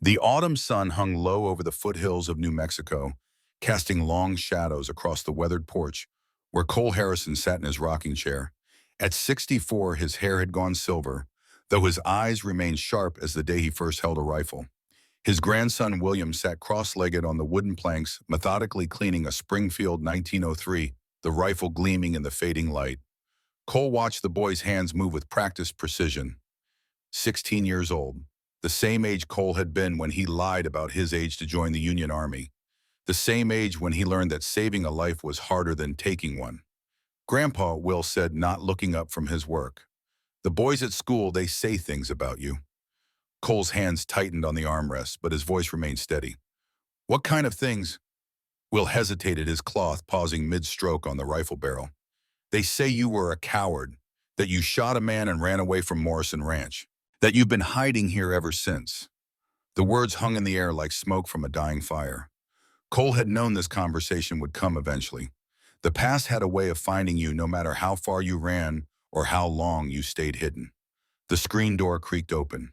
The autumn sun hung low over the foothills of New Mexico, casting long shadows across the weathered porch where Cole Harrison sat in his rocking chair. At 64, his hair had gone silver, though his eyes remained sharp as the day he first held a rifle. His grandson William sat cross-legged on the wooden planks, methodically cleaning a Springfield 1903, the rifle gleaming in the fading light. Cole watched the boy's hands move with practiced precision. 16 years old, the same age Cole had been when he lied about his age to join the Union Army, the same age when he learned that saving a life was harder than taking one. Grandpa, Will said, not looking up from his work. The boys at school, they say things about you. Cole's hands tightened on the armrest, but his voice remained steady. What kind of things? Will hesitated, his cloth pausing mid-stroke on the rifle barrel. They say you were a coward, that you shot a man and ran away from Morrison Ranch, that you've been hiding here ever since. The words hung in the air like smoke from a dying fire. Cole had known this conversation would come eventually. The past had a way of finding you no matter how far you ran or how long you stayed hidden. The screen door creaked open.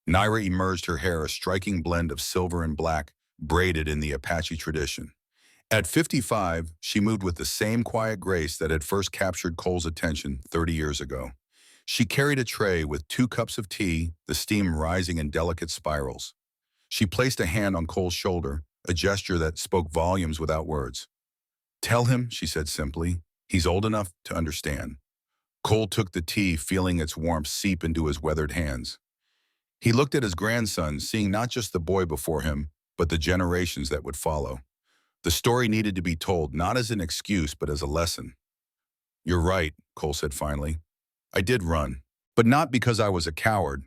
Naira emerged, her hair a striking blend of silver and black, braided in the Apache tradition. At 55, she moved with the same quiet grace that had first captured Cole's attention 30 years ago. She carried a tray with 2 cups of tea, the steam rising in delicate spirals. She placed a hand on Cole's shoulder, a gesture that spoke volumes without words. Tell him, she said simply, he's old enough to understand. Cole took the tea, feeling its warmth seep into his weathered hands. He looked at his grandson, seeing not just the boy before him, but the generations that would follow. The story needed to be told, not as an excuse, but as a lesson. You're right, Cole said finally. I did run, but not because I was a coward.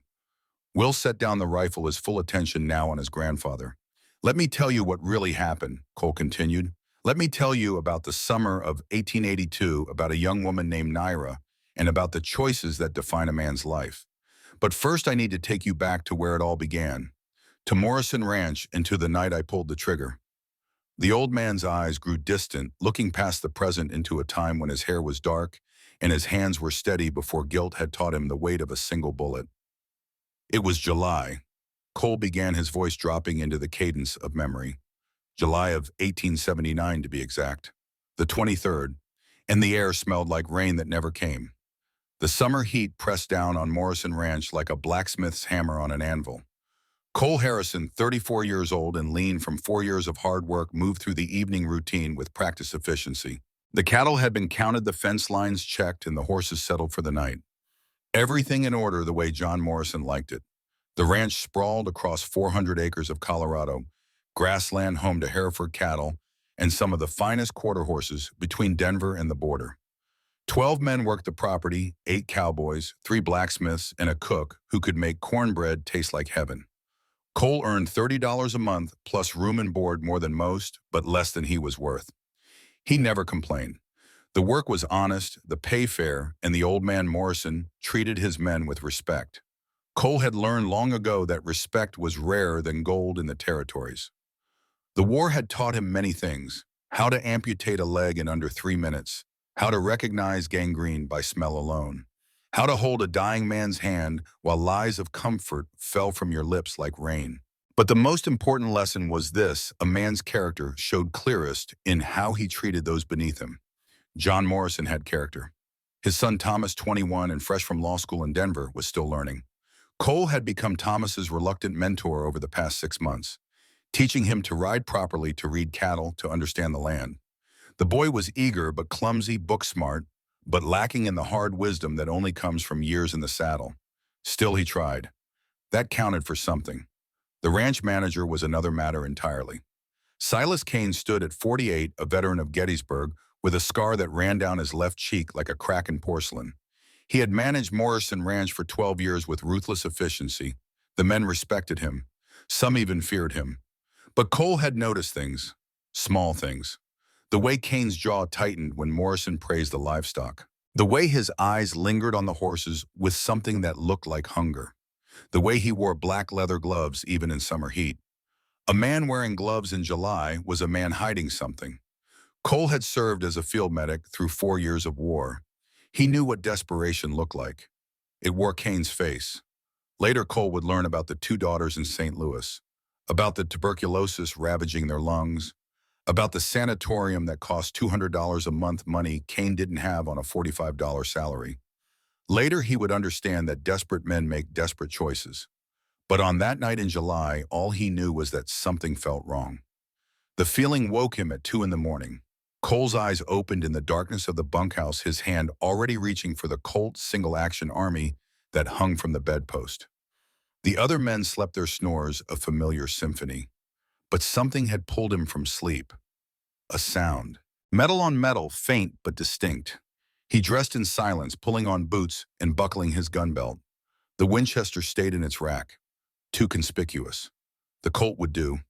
Will set down the rifle, his full attention now on his grandfather. Let me tell you what really happened, Cole continued. Let me tell you about the summer of 1882, about a young woman named Naira, and about the choices that define a man's life. But first I need to take you back to where it all began, to Morrison Ranch and to the night I pulled the trigger. The old man's eyes grew distant, looking past the present into a time when his hair was dark and his hands were steady before guilt had taught him the weight of a single bullet. It was July. Cole began, his voice dropping into the cadence of memory. July of 1879, to be exact. The 23rd, and the air smelled like rain that never came. The summer heat pressed down on Morrison Ranch like a blacksmith's hammer on an anvil. Cole Harrison, 34 years old and lean from 4 years of hard work, moved through the evening routine with practiced efficiency. The cattle had been counted, the fence lines checked, and the horses settled for the night. Everything in order the way John Morrison liked it. The ranch sprawled across 400 acres of Colorado, grassland home to Hereford cattle, and some of the finest quarter horses between Denver and the border. 12 men worked the property, 8 cowboys, 3 blacksmiths, and a cook who could make cornbread taste like heaven. Cole earned $30 a month, plus room and board, more than most, but less than he was worth. He never complained. The work was honest, the pay fair, and the old man Morrison treated his men with respect. Cole had learned long ago that respect was rarer than gold in the territories. The war had taught him many things: how to amputate a leg in under 3 minutes, how to recognize gangrene by smell alone, how to hold a dying man's hand while lies of comfort fell from your lips like rain. But the most important lesson was this: a man's character showed clearest in how he treated those beneath him. John Morrison had character. His son Thomas, 21 and fresh from law school in Denver, was still learning. Cole had become Thomas's reluctant mentor over the past 6 months, teaching him to ride properly, to read cattle, to understand the land. The boy was eager but clumsy, book-smart, but lacking in the hard wisdom that only comes from years in the saddle. Still, he tried. That counted for something. The ranch manager was another matter entirely. Silas Kane stood at 48, a veteran of Gettysburg, with a scar that ran down his left cheek like a crack in porcelain. He had managed Morrison Ranch for 12 years with ruthless efficiency. The men respected him. Some even feared him. But Cole had noticed things, small things. The way Kane's jaw tightened when Morrison praised the livestock. The way his eyes lingered on the horses with something that looked like hunger. The way he wore black leather gloves even in summer heat. A man wearing gloves in July was a man hiding something. Cole had served as a field medic through 4 years of war. He knew what desperation looked like. It wore Kane's face. Later, Cole would learn about the 2 daughters in St. Louis. about the tuberculosis ravaging their lungs, about the sanatorium that cost $200 a month, money Kane didn't have on a $45 salary. Later, he would understand that desperate men make desperate choices. But on that night in July, all he knew was that something felt wrong. The feeling woke him at 2 in the morning. Cole's eyes opened in the darkness of the bunkhouse, his hand already reaching for the Colt single-action army that hung from the bedpost. The other men slept their snores, a familiar symphony. But something had pulled him from sleep. A sound. Metal on metal, faint but distinct. He dressed in silence, pulling on boots and buckling his gun belt. The Winchester stayed in its rack. Too conspicuous. The Colt would do.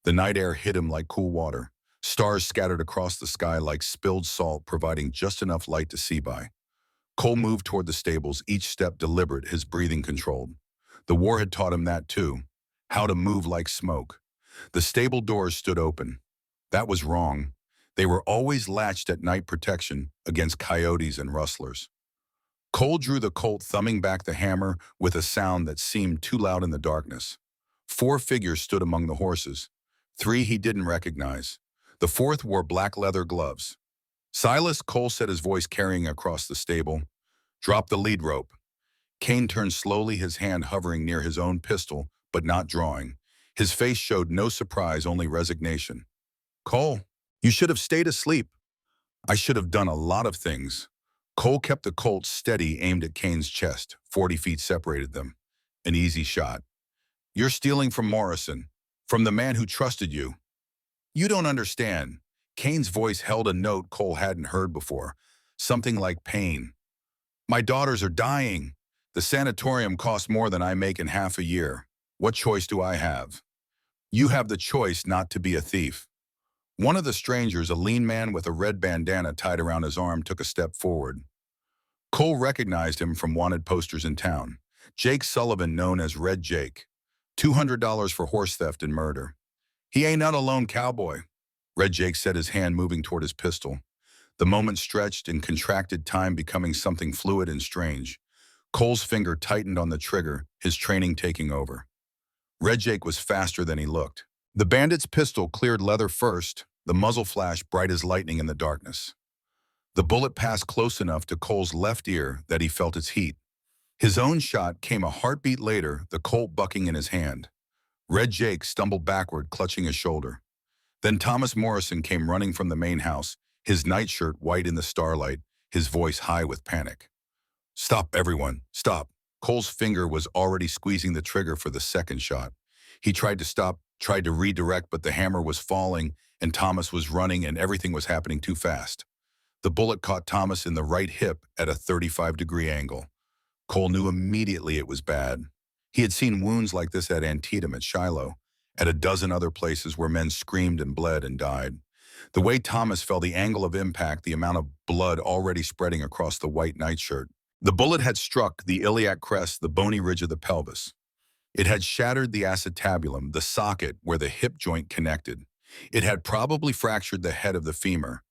The night air hit him like cool water. Stars scattered across the sky like spilled salt, providing just enough light to see by. Cole moved toward the stables, each step deliberate, his breathing controlled. The war had taught him that too. How to move like smoke. The stable doors stood open. That was wrong. They were always latched at night, protection against coyotes and rustlers. Cole drew the Colt, thumbing back the hammer with a sound that seemed too loud in the darkness. 4 figures stood among the horses. 3 he didn't recognize. The 4th wore black leather gloves. Silas, Cole said, his voice carrying across the stable. Drop the lead rope. Kane turned slowly, his hand hovering near his own pistol, but not drawing. His face showed no surprise, only resignation. Cole, you should have stayed asleep. I should have done a lot of things. Cole kept the Colt steady, aimed at Kane's chest. 40 feet separated them. An easy shot. You're stealing from Morrison, from the man who trusted you. You don't understand. Kane's voice held a note Cole hadn't heard before, something like pain. My daughters are dying. The sanatorium costs more than I make in half a year. What choice do I have? You have the choice not to be a thief. One of the strangers, a lean man with a red bandana tied around his arm, took a step forward. Cole recognized him from wanted posters in town. Jake Sullivan, known as Red Jake. $200 for horse theft and murder. He ain't not a lone cowboy. Red Jake said, his hand moving toward his pistol. The moment stretched and contracted, time becoming something fluid and strange. Cole's finger tightened on the trigger, his training taking over. Red Jake was faster than he looked. The bandit's pistol cleared leather first, the muzzle flashed bright as lightning in the darkness. The bullet passed close enough to Cole's left ear that he felt its heat. His own shot came a heartbeat later, the Colt bucking in his hand. Red Jake stumbled backward, clutching his shoulder. Then Thomas Morrison came running from the main house, his nightshirt white in the starlight, his voice high with panic. Stop, everyone, stop. Cole's finger was already squeezing the trigger for the second shot. He tried to stop, tried to redirect, but the hammer was falling and Thomas was running and everything was happening too fast. The bullet caught Thomas in the right hip at a 35-degree angle. Cole knew immediately it was bad. He had seen wounds like this at Antietam, at Shiloh, at a dozen other places where men screamed and bled and died. The way Thomas fell, the angle of impact, the amount of blood already spreading across the white nightshirt. The bullet had struck the iliac crest, the bony ridge of the pelvis. It had shattered the acetabulum, the socket where the hip joint connected. It had probably fractured the head of the femur.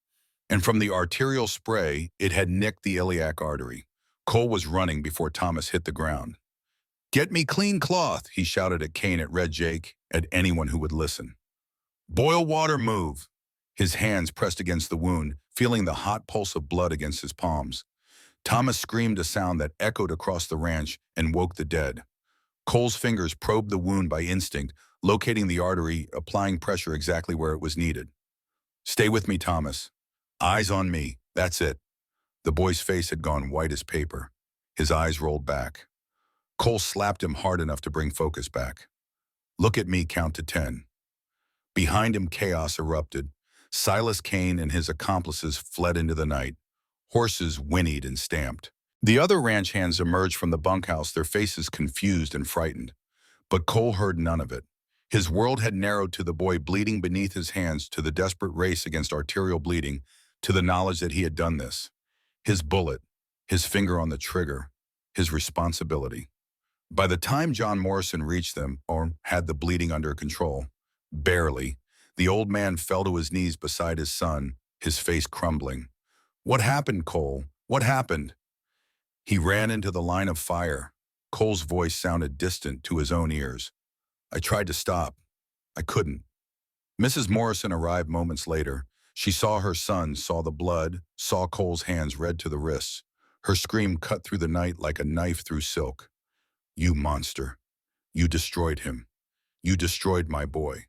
And from the arterial spray, it had nicked the iliac artery. Cole was running before Thomas hit the ground. Get me clean cloth, he shouted at Kane, at Red Jake, at anyone who would listen. Boil water, move. His hands pressed against the wound, feeling the hot pulse of blood against his palms. Thomas screamed a sound that echoed across the ranch and woke the dead. Cole's fingers probed the wound by instinct, locating the artery, applying pressure exactly where it was needed. Stay with me, Thomas. Eyes on me. That's it. The boy's face had gone white as paper. His eyes rolled back. Cole slapped him hard enough to bring focus back. Look at me, count to 10. Behind him, chaos erupted. Silas Kane and his accomplices fled into the night. Horses whinnied and stamped. The other ranch hands emerged from the bunkhouse, their faces confused and frightened. But Cole heard none of it. His world had narrowed to the boy bleeding beneath his hands, to the desperate race against arterial bleeding, to the knowledge that he had done this. His bullet, his finger on the trigger, his responsibility. By the time John Morrison reached them, or had the bleeding under control, barely, the old man fell to his knees beside his son, his face crumbling. What happened, Cole? What happened? He ran into the line of fire. Cole's voice sounded distant to his own ears. I tried to stop. I couldn't. Mrs. Morrison arrived moments later. She saw her son, saw the blood, saw Cole's hands red to the wrists. Her scream cut through the night like a knife through silk. You monster. You destroyed him. You destroyed my boy.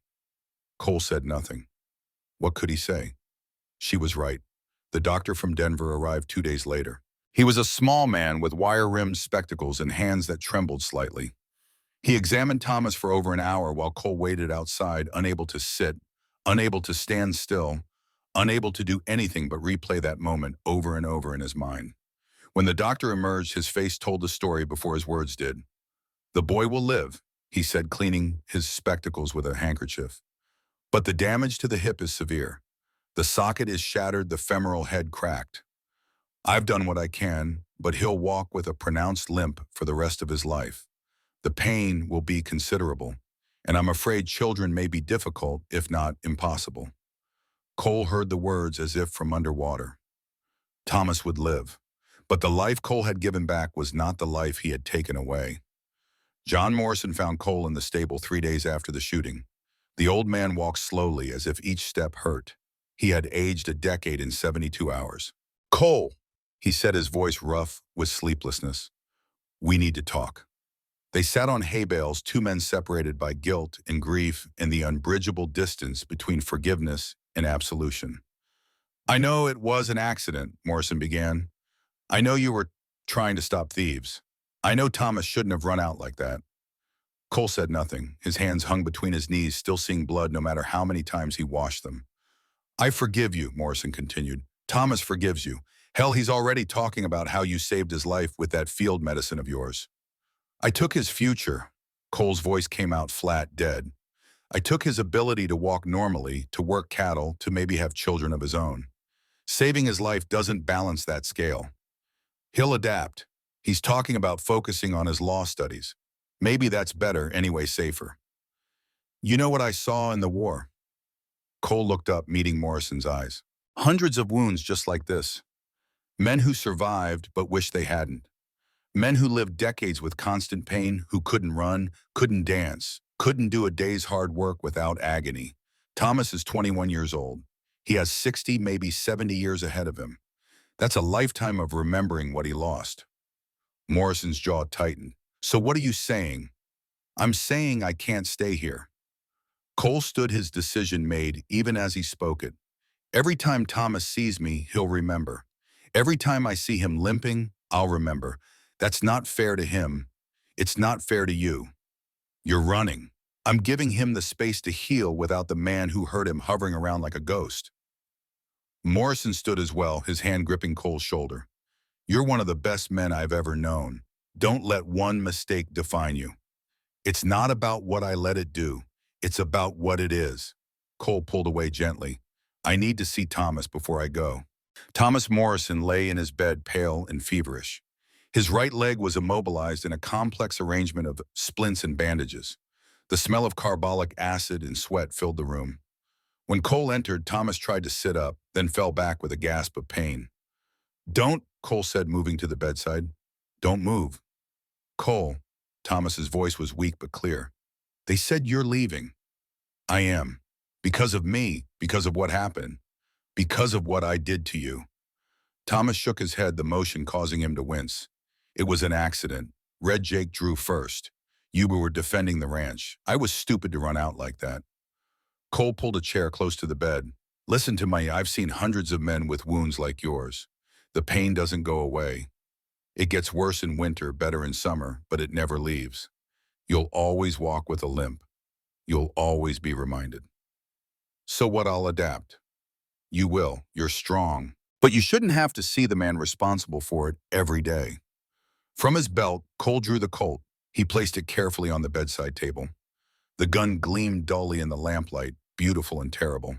Cole said nothing. What could he say? She was right. The doctor from Denver arrived 2 days later. He was a small man with wire-rimmed spectacles and hands that trembled slightly. He examined Thomas for over an hour while Cole waited outside, unable to sit, unable to stand still, unable to do anything but replay that moment over and over in his mind. When the doctor emerged, his face told the story before his words did. The boy will live, he said, cleaning his spectacles with a handkerchief. But the damage to the hip is severe. The socket is shattered, the femoral head cracked. I've done what I can, but he'll walk with a pronounced limp for the rest of his life. The pain will be considerable, and I'm afraid children may be difficult, if not impossible. Cole heard the words as if from underwater. Thomas would live, but the life Cole had given back was not the life he had taken away. John Morrison found Cole in the stable 3 days after the shooting. The old man walked slowly as if each step hurt. He had aged a decade in 72 hours. Cole, he said, his voice rough with sleeplessness. We need to talk. They sat on hay bales, two men separated by guilt and grief and the unbridgeable distance between forgiveness and absolution. I know it was an accident, Morrison began. I know you were trying to stop thieves. I know Thomas shouldn't have run out like that. Cole said nothing. His hands hung between his knees, still seeing blood no matter how many times he washed them. I forgive you, Morrison continued. Thomas forgives you. Hell, he's already talking about how you saved his life with that field medicine of yours. I took his future. Cole's voice came out flat, dead. I took his ability to walk normally, to work cattle, to maybe have children of his own. Saving his life doesn't balance that scale. He'll adapt. He's talking about focusing on his law studies. Maybe that's better, anyway safer. You know what I saw in the war? Cole looked up, meeting Morrison's eyes. Hundreds of wounds just like this. Men who survived but wished they hadn't. Men who lived decades with constant pain, who couldn't run, couldn't dance, couldn't do a day's hard work without agony. Thomas is 21 years old. He has 60, maybe 70 years ahead of him. That's a lifetime of remembering what he lost. Morrison's jaw tightened. So what are you saying? I'm saying I can't stay here. Cole stood, his decision made, even as he spoke it. Every time Thomas sees me, he'll remember. Every time I see him limping, I'll remember. That's not fair to him. It's not fair to you. You're running. I'm giving him the space to heal without the man who hurt him hovering around like a ghost. Morrison stood as well, his hand gripping Cole's shoulder. You're one of the best men I've ever known. Don't let one mistake define you. It's not about what I let it do. It's about what it is. Cole pulled away gently. I need to see Thomas before I go. Thomas Morrison lay in his bed, pale and feverish. His right leg was immobilized in a complex arrangement of splints and bandages. The smell of carbolic acid and sweat filled the room. When Cole entered, Thomas tried to sit up, then fell back with a gasp of pain. Don't, Cole said, moving to the bedside. Don't move. Cole, Thomas's voice was weak but clear. They said you're leaving. I am. Because of me, because of what happened, because of what I did to you. Thomas shook his head, the motion causing him to wince. It was an accident. Red Jake drew first. You were defending the ranch. I was stupid to run out like that. Cole pulled a chair close to the bed. Listen to me, I've seen hundreds of men with wounds like yours. The pain doesn't go away. It gets worse in winter, better in summer, but it never leaves. You'll always walk with a limp. You'll always be reminded. So what? I'll adapt. You will. You're strong. But you shouldn't have to see the man responsible for it every day. From his belt, Cole drew the Colt. He placed it carefully on the bedside table. The gun gleamed dully in the lamplight, beautiful and terrible.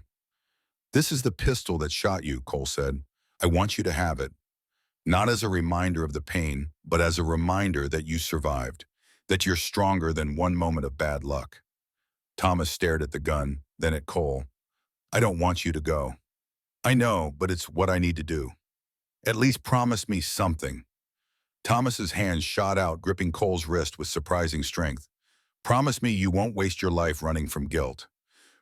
This is the pistol that shot you, Cole said. I want you to have it. Not as a reminder of the pain, but as a reminder that you survived, that you're stronger than one moment of bad luck. Thomas stared at the gun, then at Cole. I don't want you to go. I know, but it's what I need to do. At least promise me something. Thomas's hand shot out, gripping Cole's wrist with surprising strength. Promise me you won't waste your life running from guilt.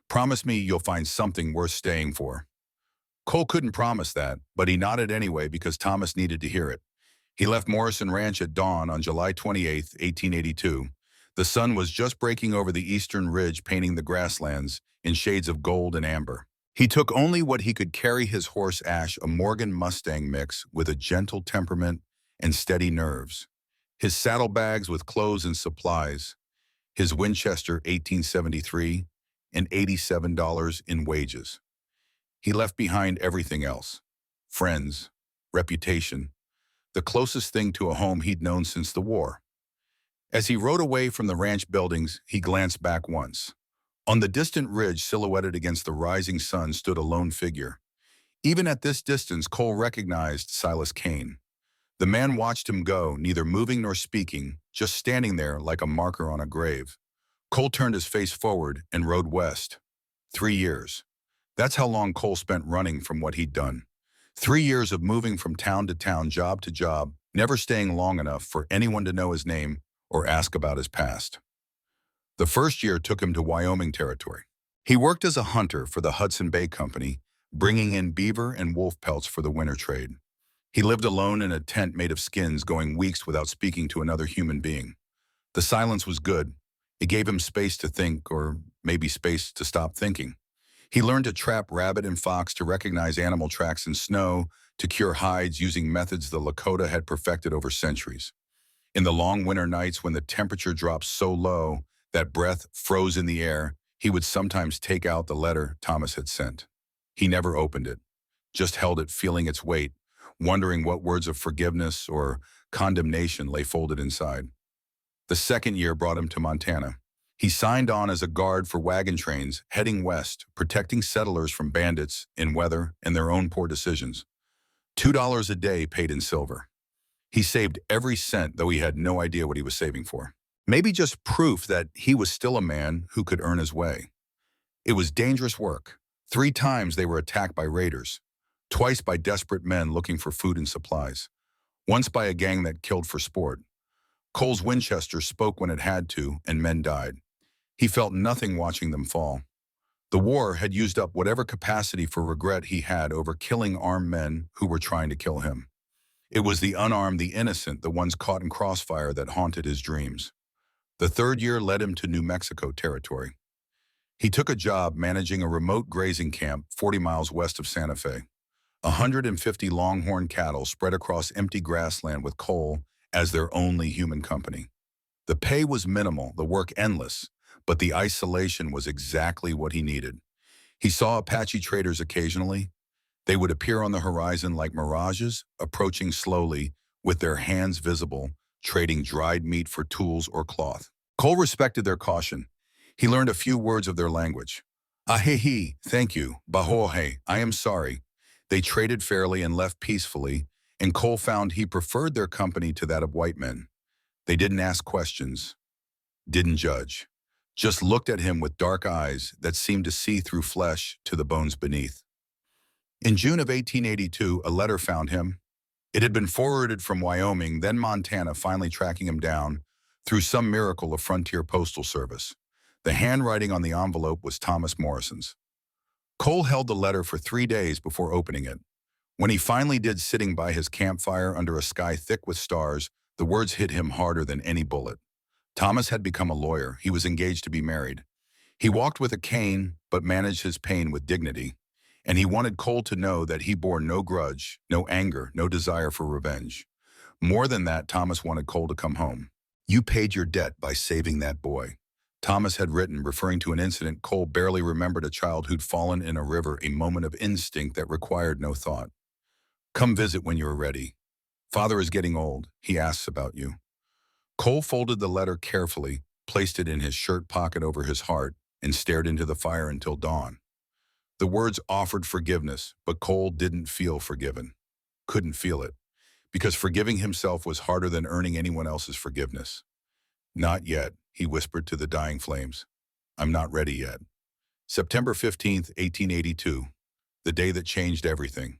Promise me you'll find something worth staying for." Cole couldn't promise that, but he nodded anyway because Thomas needed to hear it. He left Morrison Ranch at dawn on July 28, 1882. The sun was just breaking over the eastern ridge, painting the grasslands in shades of gold and amber. He took only what he could carry: his horse Ash, a Morgan Mustang mix with a gentle temperament and steady nerves, his saddlebags with clothes and supplies, his Winchester 1873, and $87 in wages. He left behind everything else: friends, reputation, the closest thing to a home he'd known since the war. As he rode away from the ranch buildings, he glanced back once. On the distant ridge, silhouetted against the rising sun, stood a lone figure. Even at this distance, Cole recognized Silas Kane. The man watched him go, neither moving nor speaking, just standing there like a marker on a grave. Cole turned his face forward and rode west. 3 years. That's how long Cole spent running from what he'd done. 3 years of moving from town to town, job to job, never staying long enough for anyone to know his name or ask about his past. The first year took him to Wyoming territory. He worked as a hunter for the Hudson Bay Company, bringing in beaver and wolf pelts for the winter trade. He lived alone in a tent made of skins, going weeks without speaking to another human being. The silence was good. It gave him space to think, or maybe space to stop thinking. He learned to trap rabbit and fox, to recognize animal tracks in snow, to cure hides using methods the Lakota had perfected over centuries. In the long winter nights when the temperature dropped so low that breath froze in the air, he would sometimes take out the letter Thomas had sent. He never opened it, just held it, feeling its weight, wondering what words of forgiveness or condemnation lay folded inside. The second year brought him to Montana. He signed on as a guard for wagon trains, heading west, protecting settlers from bandits in weather and their own poor decisions. $2 a day paid in silver. He saved every cent, though he had no idea what he was saving for. Maybe just proof that he was still a man who could earn his way. It was dangerous work. 3 times they were attacked by raiders. Twice by desperate men looking for food and supplies. Once by a gang that killed for sport. Cole's Winchester spoke when it had to, and men died. He felt nothing watching them fall. The war had used up whatever capacity for regret he had over killing armed men who were trying to kill him. It was the unarmed, the innocent, the ones caught in crossfire that haunted his dreams. The third year led him to New Mexico territory. He took a job managing a remote grazing camp 40 miles west of Santa Fe. 150 longhorn cattle spread across empty grassland with Cole as their only human company. The pay was minimal, the work endless, but the isolation was exactly what he needed. He saw Apache traders occasionally. They would appear on the horizon like mirages, approaching slowly, with their hands visible, trading dried meat for tools or cloth. Cole respected their caution. He learned a few words of their language. Ahehe, thank you. Bahohe, I am sorry. They traded fairly and left peacefully, and Cole found he preferred their company to that of white men. They didn't ask questions, didn't judge, just looked at him with dark eyes that seemed to see through flesh to the bones beneath. In June of 1882, a letter found him. It had been forwarded from Wyoming, then Montana, finally tracking him down through some miracle of frontier postal service. The handwriting on the envelope was Thomas Morrison's. Cole held the letter for 3 days before opening it. When he finally did, sitting by his campfire under a sky thick with stars, the words hit him harder than any bullet. Thomas had become a lawyer. He was engaged to be married. He walked with a cane, but managed his pain with dignity. And he wanted Cole to know that he bore no grudge, no anger, no desire for revenge. More than that, Thomas wanted Cole to come home. "You paid your debt by saving that boy," Thomas had written, referring to an incident Cole barely remembered: a child who'd fallen in a river, a moment of instinct that required no thought. "Come visit when you are ready. Father is getting old. He asks about you." Cole folded the letter carefully, placed it in his shirt pocket over his heart, and stared into the fire until dawn. The words offered forgiveness, but Cole didn't feel forgiven. Couldn't feel it, because forgiving himself was harder than earning anyone else's forgiveness. "Not yet," he whispered to the dying flames. "I'm not ready yet." September 15th, 1882, the day that changed everything.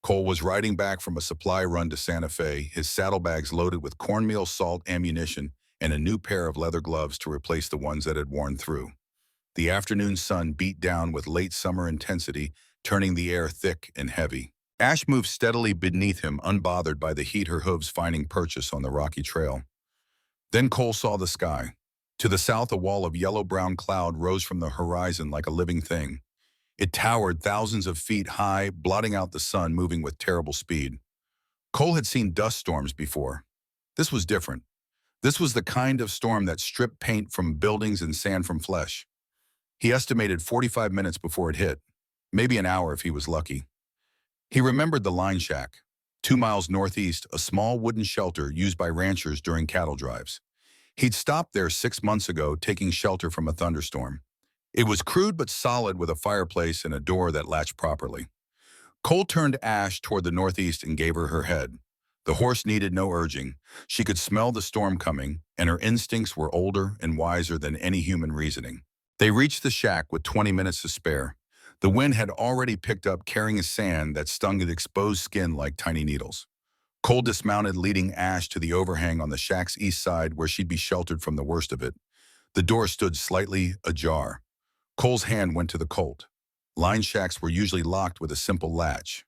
Cole was riding back from a supply run to Santa Fe, his saddlebags loaded with cornmeal, salt, ammunition, and a new pair of leather gloves to replace the ones that had worn through. The afternoon sun beat down with late summer intensity, turning the air thick and heavy. Ash moved steadily beneath him, unbothered by the heat her hooves finding purchase on the rocky trail. Then Cole saw the sky. To the south, a wall of yellow-brown cloud rose from the horizon like a living thing. It towered thousands of feet high, blotting out the sun moving with terrible speed. Cole had seen dust storms before. This was different. This was the kind of storm that stripped paint from buildings and sand from flesh. He estimated 45 minutes before it hit, maybe an hour if he was lucky. He remembered the line shack, 2 miles northeast, a small wooden shelter used by ranchers during cattle drives. He'd stopped there 6 months ago, taking shelter from a thunderstorm. It was crude but solid, with a fireplace and a door that latched properly. Cole turned Ash toward the northeast and gave her head. The horse needed no urging. She could smell the storm coming, and her instincts were older and wiser than any human reasoning. They reached the shack with 20 minutes to spare. The wind had already picked up, carrying sand that stung at exposed skin like tiny needles. Cole dismounted, leading Ash to the overhang on the shack's east side where she'd be sheltered from the worst of it. The door stood slightly ajar. Cole's hand went to the Colt. Line shacks were usually locked with a simple latch.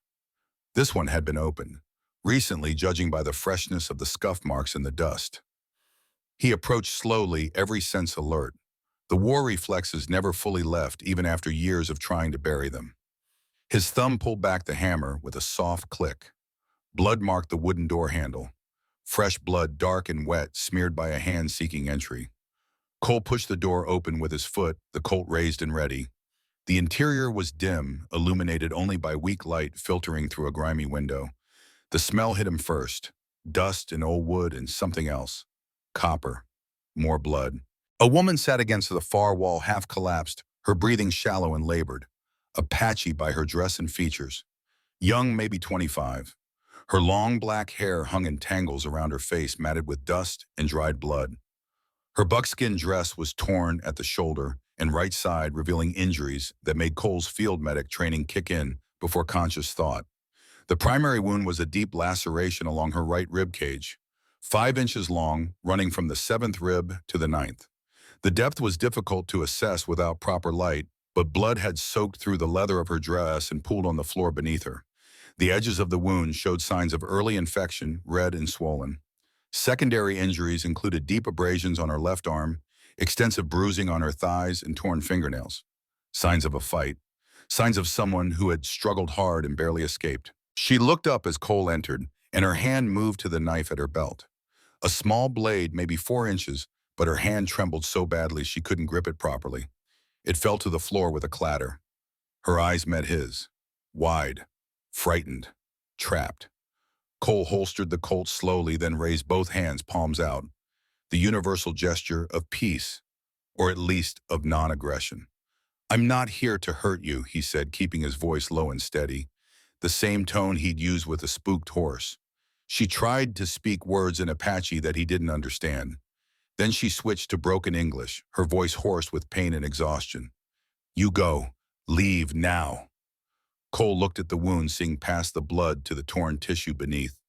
This one had been opened, recently, judging by the freshness of the scuff marks in the dust. He approached slowly, every sense alert. The war reflexes never fully left, even after years of trying to bury them. His thumb pulled back the hammer with a soft click. Blood marked the wooden door handle. Fresh blood, dark and wet, smeared by a hand seeking entry. Cole pushed the door open with his foot, the Colt raised and ready. The interior was dim, illuminated only by weak light filtering through a grimy window. The smell hit him first. Dust and old wood and something else. Copper. More blood. A woman sat against the far wall, half collapsed, her breathing shallow and labored, Apache by her dress and features. Young, maybe 25. Her long black hair hung in tangles around her face, matted with dust and dried blood. Her buckskin dress was torn at the shoulder and right side, revealing injuries that made Cole's field medic training kick in before conscious thought. The primary wound was a deep laceration along her right rib cage, 5 inches long, running from the 7th rib to the 9th. The depth was difficult to assess without proper light, but blood had soaked through the leather of her dress and pooled on the floor beneath her. The edges of the wound showed signs of early infection, red and swollen. Secondary injuries included deep abrasions on her left arm, extensive bruising on her thighs, and torn fingernails. Signs of a fight. Signs of someone who had struggled hard and barely escaped. She looked up as Cole entered, and her hand moved to the knife at her belt. A small blade, maybe 4 inches, but her hand trembled so badly she couldn't grip it properly. It fell to the floor with a clatter. Her eyes met his. Wide. Frightened. Trapped. Cole holstered the Colt slowly, then raised both hands, palms out. The universal gesture of peace, or at least of non-aggression. "I'm not here to hurt you," he said, keeping his voice low and steady, the same tone he'd used with a spooked horse. She tried to speak words in Apache that he didn't understand. Then she switched to broken English, her voice hoarse with pain and exhaustion. "You go. Leave now." Cole looked at the wound, seeing past the blood to the torn tissue beneath.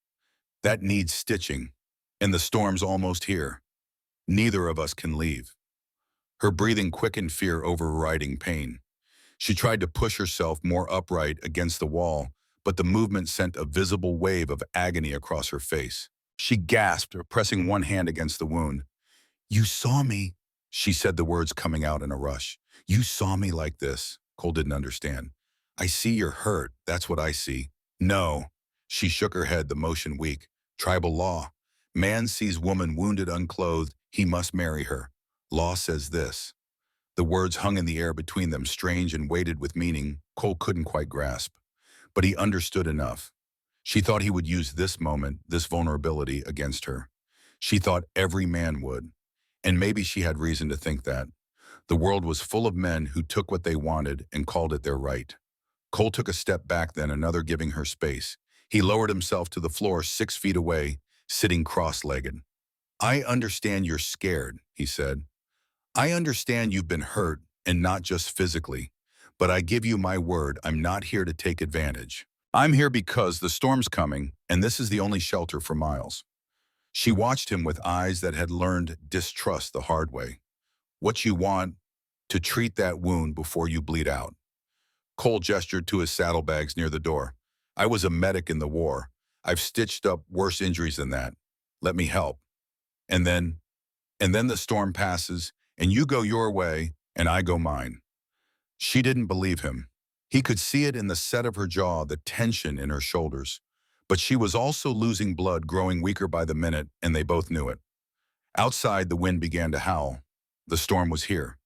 "That needs stitching, and the storm's almost here. Neither of us can leave." Her breathing quickened, fear overriding pain. She tried to push herself more upright against the wall, but the movement sent a visible wave of agony across her face. She gasped, pressing one hand against the wound. "You saw me," she said, the words coming out in a rush. "You saw me like this." Cole didn't understand. "I see you're hurt, that's what I see." "No." She shook her head, the motion weak. "Tribal law. Man sees woman wounded, unclothed, he must marry her. Law says this." The words hung in the air between them, strange and weighted with meaning Cole couldn't quite grasp. But he understood enough. She thought he would use this moment, this vulnerability, against her. She thought every man would. And maybe she had reason to think that. The world was full of men who took what they wanted and called it their right. Cole took a step back, then another, giving her space. He lowered himself to the floor 6 feet away, sitting cross-legged. "I understand you're scared," he said. "I understand you've been hurt, and not just physically. But I give you my word, I'm not here to take advantage. I'm here because the storm's coming, and this is the only shelter for miles." She watched him with eyes that had learned distrust the hard way. "What you want to treat that wound before you bleed out. Cole gestured to his saddlebags near the door. I was a medic in the war. I've stitched up worse injuries than that. Let me help. And then, and then the storm passes, and you go your way, and I go mine. She didn't believe him. He could see it in the set of her jaw, the tension in her shoulders. But she was also losing blood, growing weaker by the minute, and they both knew it. Outside, the wind began to howl. The storm was here.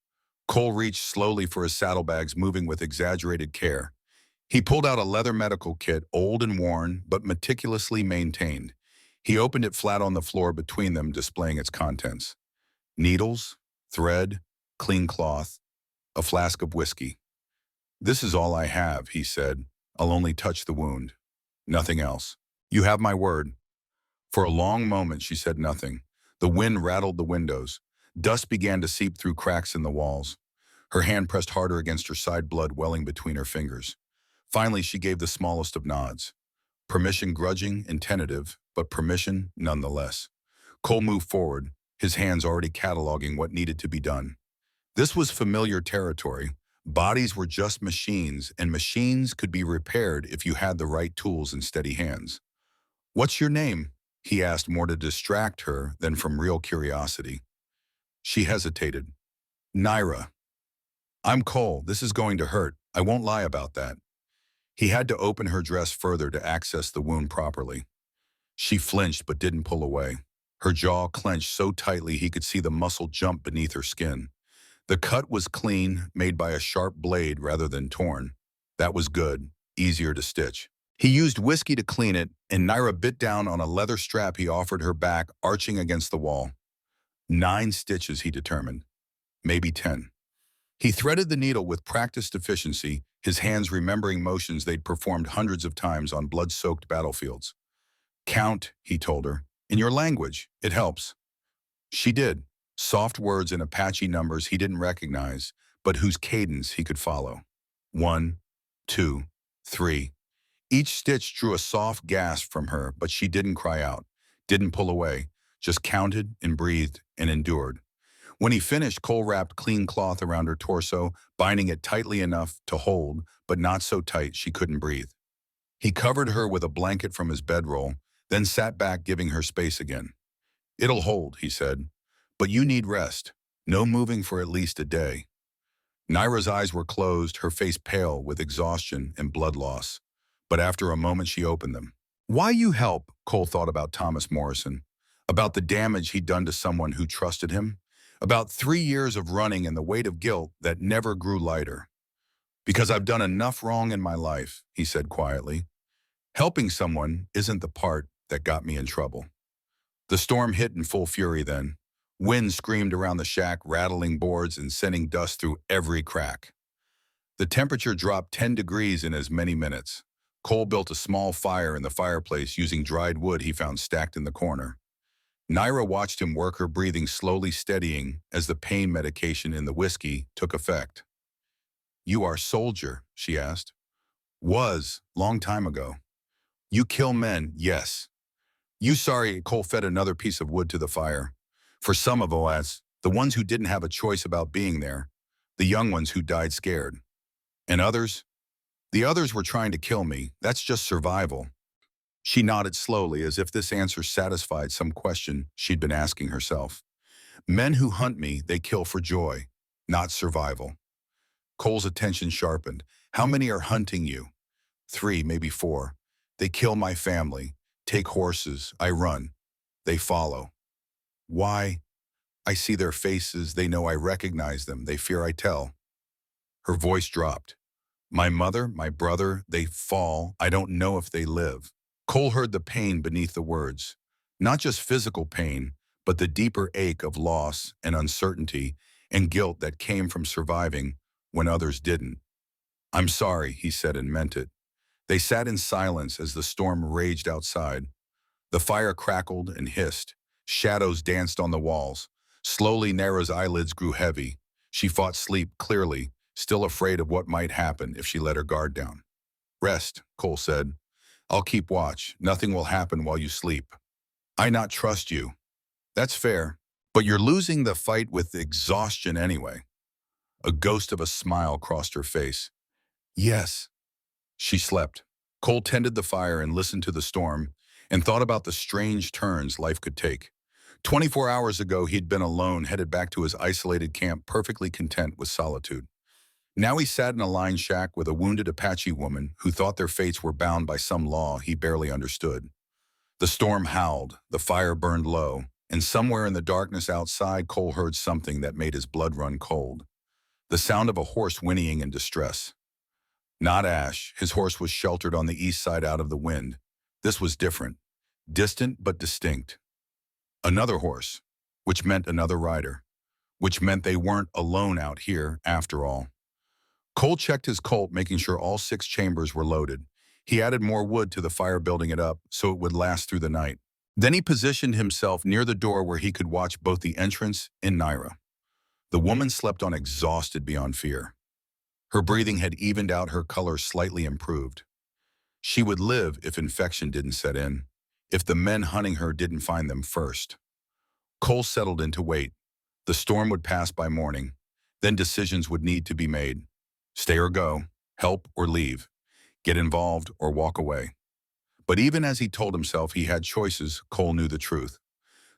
Cole reached slowly for his saddlebags, moving with exaggerated care. He pulled out a leather medical kit, old and worn, but meticulously maintained. He opened it flat on the floor between them, displaying its contents. Needles, thread, clean cloth, a flask of whiskey. This is all I have, he said. I'll only touch the wound. Nothing else. You have my word. For a long moment, she said nothing. The wind rattled the windows. Dust began to seep through cracks in the walls. Her hand pressed harder against her side, blood welling between her fingers. Finally, she gave the smallest of nods. Permission grudging and tentative, but permission nonetheless. Cole moved forward, his hands already cataloging what needed to be done. This was familiar territory. Bodies were just machines, and machines could be repaired if you had the right tools and steady hands. What's your name? He asked, more to distract her than from real curiosity. She hesitated. Naira. I'm Cole. This is going to hurt. I won't lie about that. He had to open her dress further to access the wound properly. She flinched but didn't pull away. Her jaw clenched so tightly he could see the muscle jump beneath her skin. The cut was clean, made by a sharp blade rather than torn. That was good, easier to stitch. He used whiskey to clean it, and Naira bit down on a leather strap he offered her back, arching against the wall. 9 stitches, he determined. Maybe 10. He threaded the needle with practiced efficiency, his hands remembering motions they'd performed hundreds of times on blood-soaked battlefields. Count, he told her. In your language, it helps. She did. Soft words and Apache numbers he didn't recognize, but whose cadence he could follow. 1, 2, 3. Each stitch drew a soft gasp from her, but she didn't cry out, didn't pull away, just counted and breathed and endured. When he finished, Cole wrapped clean cloth around her torso, binding it tightly enough to hold, but not so tight she couldn't breathe. He covered her with a blanket from his bedroll, then sat back, giving her space again. It'll hold, he said, but you need rest. No moving for at least a day. Naira's eyes were closed, her face pale with exhaustion and blood loss. But after a moment, she opened them. Why you help? Cole thought about Thomas Morrison, about the damage he'd done to someone who trusted him, about 3 years of running and the weight of guilt that never grew lighter. Because I've done enough wrong in my life, he said quietly. Helping someone isn't the part that got me in trouble. The storm hit in full fury then. Wind screamed around the shack, rattling boards and sending dust through every crack. The temperature dropped 10 degrees in as many minutes. Cole built a small fire in the fireplace using dried wood he found stacked in the corner. Naira watched him work, her breathing slowly steadying as the pain medication in the whiskey took effect. You are soldier, she asked. Was, long time ago. You kill men, yes. You sorry, Cole fed another piece of wood to the fire. For some of us, the ones who didn't have a choice about being there, the young ones who died scared. And others? The others were trying to kill me. That's just survival. She nodded slowly as if this answer satisfied some question she'd been asking herself. Men who hunt me, they kill for joy, not survival. Cole's attention sharpened. How many are hunting you? 3, maybe 4. They kill my family, take horses, I run. They follow. Why? I see their faces, they know I recognize them, they fear I tell. Her voice dropped. My mother, my brother, they fall, I don't know if they live. Cole heard the pain beneath the words. Not just physical pain, but the deeper ache of loss and uncertainty and guilt that came from surviving when others didn't. I'm sorry, he said and meant it. They sat in silence as the storm raged outside. The fire crackled and hissed. Shadows danced on the walls. Slowly, Naira's eyelids grew heavy. She fought sleep clearly, still afraid of what might happen if she let her guard down. Rest, Cole said. I'll keep watch. Nothing will happen while you sleep. I not trust you. That's fair, but you're losing the fight with exhaustion anyway. A ghost of a smile crossed her face. Yes. She slept. Cole tended the fire and listened to the storm and thought about the strange turns life could take. 24 hours ago, he'd been alone, headed back to his isolated camp, perfectly content with solitude. Now he sat in a line shack with a wounded Apache woman who thought their fates were bound by some law he barely understood. The storm howled, the fire burned low, and somewhere in the darkness outside, Cole heard something that made his blood run cold. The sound of a horse whinnying in distress. Not Ash, his horse was sheltered on the east side out of the wind. This was different, distant but distinct. Another horse, which meant another rider, which meant they weren't alone out here after all. Cole checked his Colt, making sure all 6 chambers were loaded. He added more wood to the fire, building it up so it would last through the night. Then he positioned himself near the door where he could watch both the entrance and Naira. The woman slept on, exhausted beyond fear. Her breathing had evened out, her color slightly improved. She would live if infection didn't set in, if the men hunting her didn't find them first. Cole settled in to wait. The storm would pass by morning. Then decisions would need to be made. Stay or go, help or leave, get involved or walk away. But even as he told himself he had choices, Cole knew the truth.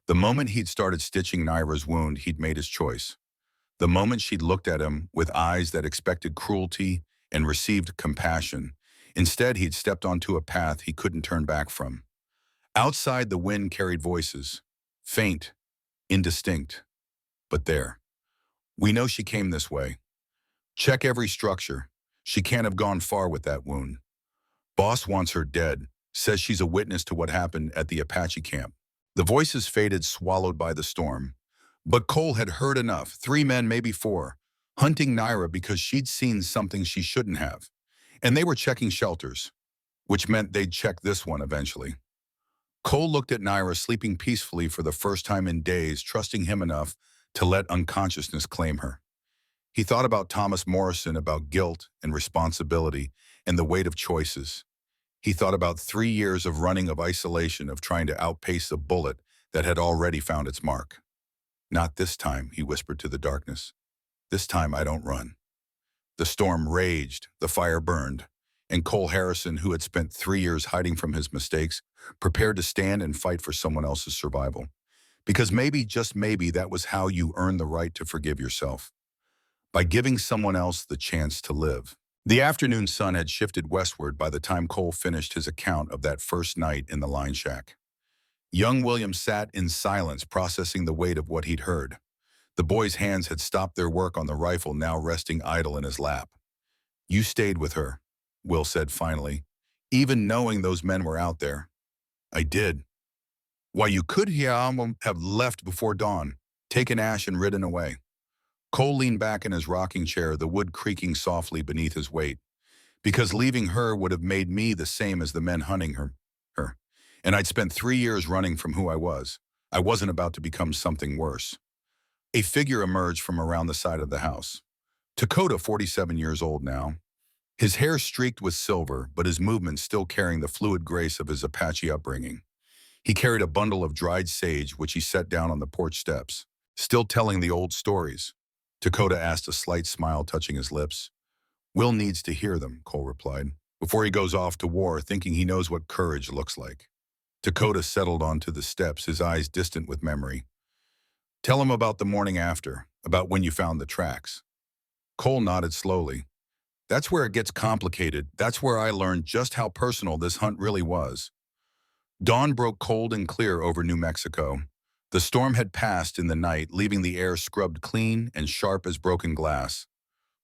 The moment he'd started stitching Naira's wound, he'd made his choice. The moment she'd looked at him with eyes that expected cruelty and received compassion, instead he'd stepped onto a path he couldn't turn back from. Outside, the wind carried voices, faint, indistinct, but there. We know she came this way. Check every structure. She can't have gone far with that wound. Boss wants her dead, says she's a witness to what happened at the Apache camp. The voices faded, swallowed by the storm. But Cole had heard enough, 3 men, maybe 4, hunting Naira because she'd seen something she shouldn't have. And they were checking shelters, which meant they'd check this one eventually. Cole looked at Naira sleeping peacefully for the first time in days, trusting him enough to let unconsciousness claim her. He thought about Thomas Morrison, about guilt and responsibility and the weight of choices. He thought about 3 years of running, of isolation, of trying to outpace a bullet that had already found its mark. Not this time, he whispered to the darkness. This time I don't run. The storm raged, the fire burned, and Cole Harrison, who had spent 3 years hiding from his mistakes, prepared to stand and fight for someone else's survival. Because maybe, just maybe, that was how you earn the right to forgive yourself. By giving someone else the chance to live. The afternoon sun had shifted westward by the time Cole finished his account of that first night in the line shack. Young William sat in silence, processing the weight of what he'd heard. The boy's hands had stopped their work on the rifle, now resting idle in his lap. You stayed with her, Will said finally, even knowing those men were out there. I did. Why, you could have left before dawn, taken Ash and ridden away. Cole leaned back in his rocking chair, the wood creaking softly beneath his weight. Because leaving her would have made me the same as the men hunting her. And I'd spent 3 years running from who I was. I wasn't about to become something worse. A figure emerged from around the side of the house. Dakota, 47 years old now. His hair streaked with silver, but his movements still carrying the fluid grace of his Apache upbringing. He carried a bundle of dried sage, which he set down on the porch steps. Still telling the old stories? Dakota asked, a slight smile touching his lips. Will needs to hear them, Cole replied, before he goes off to war, thinking he knows what courage looks like. Dakota settled onto the steps, his eyes distant with memory. Tell him about the morning after, about when you found the tracks. Cole nodded slowly. That's where it gets complicated. That's where I learned just how personal this hunt really was. Dawn broke cold and clear over New Mexico. The storm had passed in the night, leaving the air scrubbed clean and sharp as broken glass.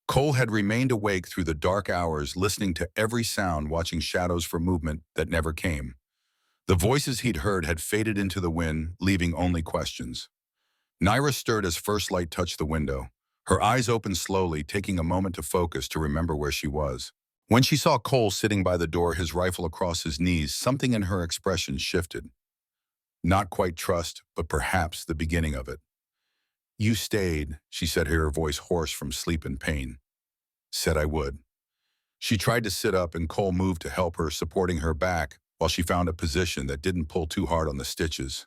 Cole had remained awake through the dark hours, listening to every sound, watching shadows for movement that never came. The voices he'd heard had faded into the wind, leaving only questions. Naira stirred as first light touched the window. Her eyes opened slowly, taking a moment to focus, to remember where she was. When she saw Cole sitting by the door, his rifle across his knees, something in her expression shifted. Not quite trust, but perhaps the beginning of it. You stayed, she said, her voice hoarse from sleep and pain. Said I would. She tried to sit up, and Cole moved to help her, supporting her back while she found a position that didn't pull too hard on the stitches.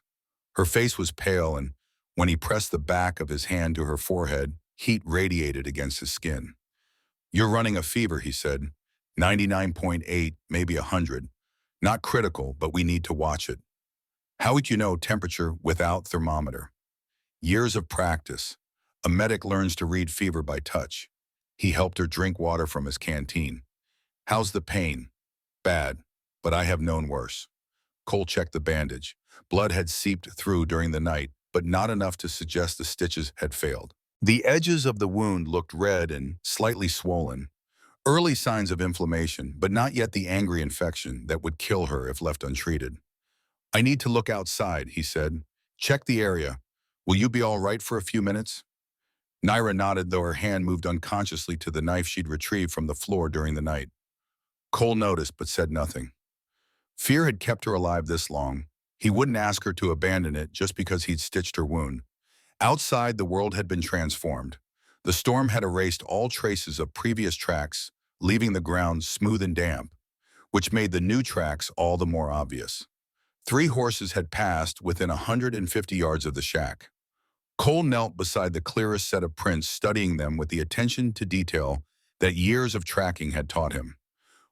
Her face was pale, and when he pressed the back of his hand to her forehead, Heat radiated against his skin. "You're running a fever," he said. 99.8, maybe 100. Not critical, but we need to watch it. How would you know temperature without thermometer? Years of practice. A medic learns to read fever by touch. He helped her drink water from his canteen. "How's the pain?" "Bad, but I have known worse." Cole checked the bandage. Blood had seeped through during the night, but not enough to suggest the stitches had failed. The edges of the wound looked red and slightly swollen. Early signs of inflammation, but not yet the angry infection that would kill her if left untreated. "I need to look outside," he said. "Check the area. Will you be all right for a few minutes?" Naira nodded, though her hand moved unconsciously to the knife she'd retrieved from the floor during the night. Cole noticed but said nothing. Fear had kept her alive this long. He wouldn't ask her to abandon it just because he'd stitched her wound. Outside, the world had been transformed. The storm had erased all traces of previous tracks, leaving the ground smooth and damp, which made the new tracks all the more obvious. 3 horses had passed within 150 yards of the shack. Cole knelt beside the clearest set of prints, studying them with the attention to detail that years of tracking had taught him.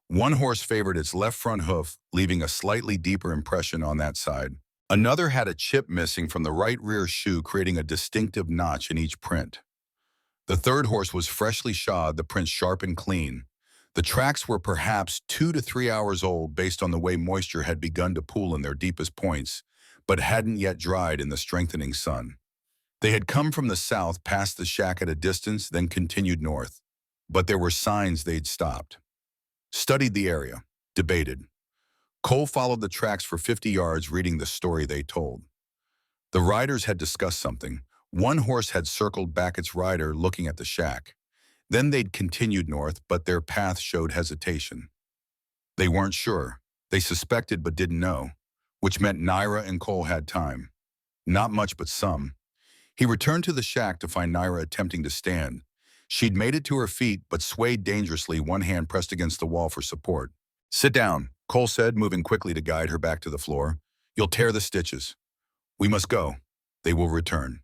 One horse favored its left front hoof, leaving a slightly deeper impression on that side. Another had a chip missing from the right rear shoe, creating a distinctive notch in each print. The third horse was freshly shod, the print sharp and clean. The tracks were perhaps 2 to 3 hours old based on the way moisture had begun to pool in their deepest points, but hadn't yet dried in the strengthening sun. They had come from the south, past the shack at a distance, then continued north. But there were signs they'd stopped. Studied the area. Debated. Cole followed the tracks for 50 yards, reading the story they told. The riders had discussed something. One horse had circled back its rider, looking at the shack. Then they'd continued north, but their path showed hesitation. They weren't sure. They suspected but didn't know, which meant Naira and Cole had time. Not much, but some. He returned to the shack to find Naira attempting to stand. She'd made it to her feet, but swayed dangerously, one hand pressed against the wall for support. "Sit down," Cole said, moving quickly to guide her back to the floor. "You'll tear the stitches. We must go. They will return."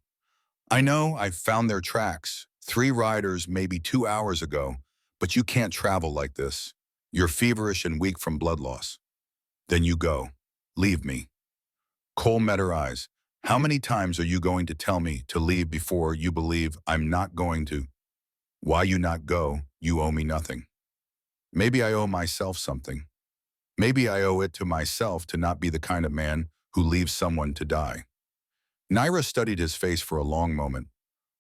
"I know, I found their tracks. 3 riders maybe 2 hours ago, but you can't travel like this. You're feverish and weak from blood loss." "Then you go. Leave me." Cole met her eyes. "How many times are you going to tell me to leave before you believe I'm not going to?" "Why you not go? You owe me nothing." "Maybe I owe myself something. Maybe I owe it to myself to not be the kind of man who leaves someone to die." Naira studied his face for a long moment.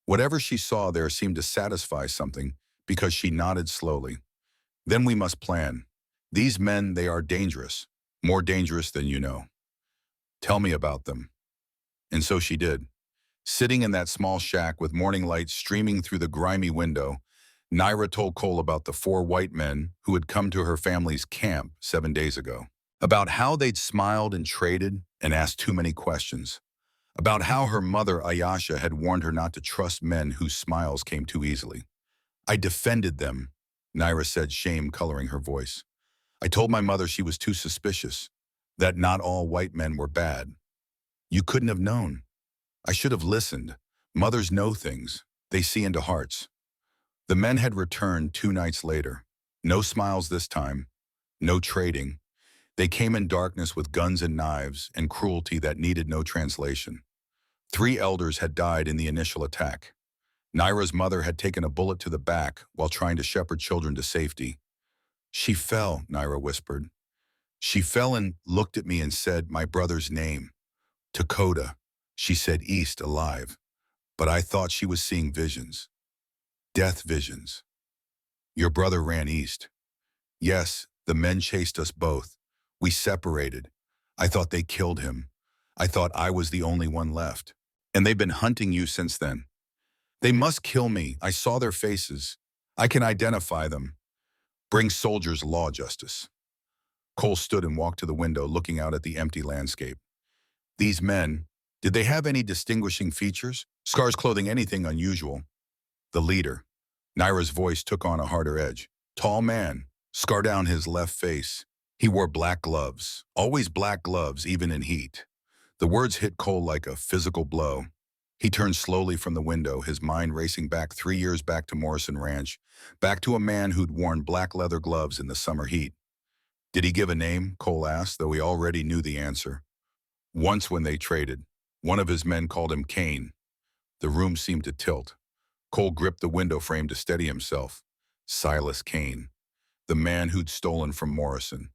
Whatever she saw there seemed to satisfy something, because she nodded slowly. "Then we must plan. These men, they are dangerous. More dangerous than you know." "Tell me about them." And so she did. Sitting in that small shack with morning light streaming through the grimy window, Naira told Cole about the 4 white men who had come to her family's camp 7 days ago. About how they'd smiled and traded and asked too many questions. About how her mother, Ayasha, had warned her not to trust men whose smiles came too easily. "I defended them," Naira said, shame coloring her voice. "I told my mother she was too suspicious, that not all white men were bad. You couldn't have known. I should have listened. Mothers know things. They see into hearts." The men had returned 2 nights later. No smiles this time. No trading. They came in darkness with guns and knives and cruelty that needed no translation. 3 elders had died in the initial attack. Naira's mother had taken a bullet to the back while trying to shepherd children to safety. "She fell," Naira whispered. "She fell and looked at me and said my brother's name. Dakota. She said east, alive. But I thought she was seeing visions. Death visions. Your brother ran east." "Yes, the men chased us both. We separated. I thought they killed him. I thought I was the only one left. And they've been hunting you since then." "They must kill me. I saw their faces. I can identify them. Bring soldiers law justice." Cole stood and walked to the window, looking out at the empty landscape. "These men, did they have any distinguishing features? Scars, clothing, anything unusual?" "The leader." Naira's voice took on a harder edge. "Tall man, scar down his left face. He wore black gloves, always black gloves, even in heat." The words hit Cole like a physical blow. He turned slowly from the window, his mind racing back 3 years back to Morrison Ranch, back to a man who'd worn black leather gloves in the summer heat. Did he give a name? Cole asked, though he already knew the answer. Once when they traded, one of his men called him Kane. The room seemed to tilt. Cole gripped the window frame to steady himself. Silas Kane, the man who'd stolen from Morrison.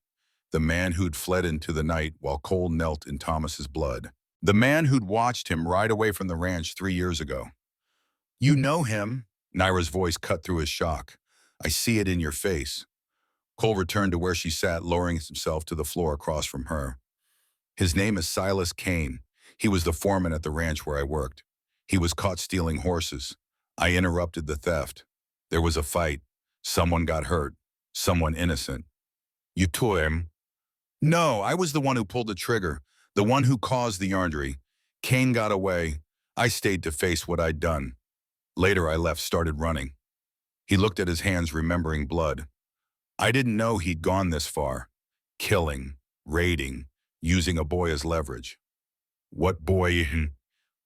The man who'd fled into the night while Cole knelt in Thomas's blood. The man who'd watched him ride away from the ranch 3 years ago. You know him? Naira's voice cut through his shock. I see it in your face. Cole returned to where she sat, lowering himself to the floor across from her. His name is Silas Kane. He was the foreman at the ranch where I worked. He was caught stealing horses. I interrupted the theft. There was a fight. Someone got hurt. Someone innocent. You took him? No, I was the one who pulled the trigger, the one who caused the injury. Kane got away. I stayed to face what I'd done. Later I left, started running. He looked at his hands, remembering blood. I didn't know he'd gone this far. Killing, raiding, using a boy as leverage. What boy?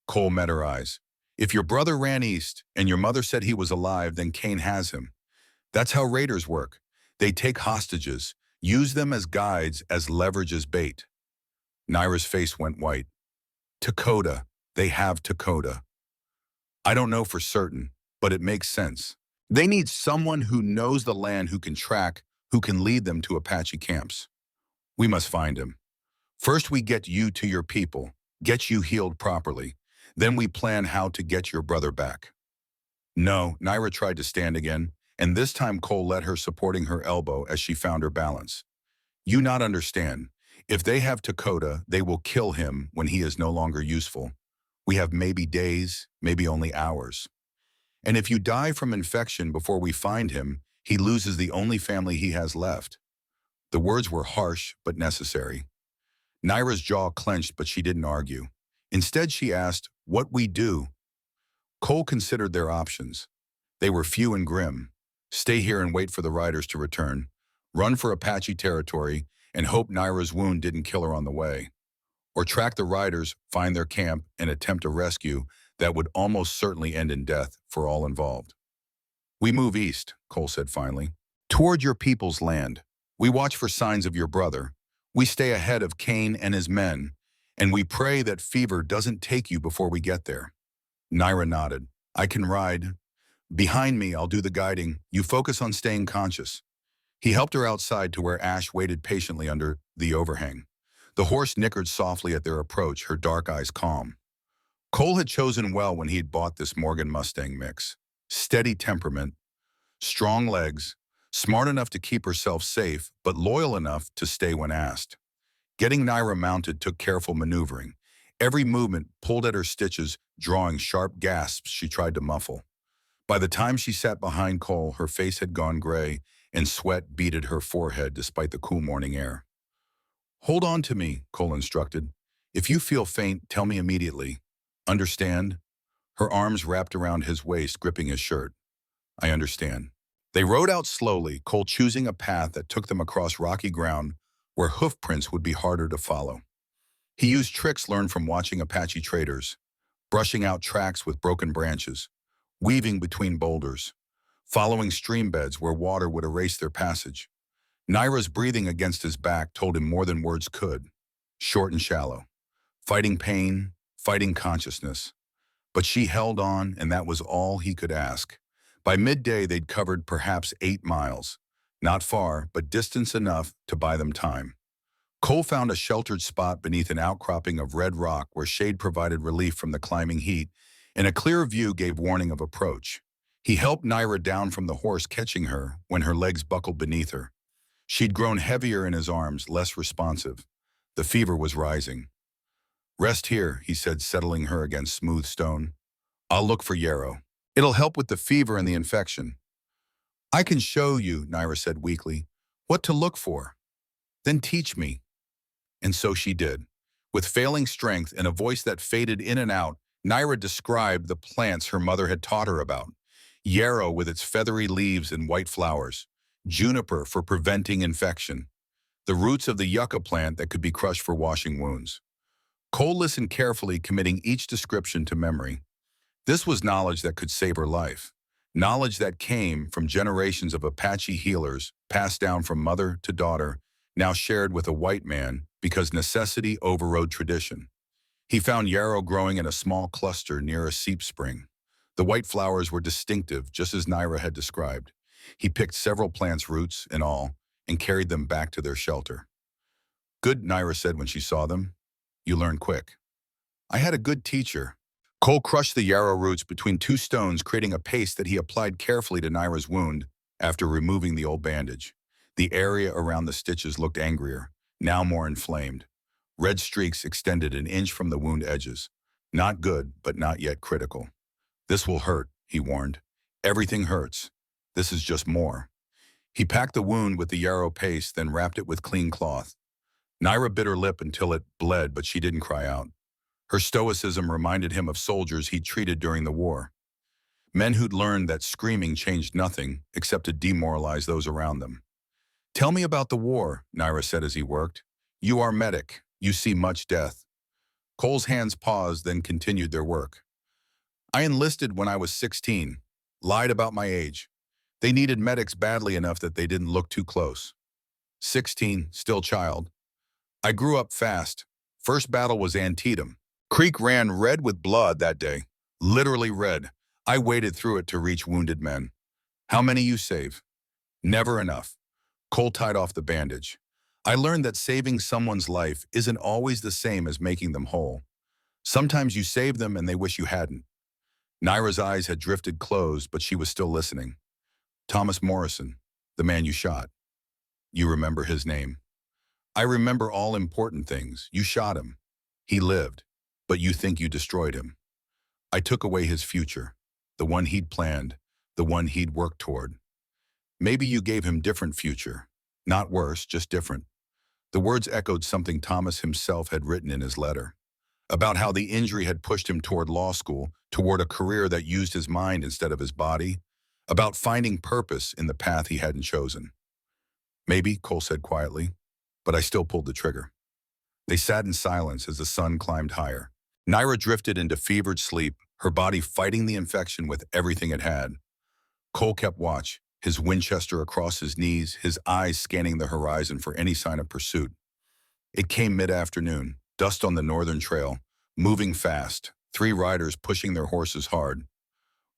Cole met her eyes. If your brother ran east and your mother said he was alive, then Kane has him. That's how raiders work. They take hostages, use them as guides, as leverage, as bait. Naira's face went white. Dakota. They have Dakota. I don't know for certain, but it makes sense. They need someone who knows the land, who can track, who can lead them to Apache camps. We must find him. First we get you to your people, get you healed properly. Then we plan how to get your brother back. No, Naira tried to stand again, and this time Cole let her, supporting her elbow as she found her balance. You not understand. If they have Dakota, they will kill him when he is no longer useful. We have maybe days, maybe only hours. And if you die from infection before we find him, he loses the only family he has left. The words were harsh but necessary. Naira's jaw clenched, but she didn't argue. Instead, she asked, what we do? Cole considered their options. They were few and grim. Stay here and wait for the riders to return. Run for Apache territory and hope Naira's wound didn't kill her on the way. Or track the riders, find their camp, and attempt a rescue that would almost certainly end in death for all involved. We move east, Cole said finally, toward your people's land. We watch for signs of your brother. We stay ahead of Kane and his men, and we pray that fever doesn't take you before we get there. Naira nodded. I can ride. Behind me, I'll do the guiding. You focus on staying conscious. He helped her outside to where Ash waited patiently under the overhang. The horse nickered softly at their approach, her dark eyes calm. Cole had chosen well when he'd bought this Morgan Mustang mix. Steady temperament, strong legs, smart enough to keep herself safe, but loyal enough to stay when asked. Getting Naira mounted took careful maneuvering. Every movement pulled at her stitches, drawing sharp gasps she tried to muffle. By the time she sat behind Cole, her face had gone gray, and sweat beaded her forehead despite the cool morning air. Hold on to me, Cole instructed. If you feel faint, tell me immediately. Understand? Her arms wrapped around his waist, gripping his shirt. I understand. They rode out slowly, Cole choosing a path that took them across rocky ground where hoof prints would be harder to follow. He used tricks learned from watching Apache traders, brushing out tracks with broken branches, weaving between boulders, following stream beds where water would erase their passage. Naira's breathing against his back told him more than words could. Short and shallow. Fighting pain, fighting consciousness. But she held on, and that was all he could ask. By midday, they'd covered perhaps 8 miles. Not far, but distance enough to buy them time. Cole found a sheltered spot beneath an outcropping of red rock where shade provided relief from the climbing heat, and a clear view gave warning of approach. He helped Naira down from the horse, catching her when her legs buckled beneath her. She'd grown heavier in his arms, less responsive. The fever was rising. Rest here, he said, settling her against smooth stone. I'll look for yarrow. It'll help with the fever and the infection. I can show you, Naira said weakly, what to look for. Then teach me. And so she did. With failing strength and a voice that faded in and out, Naira described the plants her mother had taught her about. Yarrow with its feathery leaves and white flowers. Juniper for preventing infection. The roots of the yucca plant that could be crushed for washing wounds. Cole listened carefully, committing each description to memory. This was knowledge that could save her life. Knowledge that came from generations of Apache healers, passed down from mother to daughter, now shared with a white man because necessity overrode tradition. He found yarrow growing in a small cluster near a seep spring. The white flowers were distinctive, just as Naira had described. He picked several plants, roots and all, and carried them back to their shelter. Good, Naira said when she saw them. You learn quick. I had a good teacher. Cole crushed the yarrow roots between two stones, creating a paste that he applied carefully to Naira's wound after removing the old bandage. The area around the stitches looked angrier, now more inflamed. Red streaks extended an inch from the wound edges. Not good, but not yet critical. This will hurt, he warned. Everything hurts. This is just more. He packed the wound with the yarrow paste, then wrapped it with clean cloth. Naira bit her lip until it bled, but she didn't cry out. Her stoicism reminded him of soldiers he'd treated during the war. Men who'd learned that screaming changed nothing except to demoralize those around them. Tell me about the war, Naira said as he worked. You are medic. You see much death. Cole's hands paused, then continued their work. I enlisted when I was 16. Lied about my age. They needed medics badly enough that they didn't look too close. 16, still child. I grew up fast. First battle was Antietam. Creek ran red with blood that day. Literally red. I waded through it to reach wounded men. How many you save? Never enough. Cole tied off the bandage. I learned that saving someone's life isn't always the same as making them whole. Sometimes you save them and they wish you hadn't. Naira's eyes had drifted closed, but she was still listening. Thomas Morrison, the man you shot. You remember his name. I remember all important things. You shot him. He lived, but you think you destroyed him. I took away his future, the one he'd planned, the one he'd worked toward. Maybe you gave him different future. Not worse, just different. The words echoed something Thomas himself had written in his letter, about how the injury had pushed him toward law school, toward a career that used his mind instead of his body, about finding purpose in the path he hadn't chosen. Maybe, Cole said quietly, but I still pulled the trigger. They sat in silence as the sun climbed higher. Naira drifted into fevered sleep, her body fighting the infection with everything it had. Cole kept watch, his Winchester across his knees, his eyes scanning the horizon for any sign of pursuit. It came mid-afternoon, dust on the northern trail, moving fast, 3 riders pushing their horses hard.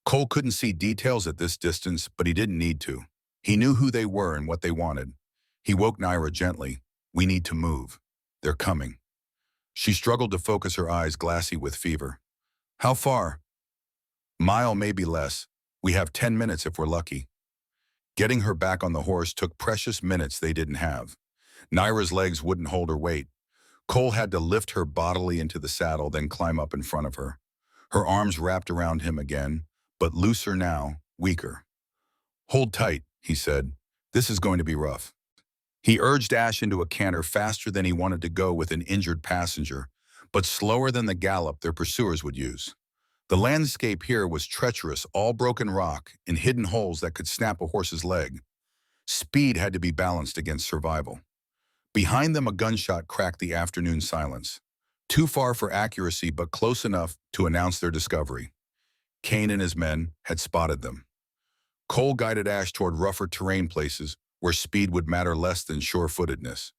Cole couldn't see details at this distance, but he didn't need to. He knew who they were and what they wanted. He woke Naira gently. We need to move. They're coming. She struggled to focus, her eyes glassy with fever. How far? Mile, maybe less. We have 10 minutes if we're lucky. Getting her back on the horse took precious minutes they didn't have. Naira's legs wouldn't hold her weight. Cole had to lift her bodily into the saddle, then climb up in front of her. Her arms wrapped around him again, but looser now, weaker. Hold tight, he said. This is going to be rough. He urged Ash into a canter faster than he wanted to go with an injured passenger, but slower than the gallop their pursuers would use. The landscape here was treacherous, all broken rock and hidden holes that could snap a horse's leg. Speed had to be balanced against survival. Behind them, a gunshot cracked the afternoon silence. Too far for accuracy, but close enough to announce their discovery. Kane and his men had spotted them. Cole guided Ash toward rougher terrain places where speed would matter less than sure-footedness.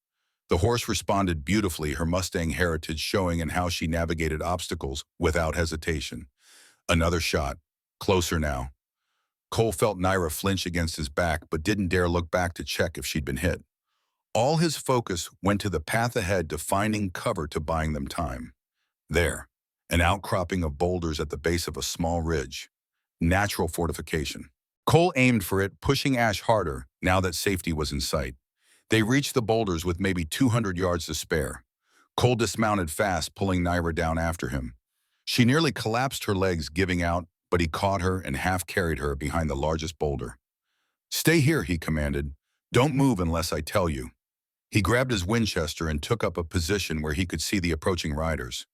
The horse responded beautifully, her Mustang heritage showing in how she navigated obstacles without hesitation. Another shot, closer now. Cole felt Naira flinch against his back, but didn't dare look back to check if she'd been hit. All his focus went to the path ahead, to finding cover, to buying them time. There, an outcropping of boulders at the base of a small ridge. Natural fortification. Cole aimed for it, pushing Ash harder now that safety was in sight. They reached the boulders with maybe 200 yards to spare. Cole dismounted fast, pulling Naira down after him. She nearly collapsed, her legs giving out, but he caught her and half-carried her behind the largest boulder. Stay here, he commanded. Don't move unless I tell you. He grabbed his Winchester and took up a position where he could see the approaching riders.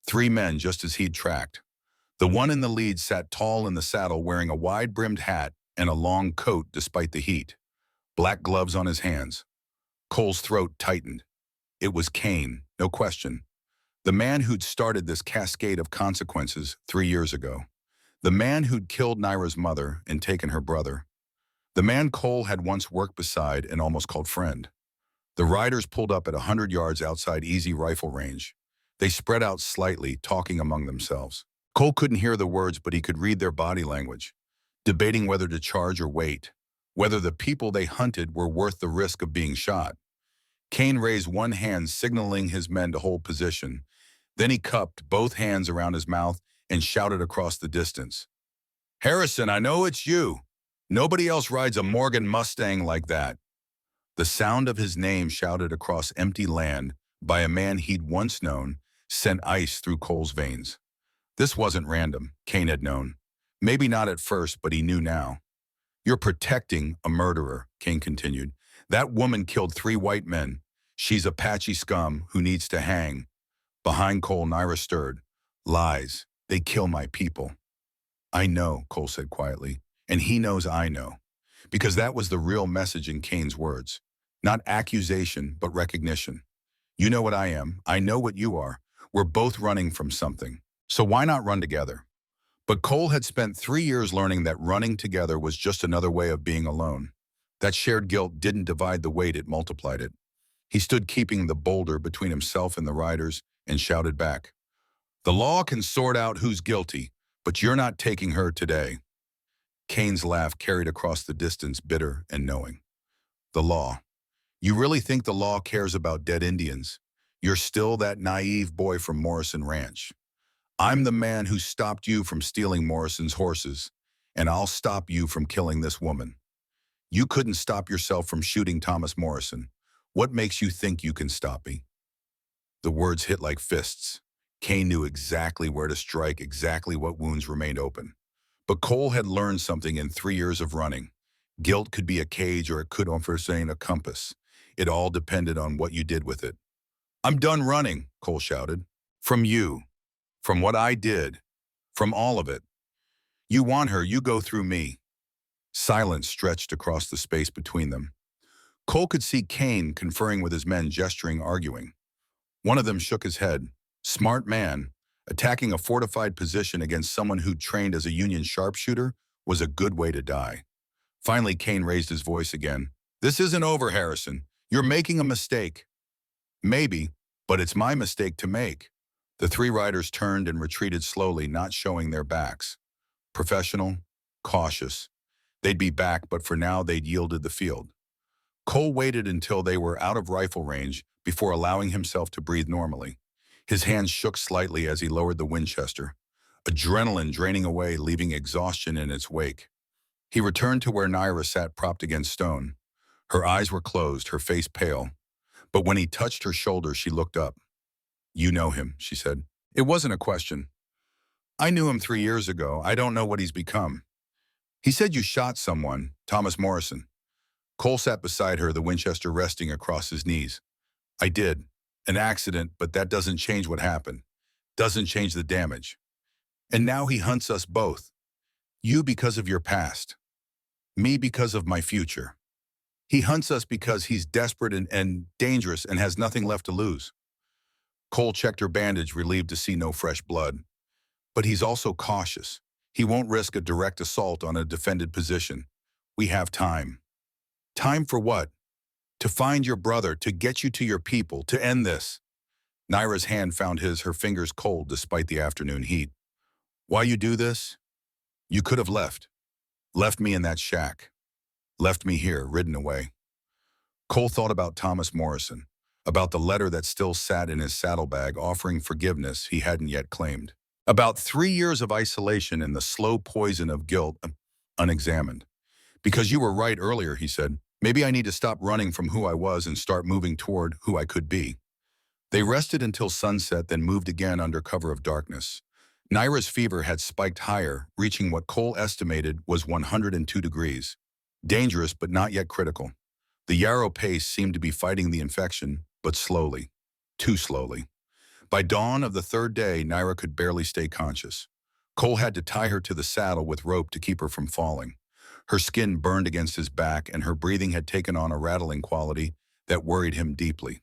3 men, just as he'd tracked. The one in the lead sat tall in the saddle, wearing a wide-brimmed hat and a long coat despite the heat. Black gloves on his hands. Cole's throat tightened. It was Kane, no question. The man who'd started this cascade of consequences 3 years ago. The man who'd killed Naira's mother and taken her brother. The man Cole had once worked beside and almost called friend. The riders pulled up at 100 yards outside easy rifle range. They spread out slightly, talking among themselves. Cole couldn't hear the words, but he could read their body language, debating whether to charge or wait, whether the people they hunted were worth the risk of being shot. Kane raised one hand, signaling his men to hold position. Then he cupped both hands around his mouth and shouted across the distance. "Harrison, I know it's you. Nobody else rides a Morgan Mustang like that." The sound of his name shouted across empty land by a man he'd once known sent ice through Cole's veins. This wasn't random, Kane had known. Maybe not at first, but he knew now. "You're protecting a murderer," Kane continued. "That woman killed 3 white men. She's Apache scum who needs to hang." Behind Cole, Naira stirred. "Lies. They kill my people." "I know," Cole said quietly, "and he knows I know." Because that was the real message in Kane's words. Not accusation, but recognition. "You know what I am. I know what you are. We're both running from something. So why not run together?" But Cole had spent 3 years learning that running together was just another way of being alone. That shared guilt didn't divide the weight, it multiplied it. He stood keeping the boulder between himself and the riders and shouted back, "The law can sort out who's guilty, but you're not taking her today." Kane's laugh carried across the distance, bitter and knowing. "The law. You really think the law cares about dead Indians? You're still that naive boy from Morrison Ranch. I'm the man who stopped you from stealing Morrison's horses, and I'll stop you from killing this woman. You couldn't stop yourself from shooting Thomas Morrison. What makes you think you can stop me?" The words hit like fists. Kane knew exactly where to strike, exactly what wounds remained open. But Cole had learned something in 3 years of running. Guilt could be a cage or it could offer a compass. It all depended on what you did with it. "I'm done running," Cole shouted. "From you. From what I did. From all of it. You want her, you go through me." Silence stretched across the space between them. Cole could see Kane conferring with his men, gesturing, arguing. One of them shook his head. Smart man. Attacking a fortified position against someone who'd trained as a Union sharpshooter was a good way to die. Finally, Kane raised his voice again. "This isn't over, Harrison. You're making a mistake." "Maybe, but it's my mistake to make." The 3 riders turned and retreated slowly, not showing their backs. Professional, cautious. They'd be back, but for now they'd yielded the field. Cole waited until they were out of rifle range before allowing himself to breathe normally. His hands shook slightly as he lowered the Winchester, adrenaline draining away, leaving exhaustion in its wake. He returned to where Naira sat propped against stone. Her eyes were closed, her face pale. But when he touched her shoulder, she looked up. "You know him," she said. It wasn't a question. "I knew him 3 years ago. I don't know what he's become." "He said you shot someone, Thomas Morrison." Cole sat beside her, the Winchester resting across his knees. "I did. An accident, but that doesn't change what happened. Doesn't change the damage. And now he hunts us both. You because of your past. Me because of my future. He hunts us because he's desperate and dangerous and has nothing left to lose." Cole checked her bandage, relieved to see no fresh blood. "But he's also cautious. He won't risk a direct assault on a defended position. We have time." "Time for what?" "To find your brother, to get you to your people, to end this." Naira's hand found his, her fingers cold despite the afternoon heat. "Why you do this? You could have left. Left me in that shack. Left me here, ridden away." Cole thought about Thomas Morrison, about the letter that still sat in his saddlebag offering forgiveness he hadn't yet claimed. About 3 years of isolation and the slow poison of guilt unexamined. "Because you were right earlier," he said. "Maybe I need to stop running from who I was and start moving toward who I could be." They rested until sunset, then moved again under cover of darkness. Naira's fever had spiked higher, reaching what Cole estimated was 102 degrees. Dangerous, but not yet critical. The yarrow pace seemed to be fighting the infection, but slowly. Too slowly. By dawn of the 3rd day, Naira could barely stay conscious. Cole had to tie her to the saddle with rope to keep her from falling. Her skin burned against his back, and her breathing had taken on a rattling quality that worried him deeply.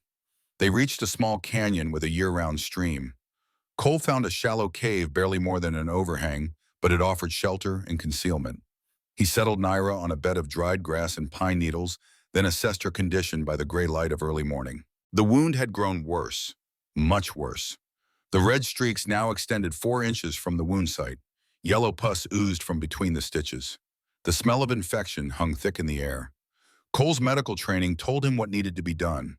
They reached a small canyon with a year-round stream. Cole found a shallow cave barely more than an overhang, but it offered shelter and concealment. He settled Naira on a bed of dried grass and pine needles, then assessed her condition by the gray light of early morning. The wound had grown worse, much worse. The red streaks now extended 4 inches from the wound site. Yellow pus oozed from between the stitches. The smell of infection hung thick in the air. Cole's medical training told him what needed to be done.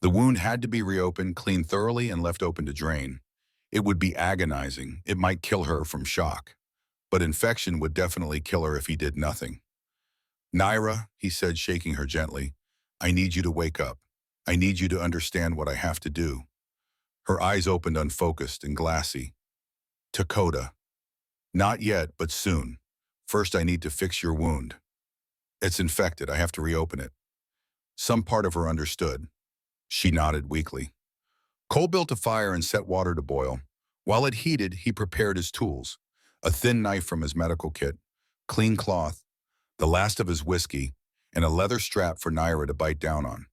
The wound had to be reopened, cleaned thoroughly, and left open to drain. It would be agonizing. It might kill her from shock. But infection would definitely kill her if he did nothing. "Naira," he said, shaking her gently, "I need you to wake up. I need you to understand what I have to do." Her eyes opened unfocused and glassy. "Dakota." "Not yet, but soon. First, I need to fix your wound. It's infected. I have to reopen it." Some part of her understood. She nodded weakly. Cole built a fire and set water to boil. While it heated, he prepared his tools. A thin knife from his medical kit, clean cloth, the last of his whiskey, and a leather strap for Naira to bite down on.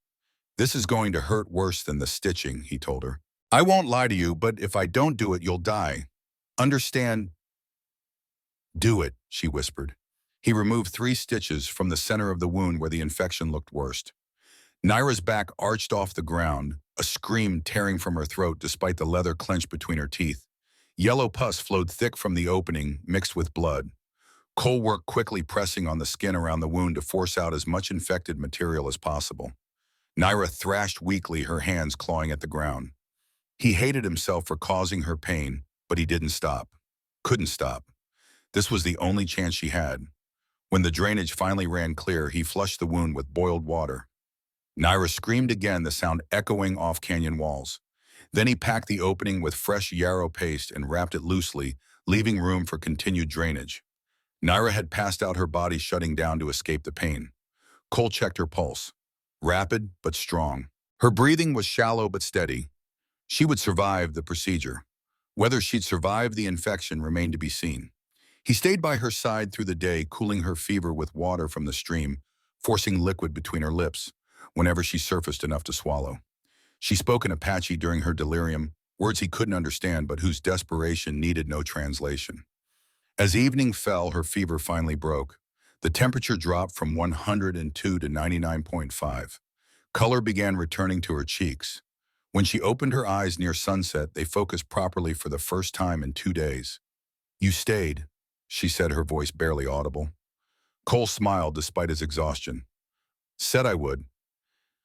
"This is going to hurt worse than the stitching," he told her. "I won't lie to you, but if I don't do it, you'll die. Understand?" "Do it," she whispered. He removed 3 stitches from the center of the wound where the infection looked worst. Naira's back arched off the ground, a scream tearing from her throat despite the leather clenched between her teeth. Yellow pus flowed thick from the opening, mixed with blood. Cole worked quickly, pressing on the skin around the wound to force out as much infected material as possible. Naira thrashed weakly, her hands clawing at the ground. He hated himself for causing her pain, but he didn't stop. Couldn't stop. This was the only chance she had. When the drainage finally ran clear, he flushed the wound with boiled water. Naira screamed again, the sound echoing off canyon walls. Then he packed the opening with fresh yarrow paste and wrapped it loosely, leaving room for continued drainage. Naira had passed out, her body shutting down to escape the pain. Cole checked her pulse. Rapid but strong. Her breathing was shallow but steady. She would survive the procedure. Whether she'd survive the infection remained to be seen. He stayed by her side through the day, cooling her fever with water from the stream, forcing liquid between her lips whenever she surfaced enough to swallow. She spoke in Apache during her delirium, words he couldn't understand but whose desperation needed no translation. As evening fell, her fever finally broke. The temperature dropped from 102 to 99.5. Color began returning to her cheeks. When she opened her eyes near sunset, they focused properly for the first time in 2 days. "You stayed," she said, her voice barely audible. Cole smiled despite his exhaustion. "Said I would."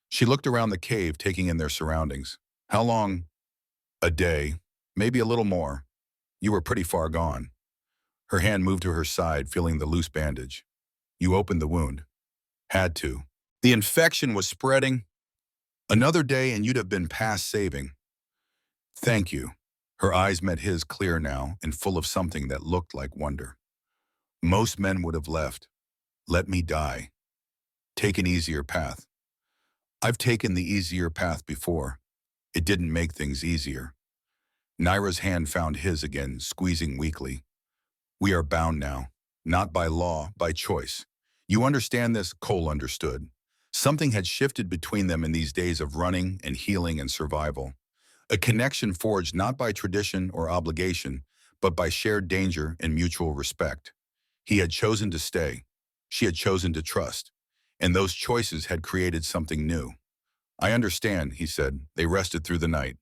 She looked around the cave, taking in their surroundings. "How long?" "A day, maybe a little more. You were pretty far gone." Her hand moved to her side, feeling the loose bandage. "You opened the wound." "Had to. The infection was spreading." "Another day and you'd have been past saving." "Thank you." Her eyes met his, clear now and full of something that looked like wonder. "Most men would have left. Let me die. Take an easier path." "I've taken the easier path before. It didn't make things easier." Naira's hand found his again, squeezing weakly. "We are bound now. Not by law, by choice. You understand this?" Cole understood. Something had shifted between them in these days of running and healing and survival. A connection forged not by tradition or obligation, but by shared danger and mutual respect. He had chosen to stay. She had chosen to trust. And those choices had created something new. "I understand," he said. They rested through the night.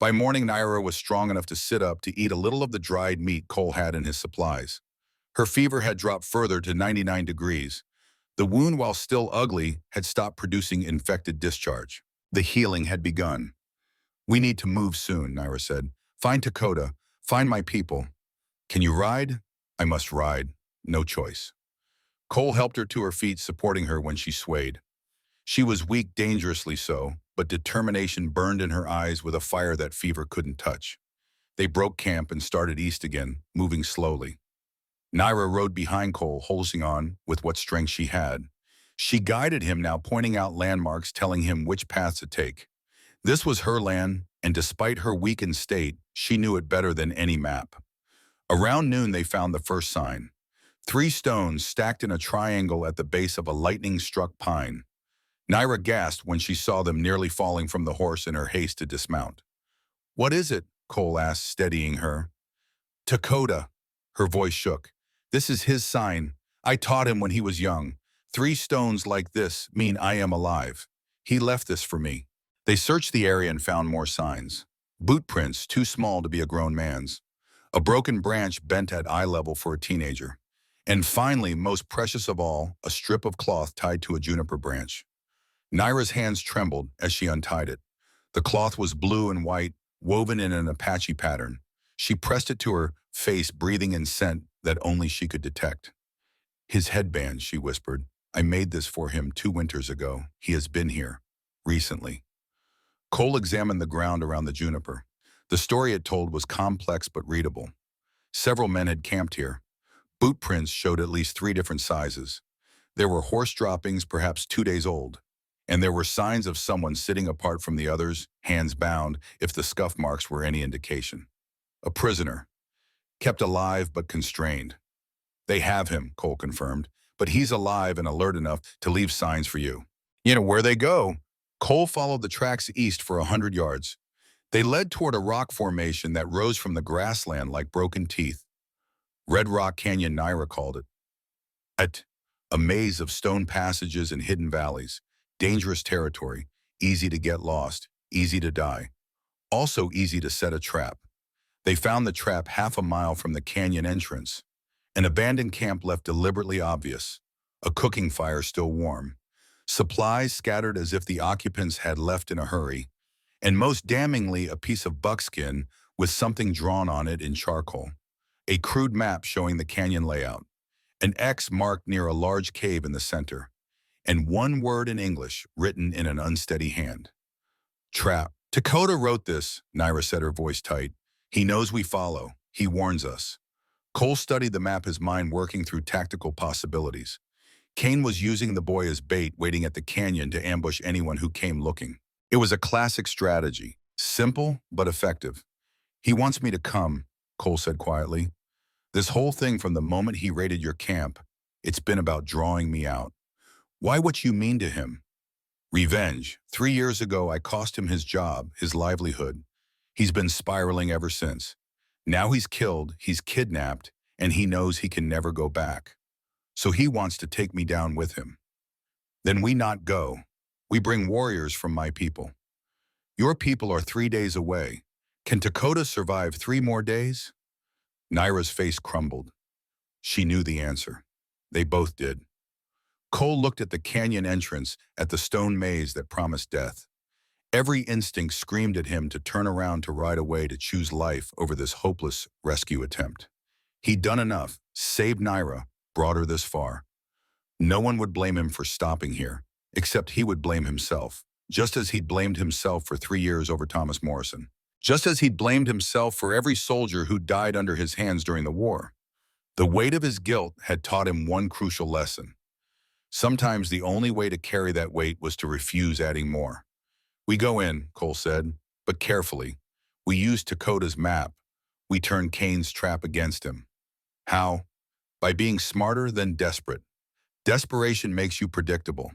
By morning, Naira was strong enough to sit up, to eat a little of the dried meat Cole had in his supplies. Her fever had dropped further to 99 degrees. The wound, while still ugly, had stopped producing infected discharge. The healing had begun. "We need to move soon," Naira said. "Find Dakota. Find my people." "Can you ride?" "I must ride. No choice." Cole helped her to her feet, supporting her when she swayed. She was weak, dangerously so, but determination burned in her eyes with a fire that fever couldn't touch. They broke camp and started east again, moving slowly. Naira rode behind Cole, holding on with what strength she had. She guided him now, pointing out landmarks, telling him which paths to take. This was her land, and despite her weakened state, she knew it better than any map. Around noon, they found the first sign. 3 stones stacked in a triangle at the base of a lightning-struck pine. Naira gasped when she saw them, nearly falling from the horse in her haste to dismount. "What is it?" Cole asked, steadying her. "Dakota." Her voice shook. "This is his sign. I taught him when he was young. 3 stones like this mean I am alive. He left this for me." They searched the area and found more signs. Boot prints too small to be a grown man's. A broken branch bent at eye level for a teenager. And finally, most precious of all, a strip of cloth tied to a juniper branch. Naira's hands trembled as she untied it. The cloth was blue and white, woven in an Apache pattern. She pressed it to her face, breathing in scent that only she could detect. "His headband," she whispered. "I made this for him 2 winters ago. He has been here. Recently." Cole examined the ground around the juniper. The story it told was complex but readable. Several men had camped here. Boot prints showed at least 3 different sizes. There were horse droppings, perhaps 2 days old. And there were signs of someone sitting apart from the others, hands bound, if the scuff marks were any indication. A prisoner, kept alive but constrained. "They have him," Cole confirmed, "but he's alive and alert enough to leave signs for you." "You know where they go?" Cole followed the tracks east for 100 yards. They led toward a rock formation that rose from the grassland like broken teeth. Red Rock Canyon, Naira called it. A maze of stone passages and hidden valleys. Dangerous territory, easy to get lost, easy to die. Also easy to set a trap. They found the trap half a mile from the canyon entrance. An abandoned camp left deliberately obvious. A cooking fire still warm. Supplies scattered as if the occupants had left in a hurry. And most damningly, a piece of buckskin with something drawn on it in charcoal. A crude map showing the canyon layout. An X marked near a large cave in the center. And one word in English written in an unsteady hand. "Trap." "Dakota wrote this," Naira said, her voice tight. "He knows we follow. He warns us." Cole studied the map, his mind working through tactical possibilities. Kane was using the boy as bait, waiting at the canyon to ambush anyone who came looking. It was a classic strategy, simple but effective. "He wants me to come," Cole said quietly. "This whole thing from the moment he raided your camp, it's been about drawing me out." "Why what you mean to him?" "Revenge. 3 years ago, I cost him his job, his livelihood. He's been spiraling ever since. Now he's killed, he's kidnapped, and he knows he can never go back. So he wants to take me down with him. Then we not go. We bring warriors from my people. Your people are 3 days away. Can Dakota survive 3 more days?" Naira's face crumbled. She knew the answer. They both did. Cole looked at the canyon entrance, at the stone maze that promised death. Every instinct screamed at him to turn around, to ride away, to choose life over this hopeless rescue attempt. He'd done enough, saved Naira, brought her this far. No one would blame him for stopping here, except he would blame himself, just as he'd blamed himself for 3 years over Thomas Morrison. Just as he'd blamed himself for every soldier who died under his hands during the war. The weight of his guilt had taught him one crucial lesson. Sometimes the only way to carry that weight was to refuse adding more. "We go in," Cole said, "but carefully. We use Dakota's map. We turn Kane's trap against him." "How?" "By being smarter than desperate. Desperation makes you predictable.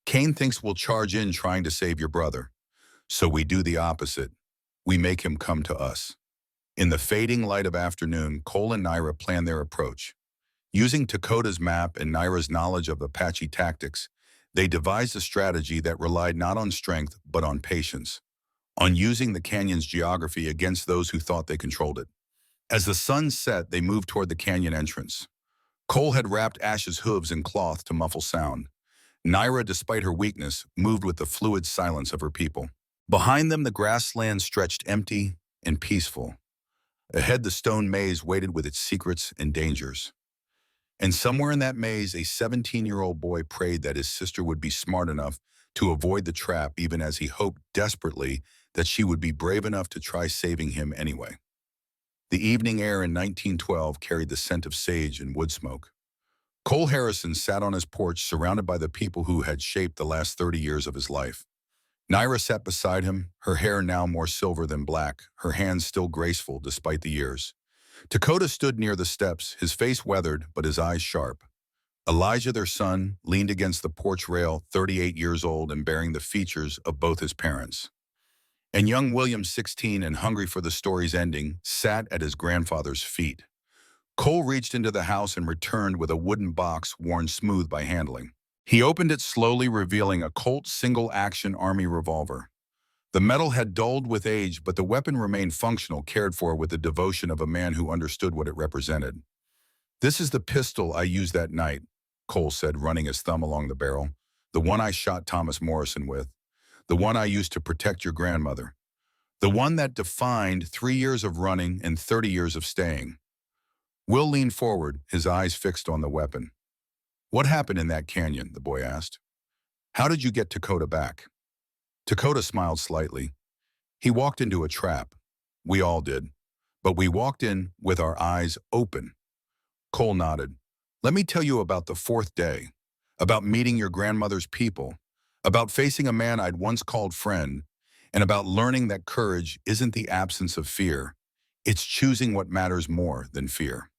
Kane thinks we'll charge in trying to save your brother. So we do the opposite. We make him come to us." In the fading light of afternoon, Cole and Naira planned their approach. Using Dakota's map and Naira's knowledge of Apache tactics, they devised a strategy that relied not on strength but on patience, on using the canyon's geography against those who thought they controlled it. As the sun set, they moved toward the canyon entrance. Cole had wrapped Ash's hooves in cloth to muffle sound. Naira, despite her weakness, moved with the fluid silence of her people. Behind them, the grassland stretched empty and peaceful. Ahead, the stone maze waited with its secrets and dangers. And somewhere in that maze, a 17-year-old boy prayed that his sister would be smart enough to avoid the trap, even as he hoped desperately that she would be brave enough to try saving him anyway. The evening air in 1912 carried the scent of sage and wood smoke. Cole Harrison sat on his porch, surrounded by the people who had shaped the last 30 years of his life. Naira sat beside him, her hair now more silver than black, her hands still graceful despite the years. Dakota stood near the steps, his face weathered but his eyes sharp. Elijah, their son, leaned against the porch rail, 38 years old and bearing the features of both his parents. And young William, 16 and hungry for the story's ending, sat at his grandfather's feet. Cole reached into the house and returned with a wooden box worn smooth by handling. He opened it slowly, revealing a Colt single-action Army revolver. The metal had dulled with age, but the weapon remained functional, cared for with the devotion of a man who understood what it represented. "This is the pistol I used that night," Cole said, running his thumb along the barrel. "The one I shot Thomas Morrison with. The one I used to protect your grandmother. The one that defined 3 years of running and 30 years of staying." Will leaned forward, his eyes fixed on the weapon. "What happened in that canyon?" the boy asked. "How did you get Dakota back?" Dakota smiled slightly. "He walked into a trap. We all did. But we walked in with our eyes open." Cole nodded. "Let me tell you about the fourth day, about meeting your grandmother's people, about facing a man I'd once called friend, and about learning that courage isn't the absence of fear. It's choosing what matters more than fear."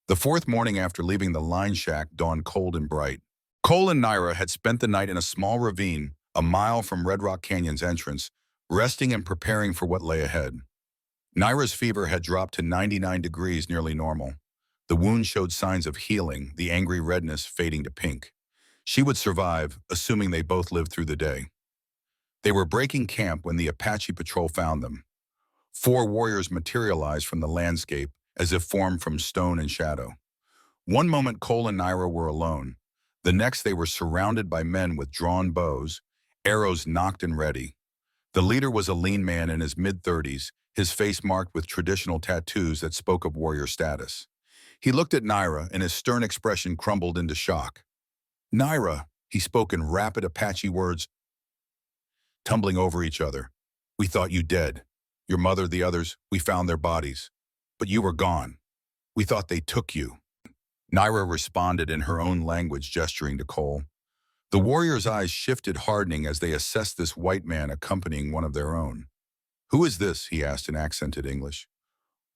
The fourth morning after leaving the line shack dawned cold and bright. Cole and Naira had spent the night in a small ravine, a mile from Red Rock Canyon's entrance, resting and preparing for what lay ahead. Naira's fever had dropped to 99 degrees, nearly normal. The wound showed signs of healing, the angry redness fading to pink. She would survive, assuming they both lived through the day. They were breaking camp when the Apache patrol found them. 4 warriors materialized from the landscape, as if formed from stone and shadow. One moment Cole and Naira were alone. The next they were surrounded by men with drawn bows, arrows nocked and ready. The leader was a lean man in his mid-30s, his face marked with traditional tattoos that spoke of warrior status. He looked at Naira, and his stern expression crumbled into shock. "Naira," he spoke in rapid Apache words, tumbling over each other. "We thought you dead. Your mother, the others, we found their bodies. But you were gone. We thought they took you." Naira responded in her own language, gesturing to Cole. The warriors' eyes shifted, hardening as they assessed this white man accompanying one of their own. "Who is this?" he asked in accented English.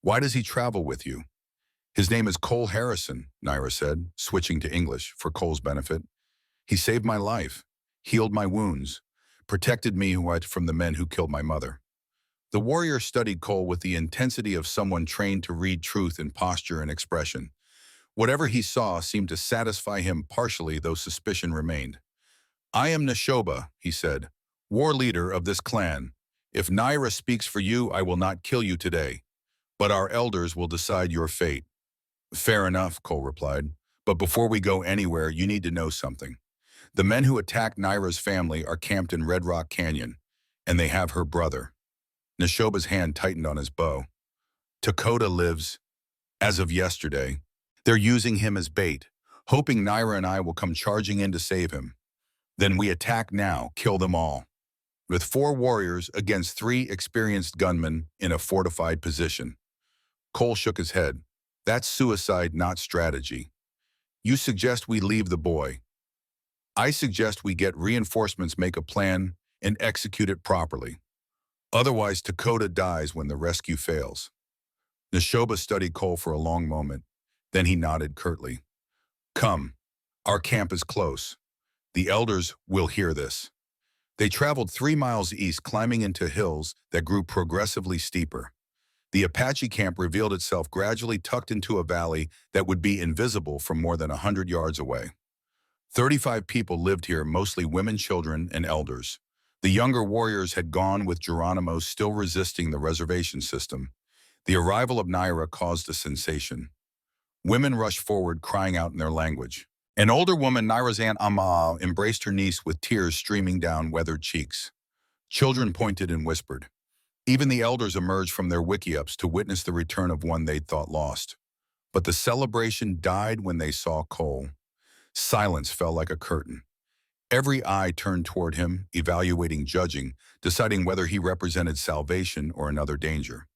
"Why does he travel with you?" "His name is Cole Harrison," Naira said, switching to English for Cole's benefit. "He saved my life, healed my wounds, protected me from the men who killed my mother." The warrior studied Cole with the intensity of someone trained to read truth in posture and expression. Whatever he saw seemed to satisfy him partially, though suspicion remained. "I am Neshoba," he said, "war leader of this clan. If Naira speaks for you, I will not kill you today, but our elders will decide your fate." "Fair enough," Cole replied. "But before we go anywhere, you need to know something. The men who attacked Naira's family are camped in Red Rock Canyon, and they have her brother." Neshoba's hand tightened on his bow. "Dakota lives, as of yesterday. They're using him as bait, hoping Naira and I will come charging in to save him. Then we attack now, kill them all. With 4 warriors against 3 experienced gunmen in a fortified position." Cole shook his head. "That's suicide, not strategy. You suggest we leave the boy. I suggest we get reinforcements, make a plan, and execute it properly. Otherwise, Dakota dies when the rescue fails." Neshoba studied Cole for a long moment. Then he nodded curtly. "Come, our camp is close. The elders will hear this." They traveled 3 miles east, climbing into hills that grew progressively steeper. The Apache camp revealed itself gradually, tucked into a valley that would be invisible from more than 100 yards away. 35 people lived here, mostly women, children, and elders. The younger warriors had gone, with Geronimo still resisting the reservation system. The arrival of Naira caused a sensation. Women rushed forward, crying out in their language. An older woman, Naira's Aunt Ama, embraced her niece with tears streaming down weathered cheeks. Children pointed and whispered. Even the elders emerged from their wickiups to witness the return of one they'd thought lost. But the celebration died when they saw Cole. Silence fell like a curtain. Every eye turned toward him, evaluating, judging, deciding whether he represented salvation or another danger.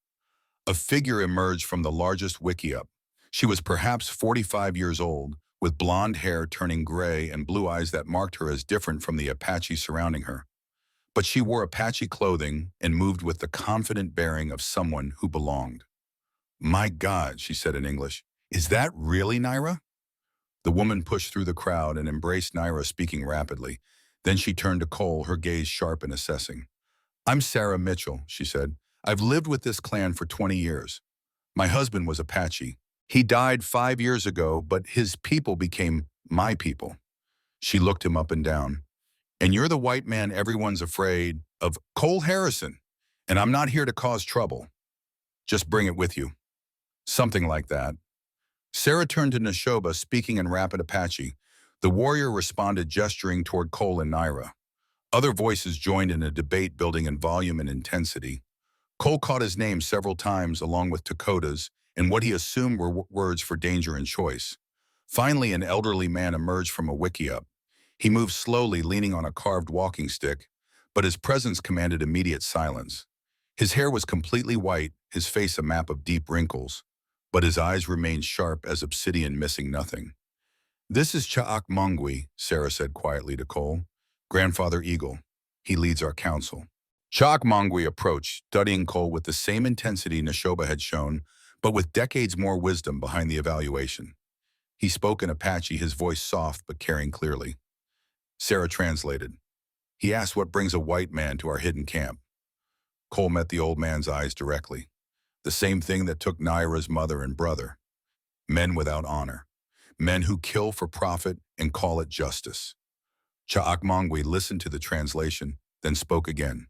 A figure emerged from the largest wickiup. She was perhaps 45 years old, with blonde hair turning gray and blue eyes that marked her as different from the Apache surrounding her. But she wore Apache clothing and moved with the confident bearing of someone who belonged. "My God," she said in English, "is that really Naira?" The woman pushed through the crowd and embraced Naira, speaking rapidly. Then she turned to Cole, her gaze sharp and assessing. "I'm Sarah Mitchell," she said. "I've lived with this clan for 20 years. My husband was Apache. He died 5 years ago, but his people became my people. She looked him up and down. And you're the white man everyone's afraid of, Cole Harrison. And I'm not here to cause trouble. Just bring it with you. Something like that. Sarah turned to Neshoba, speaking in rapid Apache. The warrior responded, gesturing toward Cole and Naira. Other voices joined in a debate building in volume and intensity. Cole caught his name several times along with Dakota's and what he assumed were words for danger and choice. Finally, an elderly man emerged from a wickiup. He moved slowly, leaning on a carved walking stick, but his presence commanded immediate silence. His hair was completely white, his face a map of deep wrinkles, but his eyes remained sharp as obsidian, missing nothing. This is Cha'ak Mongwi, Sarah said quietly to Cole. Grandfather Eagle. He leads our council. Cha'ak Mongwi approached, studying Cole with the same intensity Neshoba had shown, but with decades more wisdom behind the evaluation. He spoke in Apache, his voice soft but carrying clearly. Sarah translated. He asked what brings a white man to our hidden camp. Cole met the old man's eyes directly. The same thing that took Naira's mother and brother. Men without honor. Men who kill for profit and call it justice. Cha'ak Mongwi listened to the translation, then spoke again.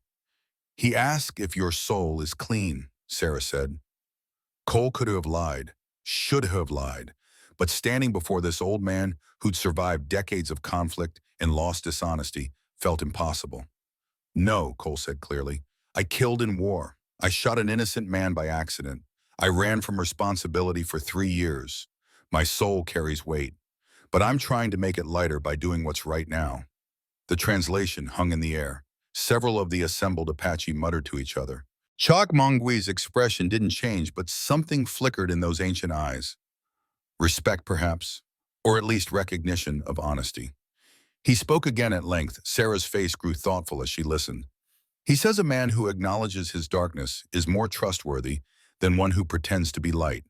He asked if your soul is clean, Sarah said. Cole could have lied, should have lied, but standing before this old man who'd survived decades of conflict and lost dishonesty felt impossible. No, Cole said clearly. I killed in war. I shot an innocent man by accident. I ran from responsibility for 3 years. My soul carries weight, but I'm trying to make it lighter by doing what's right now. The translation hung in the air. Several of the assembled Apache muttered to each other. Cha'ak Mongwi's expression didn't change, but something flickered in those ancient eyes. Respect, perhaps, or at least recognition of honesty. He spoke again at length. Sarah's face grew thoughtful as she listened. He says a man who acknowledges his darkness is more trustworthy than one who pretends to be light.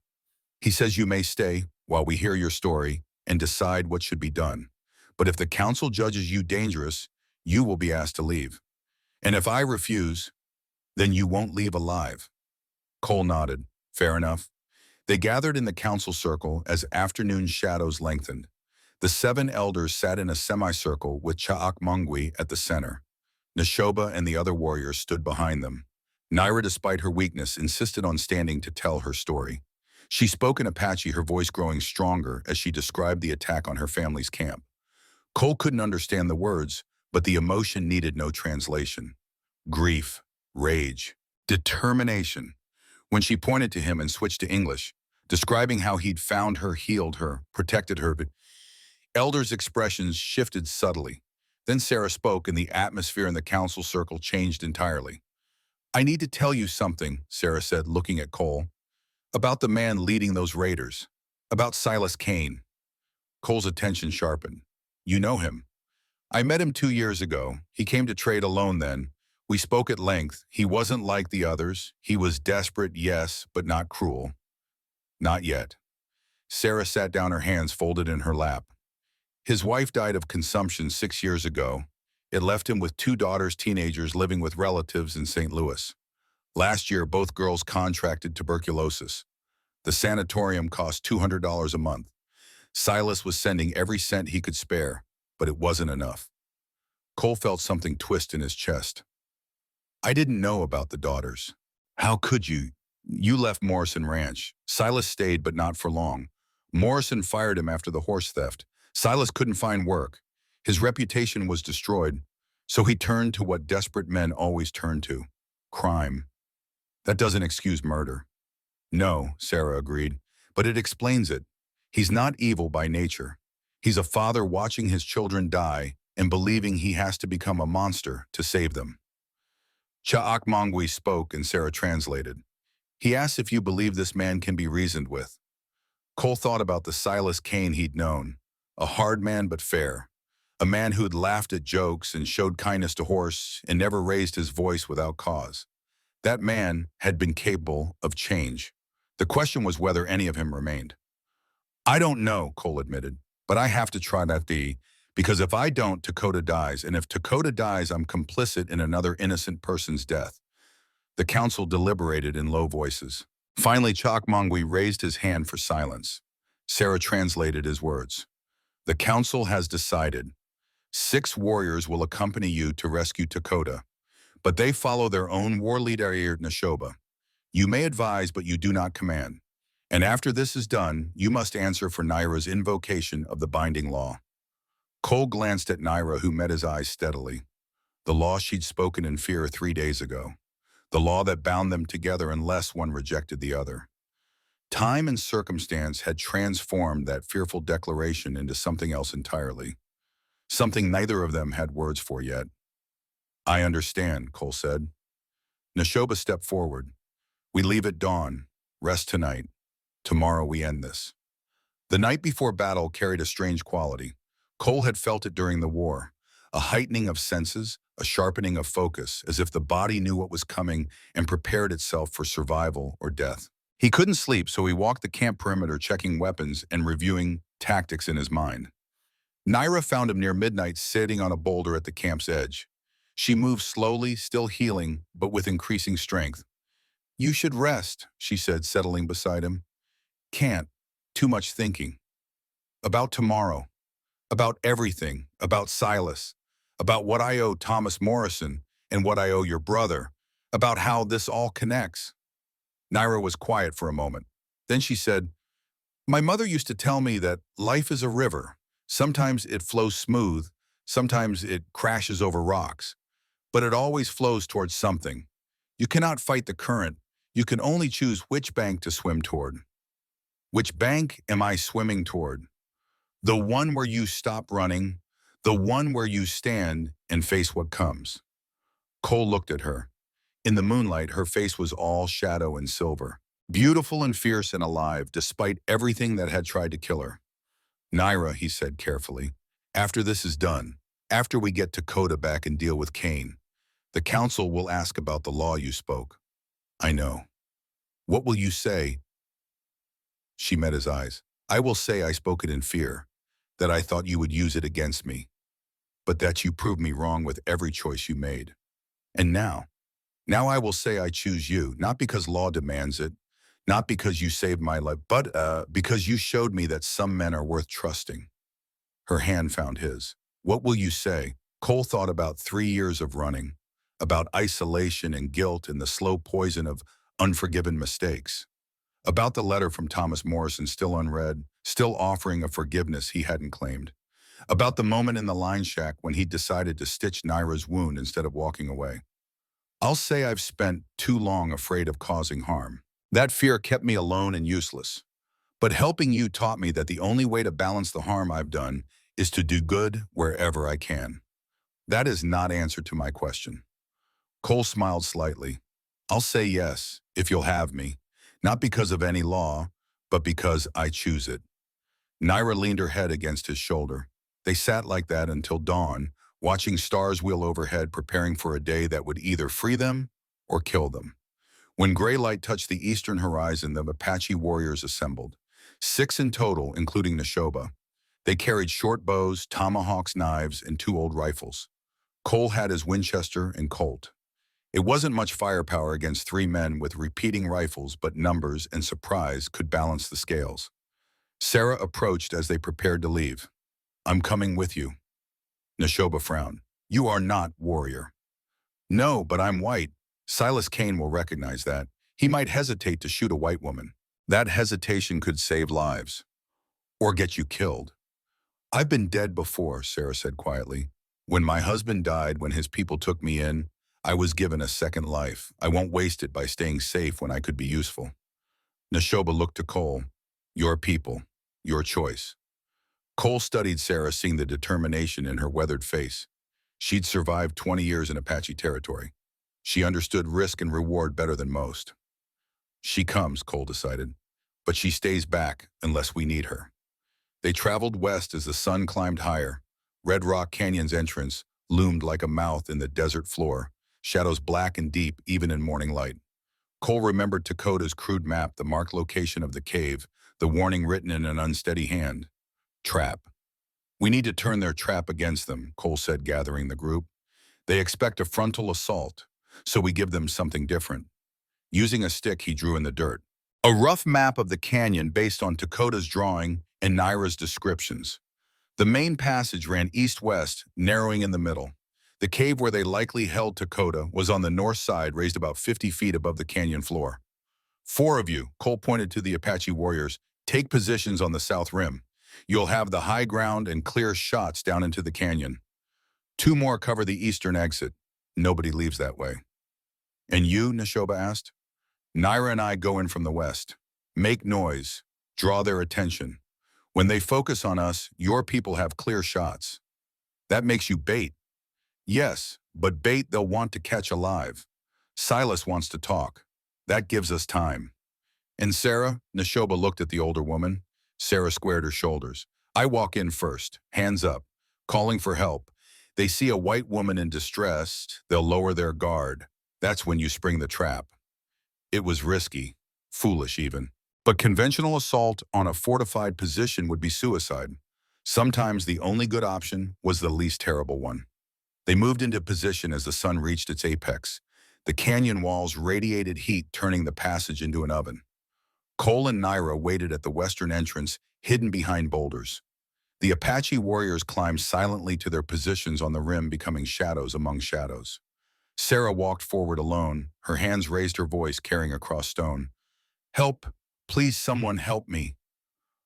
He says you may stay while we hear your story and decide what should be done. But if the council judges you dangerous, you will be asked to leave. And if I refuse, then you won't leave alive. Cole nodded. Fair enough. They gathered in the council circle as afternoon shadows lengthened. The 7 elders sat in a semicircle with Cha'ak Mongwi at the center. Neshoba and the other warriors stood behind them. Naira, despite her weakness, insisted on standing to tell her story. She spoke in Apache, her voice growing stronger as she described the attack on her family's camp. Cole couldn't understand the words, but the emotion needed no translation. Grief, rage, determination. When she pointed to him and switched to English, describing how he'd found her, healed her, protected her, elders' expressions shifted subtly. Then Sarah spoke, and the atmosphere in the council circle changed entirely. I need to tell you something, Sarah said, looking at Cole. About the man leading those raiders. About Silas Kane. Cole's attention sharpened. You know him. I met him 2 years ago. He came to trade alone then. We spoke at length. He wasn't like the others. He was desperate, yes, but not cruel. Not yet. Sarah sat down, her hands folded in her lap. His wife died of consumption 6 years ago. It left him with 2 daughters, teenagers, living with relatives in St. Louis. Last year, both girls contracted tuberculosis. The sanatorium cost $200 a month. Silas was sending every cent he could spare, but it wasn't enough. Cole felt something twist in his chest. I didn't know about the daughters. How could you? You left Morrison Ranch. Silas stayed, but not for long. Morrison fired him after the horse theft. Silas couldn't find work. His reputation was destroyed, so he turned to what desperate men always turn to: crime. That doesn't excuse murder. No, Sarah agreed, but it explains it. He's not evil by nature. He's a father watching his children die and believing he has to become a monster to save them. Cha'ak Mongwi spoke and Sarah translated. He asked if you believe this man can be reasoned with. Cole thought about the Silas Kane he'd known, a hard man but fair, a man who'd laughed at jokes and showed kindness to horse and never raised his voice without cause. That man had been capable of change. The question was whether any of him remained. I don't know, Cole admitted, but I have to try that because if I don't, Dakota dies, and if Dakota dies, I'm complicit in another innocent person's death. The council deliberated in low voices. Finally, Chokmongwe raised his hand for silence. Sarah translated his words. The council has decided. 6 warriors will accompany you to rescue Dakota, but they follow their own war leader Nashoba. You may advise, but you do not command. And after this is done, you must answer for Naira's invocation of the binding law. Cole glanced at Naira, who met his eyes steadily. The law she'd spoken in fear 3 days ago. The law that bound them together unless one rejected the other. Time and circumstance had transformed that fearful declaration into something else entirely. Something neither of them had words for yet. I understand, Cole said. Nashoba stepped forward. We leave at dawn. Rest tonight. Tomorrow we end this. The night before battle carried a strange quality. Cole had felt it during the war. A heightening of senses, a sharpening of focus, as if the body knew what was coming and prepared itself for survival or death. He couldn't sleep, so he walked the camp perimeter checking weapons and reviewing tactics in his mind. Naira found him near midnight sitting on a boulder at the camp's edge. She moved slowly, still healing, but with increasing strength. You should rest, she said, settling beside him. Can't. Too much thinking. About tomorrow. About everything. About Silas. About what I owe Thomas Morrison and what I owe your brother. About how this all connects. Naira was quiet for a moment. Then she said, My mother used to tell me that life is a river. Sometimes it flows smooth, sometimes it crashes over rocks, but it always flows towards something. You cannot fight the current. You can only choose which bank to swim toward. Which bank am I swimming toward? The one where you stop running, the one where you stand and face what comes. Cole looked at her. In the moonlight, her face was all shadow and silver, beautiful and fierce and alive, despite everything that had tried to kill her. Naira, he said carefully, after this is done, after we get Dakota back and deal with Kane, the council will ask about the law you spoke. I know. What will you say? She met his eyes. I will say I spoke it in fear, that I thought you would use it against me, but that you proved me wrong with every choice you made. And now I will say I choose you, not because law demands it, not because you saved my life, but because you showed me that some men are worth trusting. Her hand found his. What will you say? Cole thought about 3 years of running, about isolation and guilt and the slow poison of unforgiven mistakes, about the letter from Thomas Morrison still unread, still offering a forgiveness he hadn't claimed, about the moment in the line shack when he decided to stitch Naira's wound instead of walking away. I'll say I've spent too long afraid of causing harm. That fear kept me alone and useless. But helping you taught me that the only way to balance the harm I've done is to do good wherever I can. That is not answer to my question. Cole smiled slightly. I'll say yes, if you'll have me, not because of any law, but because I choose it. Naira leaned her head against his shoulder. They sat like that until dawn, watching stars wheel overhead, preparing for a day that would either free them or kill them. When gray light touched the eastern horizon, the Apache warriors assembled. 6 in total, including Nashoba. They carried short bows, tomahawks, knives, and 2 old rifles. Cole had his Winchester and Colt. It wasn't much firepower against 3 men with repeating rifles, but numbers and surprise could balance the scales. Sarah approached as they prepared to leave. I'm coming with you. Nashoba frowned. You are not warrior. No, but I'm white. Silas Kane will recognize that. He might hesitate to shoot a white woman. That hesitation could save lives. Or get you killed. I've been dead before, Sarah said quietly. When my husband died, when his people took me in, I was given a second life. I won't waste it by staying safe when I could be useful. Nashoba looked to Cole. Your people. Your choice. Cole studied Sarah, seeing the determination in her weathered face. She'd survived 20 years in Apache territory. She understood risk and reward better than most. She comes, Cole decided, but she stays back unless we need her. They traveled west as the sun climbed higher. Red Rock Canyon's entrance loomed like a mouth in the desert floor, shadows black and deep even in morning light. Cole remembered Dakota's crude map, the marked location of the cave, the warning written in an unsteady hand. Trap. We need to turn their trap against them, Cole said, gathering the group. They expect a frontal assault, so we give them something different. Using a stick he drew in the dirt. A rough map of the canyon based on Dakota's drawing and Naira's descriptions. The main passage ran east-west, narrowing in the middle. The cave where they likely held Dakota was on the north side, raised about 50 feet above the canyon floor. Four of you, Cole pointed to the Apache warriors, take positions on the south rim. You'll have the high ground and clear shots down into the canyon. Two more cover the eastern exit. Nobody leaves that way. And you, Neshoba asked? Naira and I go in from the west. Make noise. Draw their attention. When they focus on us, your people have clear shots. That makes you bait. Yes, but bait they'll want to catch alive. Silas wants to talk. That gives us time. And Sarah, Neshoba looked at the older woman. Sarah squared her shoulders. I walk in first, hands up, calling for help. They see a white woman in distress, they'll lower their guard. That's when you spring the trap. It was risky, foolish even. But conventional assault on a fortified position would be suicide. Sometimes the only good option was the least terrible one. They moved into position as the sun reached its apex. The canyon walls radiated heat, turning the passage into an oven. Cole and Naira waited at the western entrance, hidden behind boulders. The Apache warriors climbed silently to their positions on the rim, becoming shadows among shadows. Sarah walked forward alone, her hands raised, her voice carrying across stone. Help, please someone help me.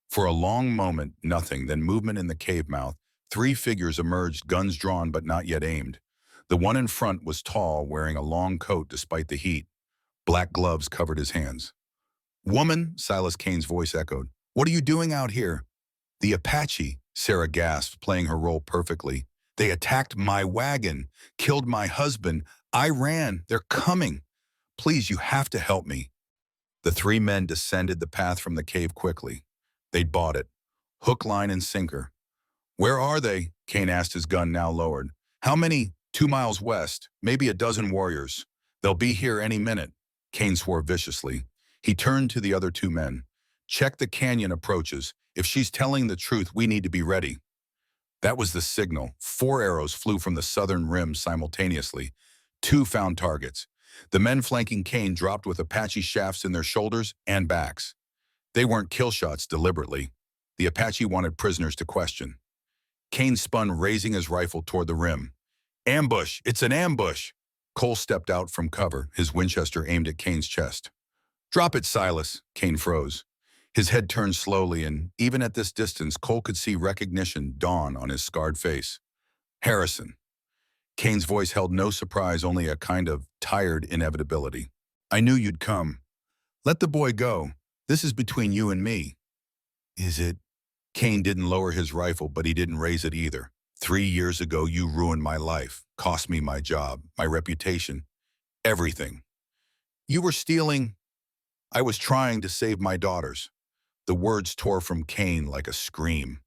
For a long moment, nothing, then movement in the cave mouth. Three figures emerged, guns drawn but not yet aimed. The one in front was tall, wearing a long coat despite the heat. Black gloves covered his hands. Woman, Silas Kane's voice echoed. What are you doing out here? The Apache, Sarah gasped, playing her role perfectly. They attacked my wagon, killed my husband. I ran. They're coming. Please, you have to help me. The three men descended the path from the cave quickly. They'd bought it. Hook, line, and sinker. Where are they? Kane asked, his gun now lowered. How many? 2 miles west. Maybe a dozen warriors. They'll be here any minute. Kane swore viciously. He turned to the other two men. Check the canyon approaches. If she's telling the truth, we need to be ready. That was the signal. 4 arrows flew from the southern rim simultaneously. 2 found targets. The men flanking Kane dropped with Apache shafts in their shoulders and backs. They weren't kill shots deliberately. The Apache wanted prisoners to question. Kane spun, raising his rifle toward the rim. Ambush! It's an ambush! Cole stepped out from cover, his Winchester aimed at Kane's chest. Drop it, Silas, Kane froze. His head turned slowly, and even at this distance, Cole could see recognition dawn on his scarred face. Harrison. Kane's voice held no surprise, only a kind of tired inevitability. I knew you'd come. Let the boy go. This is between you and me. Is it? Kane didn't lower his rifle, but he didn't raise it either. 3 years ago, you ruined my life, cost me my job, my reputation, everything. You were stealing. I was trying to save my daughters. The words tore from Kane like a scream.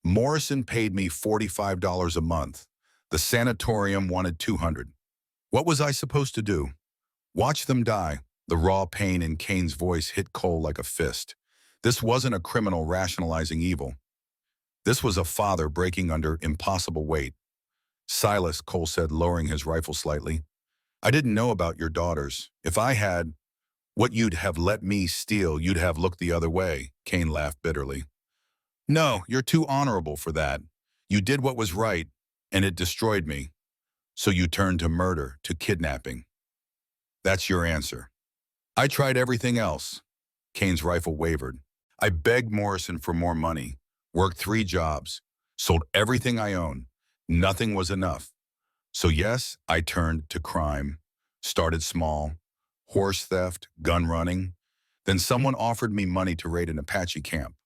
Morrison paid me $45 a month. The sanatorium wanted $200. What was I supposed to do? Watch them die. The raw pain in Kane's voice hit Cole like a fist. This wasn't a criminal rationalizing evil. This was a father breaking under impossible weight. Silas, Cole said, lowering his rifle slightly. I didn't know about your daughters. If I had, what you'd have let me steal, you'd have looked the other way, Kane laughed bitterly. No, you're too honorable for that. You did what was right, and it destroyed me. So you turned to murder, to kidnapping. That's your answer. I tried everything else. Kane's rifle wavered. I begged Morrison for more money, worked 3 jobs, sold everything I owned. Nothing was enough. So yes, I turned to crime. Started small, horse theft, gun running. Then someone offered me money to raid an Apache camp.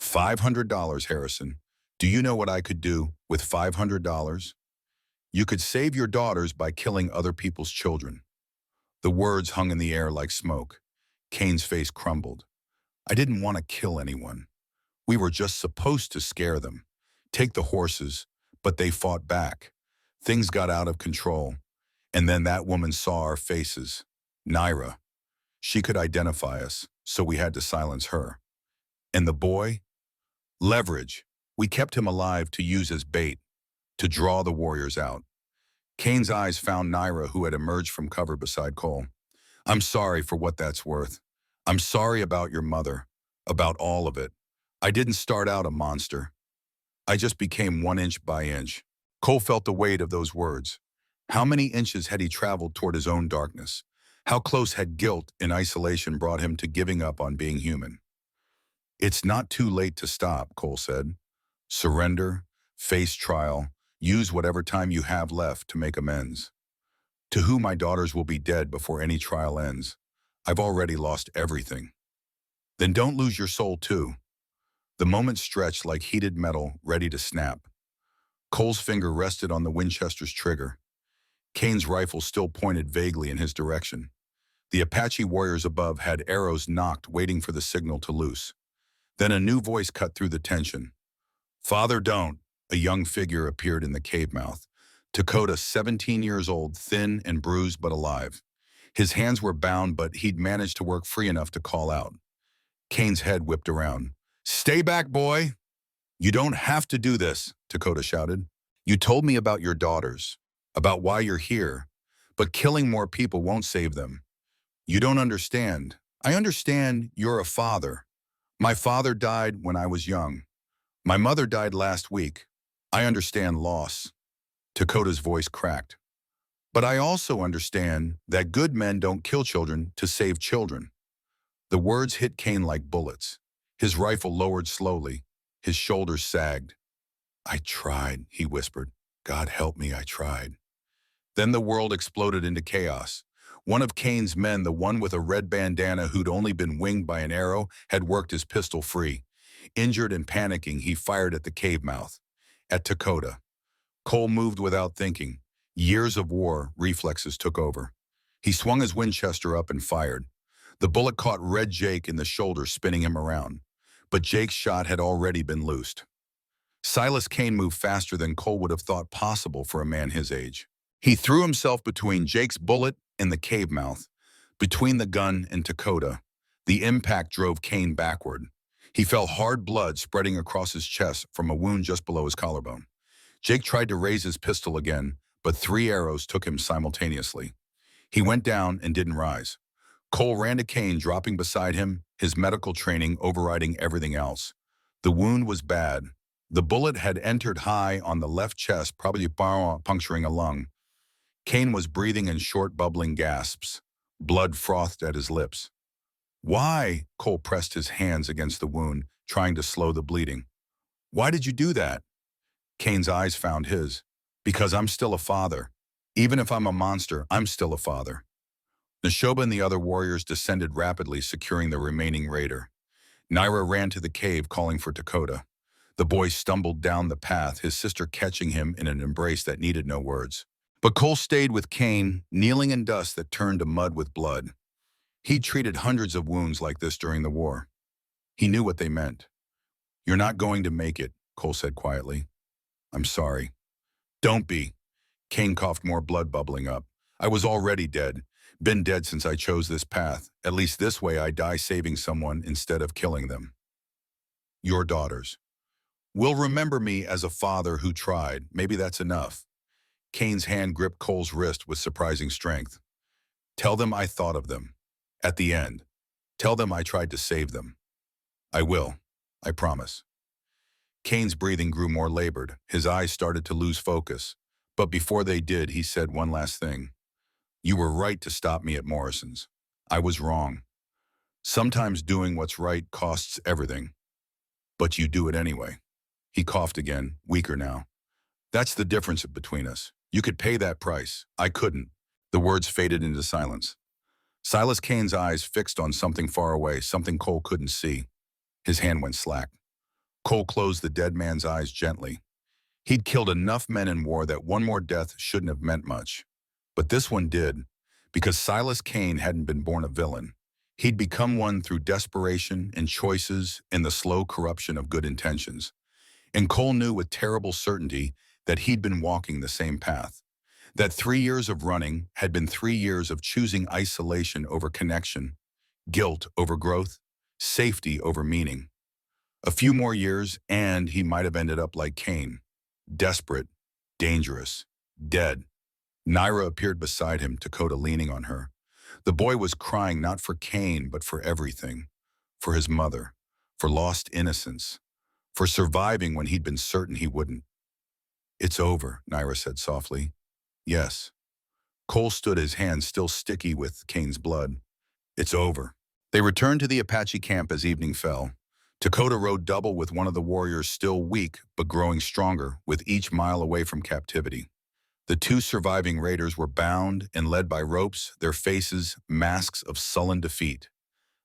$500, Harrison. Do you know what I could do with $500? You could save your daughters by killing other people's children. The words hung in the air like smoke. Kane's face crumbled. I didn't want to kill anyone. We were just supposed to scare them, take the horses, but they fought back. Things got out of control. And then that woman saw our faces. Naira. She could identify us, so we had to silence her. And the boy? Leverage. We kept him alive to use as bait, to draw the warriors out. Kane's eyes found Naira, who had emerged from cover beside Cole. I'm sorry for what that's worth. I'm sorry about your mother, about all of it. I didn't start out a monster. I just became 1 inch by inch. Cole felt the weight of those words. How many inches had he traveled toward his own darkness? How close had guilt and isolation brought him to giving up on being human? It's not too late to stop, Cole said. Surrender, face trial, use whatever time you have left to make amends. To who my daughters will be dead before any trial ends. I've already lost everything. Then don't lose your soul too. The moment stretched like heated metal, ready to snap. Cole's finger rested on the Winchester's trigger. Kane's rifle still pointed vaguely in his direction. The Apache warriors above had arrows nocked, waiting for the signal to loose. Then a new voice cut through the tension. Father, don't. A young figure appeared in the cave mouth. Dakota, 17 years old, thin and bruised but alive. His hands were bound, but he'd managed to work free enough to call out. Kane's head whipped around. Stay back, boy. You don't have to do this, Dakota shouted. You told me about your daughters, about why you're here, but killing more people won't save them. You don't understand. I understand you're a father. My father died when I was young. My mother died last week. I understand loss. Dakota's voice cracked. But I also understand that good men don't kill children to save children. The words hit Kane like bullets. His rifle lowered slowly. His shoulders sagged. I tried, he whispered. God help me, I tried. Then the world exploded into chaos. One of Kane's men, the one with a red bandana who'd only been winged by an arrow, had worked his pistol free. Injured and panicking, he fired at the cave mouth. At Dakota. Cole moved without thinking. Years of war, reflexes took over. He swung his Winchester up and fired. The bullet caught Red Jake in the shoulder, spinning him around. But Jake's shot had already been loosed. Silas Kane moved faster than Cole would have thought possible for a man his age. He threw himself between Jake's bullet and the cave mouth, between the gun and Dakota. The impact drove Kane backward. He felt hard blood spreading across his chest from a wound just below his collarbone. Jake tried to raise his pistol again, but 3 arrows took him simultaneously. He went down and didn't rise. Cole ran to Kane, dropping beside him, his medical training overriding everything else. The wound was bad. The bullet had entered high on the left chest, probably puncturing a lung. Kane was breathing in short, bubbling gasps. Blood frothed at his lips. Why? Cole pressed his hands against the wound, trying to slow the bleeding. Why did you do that? Kane's eyes found his. Because I'm still a father. Even if I'm a monster, I'm still a father. Neshoba and the other warriors descended rapidly, securing the remaining raider. Naira ran to the cave, calling for Dakota. The boy stumbled down the path, his sister catching him in an embrace that needed no words. But Cole stayed with Kane, kneeling in dust that turned to mud with blood. He'd treated hundreds of wounds like this during the war. He knew what they meant. You're not going to make it, Cole said quietly. I'm sorry. Don't be. Kane coughed, more blood bubbling up. I was already dead. Been dead since I chose this path. At least this way I die saving someone instead of killing them. Your daughters will remember me as a father who tried. Maybe that's enough. Kane's hand gripped Cole's wrist with surprising strength. Tell them I thought of them. At the end. Tell them I tried to save them. I will. I promise. Kane's breathing grew more labored. His eyes started to lose focus. But before they did, he said one last thing. You were right to stop me at Morrison's. I was wrong. Sometimes doing what's right costs everything. But you do it anyway. He coughed again, weaker now. That's the difference between us. You could pay that price. I couldn't. The words faded into silence. Silas Kane's eyes fixed on something far away, something Cole couldn't see. His hand went slack. Cole closed the dead man's eyes gently. He'd killed enough men in war that one more death shouldn't have meant much. But this one did, because Silas Kane hadn't been born a villain. He'd become one through desperation and choices and the slow corruption of good intentions. And Cole knew with terrible certainty that he'd been walking the same path. That 3 years of running had been 3 years of choosing isolation over connection, guilt over growth, safety over meaning. A few more years, and he might have ended up like Kane, desperate, dangerous, dead. Naira appeared beside him, Dakota leaning on her. The boy was crying not for Cain, but for everything. For his mother, for lost innocence, for surviving when he'd been certain he wouldn't. "It's over," Naira said softly. "Yes." Cole stood, his hands still sticky with Cain's blood. "It's over." They returned to the Apache camp as evening fell. Dakota rode double with one of the warriors, still weak but growing stronger with each mile away from captivity. The two surviving raiders were bound and led by ropes, their faces masks of sullen defeat.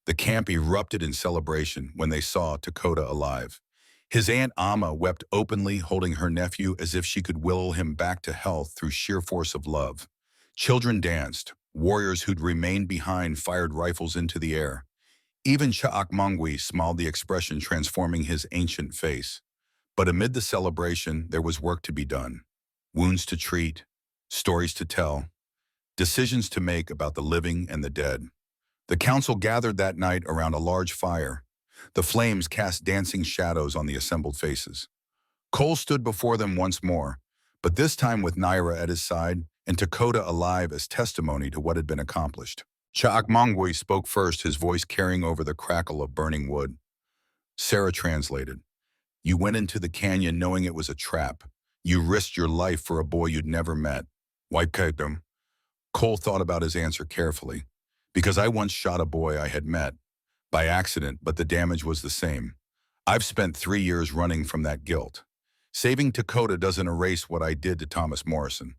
The camp erupted in celebration when they saw Dakota alive. His Aunt Amma wept openly, holding her nephew as if she could will him back to health through sheer force of love. Children danced. Warriors who'd remained behind fired rifles into the air. Even Cha'akmangwi smiled, the expression transforming his ancient face. But amid the celebration, there was work to be done. Wounds to treat, stories to tell, decisions to make about the living and the dead. The council gathered that night around a large fire. The flames cast dancing shadows on the assembled faces. Cole stood before them once more, but this time with Naira at his side and Dakota alive as testimony to what had been accomplished. Cha'akmangwi spoke first, his voice carrying over the crackle of burning wood. Sarah translated. "You went into the canyon knowing it was a trap. You risked your life for a boy you'd never met. Why killed him?" Cole thought about his answer carefully. "Because I once shot a boy I had met. By accident, but the damage was the same. I've spent 3 years running from that guilt. Saving Dakota doesn't erase what I did to Thomas Morrison,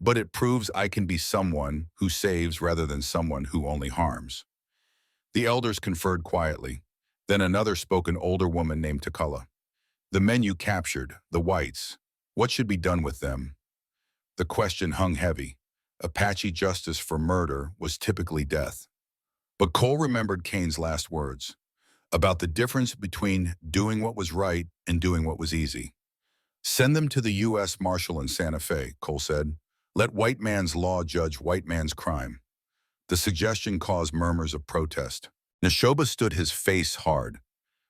but it proves I can be someone who saves rather than someone who only harms." The elders conferred quietly. Then another spoke, an older woman named Takala. "The men you captured, the whites, what should be done with them?" The question hung heavy. Apache justice for murder was typically death. But Cole remembered Cain's last words, about the difference between doing what was right and doing what was easy. "Send them to the U.S. Marshal in Santa Fe," Cole said. "Let white man's law judge white man's crime." The suggestion caused murmurs of protest. Neshoba stood, his face hard.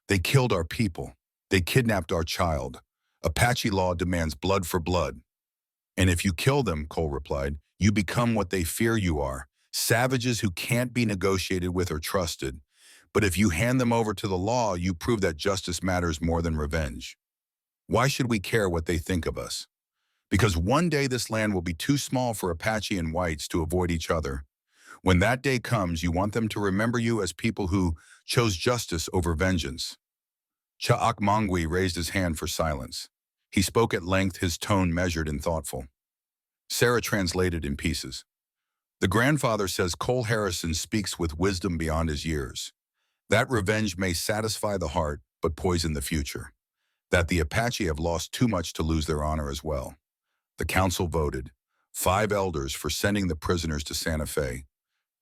"They killed our people. They kidnapped our child. Apache law demands blood for blood." "And if you kill them," Cole replied, "you become what they fear you are, savages who can't be negotiated with or trusted. But if you hand them over to the law, you prove that justice matters more than revenge. Why should we care what they think of us? Because one day this land will be too small for Apache and whites to avoid each other. When that day comes, you want them to remember you as people who chose justice over vengeance." Cha'akmangwi raised his hand for silence. He spoke at length, his tone measured and thoughtful. Sarah translated in pieces. "The grandfather says Cole Harrison speaks with wisdom beyond his years. That revenge may satisfy the heart, but poison the future. That the Apache have lost too much to lose their honor as well." The council voted, 5 elders for sending the prisoners to Santa Fe,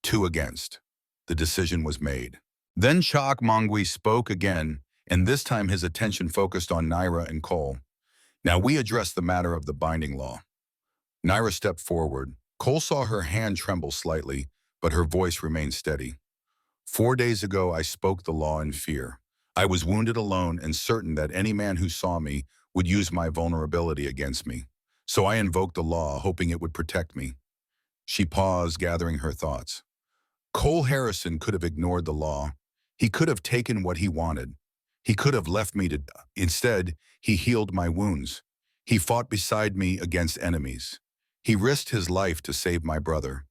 2 against. The decision was made. Then Cha'akmangwi spoke again, and this time his attention focused on Naira and Cole. "Now we address the matter of the binding law." Naira stepped forward. Cole saw her hand tremble slightly, but her voice remained steady. "4 days ago I spoke the law in fear. I was wounded alone and certain that any man who saw me would use my vulnerability against me. So I invoked the law, hoping it would protect me." She paused, gathering her thoughts. Cole Harrison could have ignored the law. He could have taken what he wanted. He could have left me to die. Instead, he healed my wounds. He fought beside me against enemies. He risked his life to save my brother.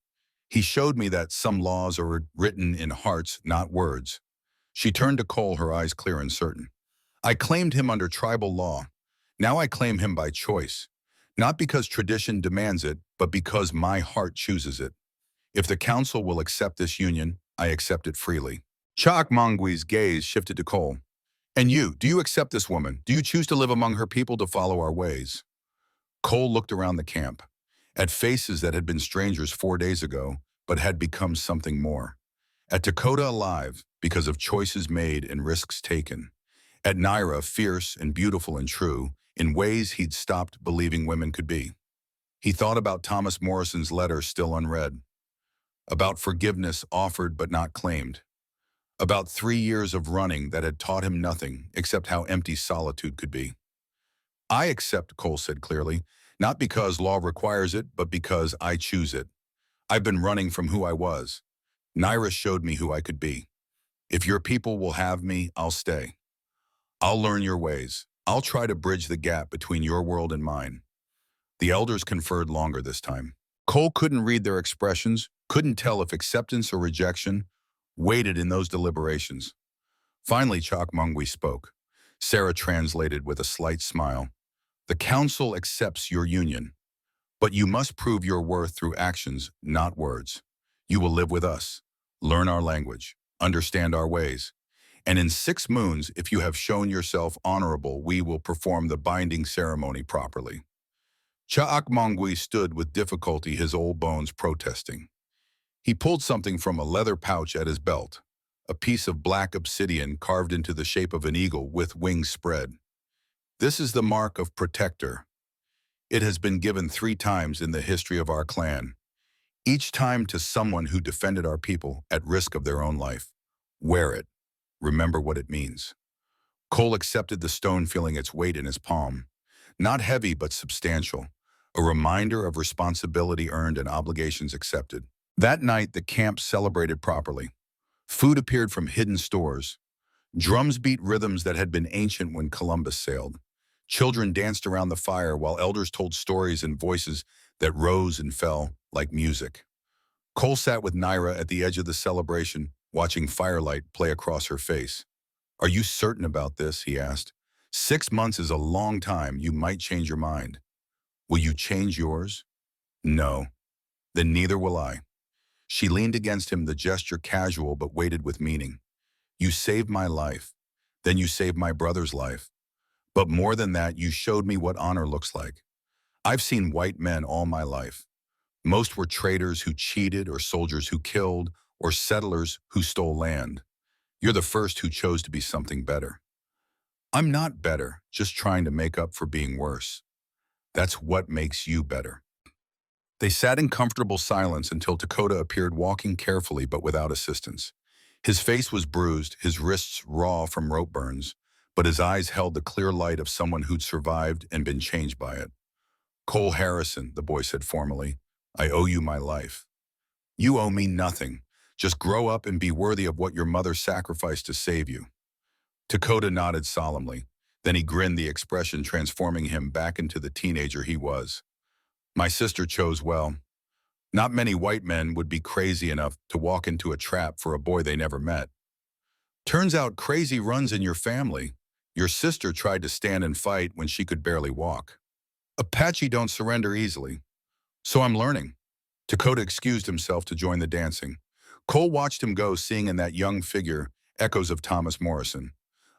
He showed me that some laws are written in hearts, not words. She turned to Cole, her eyes clear and certain. "I claimed him under tribal law. Now I claim him by choice. Not because tradition demands it, but because my heart chooses it. If the council will accept this union, I accept it freely." Cha'akmangwi's gaze shifted to Cole. "And you, do you accept this woman? Do you choose to live among her people, to follow our ways?" Cole looked around the camp, at faces that had been strangers 4 days ago, but had become something more. At Dakota, alive because of choices made and risks taken. At Naira, fierce and beautiful and true, in ways he'd stopped believing women could be. He thought about Thomas Morrison's letter still unread, about forgiveness offered but not claimed, about 3 years of running that had taught him nothing except how empty solitude could be. "I accept," Cole said clearly, "not because law requires it, but because I choose it. I've been running from who I was. Naira showed me who I could be. If your people will have me, I'll stay. I'll learn your ways. I'll try to bridge the gap between your world and mine. The elders conferred longer this time. Cole couldn't read their expressions, couldn't tell if acceptance or rejection waited in those deliberations. Finally, Chokmungwe spoke. Sarah translated with a slight smile. The council accepts your union, but you must prove your worth through actions, not words. You will live with us, learn our language, understand our ways. And in 6 moons, if you have shown yourself honorable, we will perform the binding ceremony properly. Cha'akmongwe stood with difficulty, his old bones protesting. He pulled something from a leather pouch at his belt, a piece of black obsidian carved into the shape of an eagle with wings spread. This is the mark of protector. It has been given 3 times in the history of our clan, each time to someone who defended our people at risk of their own life. Wear it. Remember what it means. Cole accepted the stone, feeling its weight in his palm. Not heavy, but substantial. A reminder of responsibility earned and obligations accepted. That night, the camp celebrated properly. Food appeared from hidden stores. Drums beat rhythms that had been ancient when Columbus sailed. Children danced around the fire while elders told stories in voices that rose and fell like music. Cole sat with Naira at the edge of the celebration, watching firelight play across her face. Are you certain about this? He asked. 6 months is a long time. You might change your mind. Will you change yours? No. Then neither will I. She leaned against him, the gesture casual but weighted with meaning. You saved my life. Then you saved my brother's life. But more than that, you showed me what honor looks like. I've seen white men all my life. Most were traitors who cheated, or soldiers who killed, or settlers who stole land. You're the first who chose to be something better. I'm not better, just trying to make up for being worse. That's what makes you better. They sat in comfortable silence until Dakota appeared, walking carefully but without assistance. His face was bruised, his wrists raw from rope burns, but his eyes held the clear light of someone who'd survived and been changed by it. Cole Harrison, the boy said formally, I owe you my life. You owe me nothing. Just grow up and be worthy of what your mother sacrificed to save you. Dakota nodded solemnly. Then he grinned, the expression transforming him back into the teenager he was. My sister chose well. Not many white men would be crazy enough to walk into a trap for a boy they never met. Turns out crazy runs in your family. Your sister tried to stand and fight when she could barely walk. Apache don't surrender easily. So I'm learning. Dakota excused himself to join the dancing. Cole watched him go, seeing in that young figure echoes of Thomas Morrison,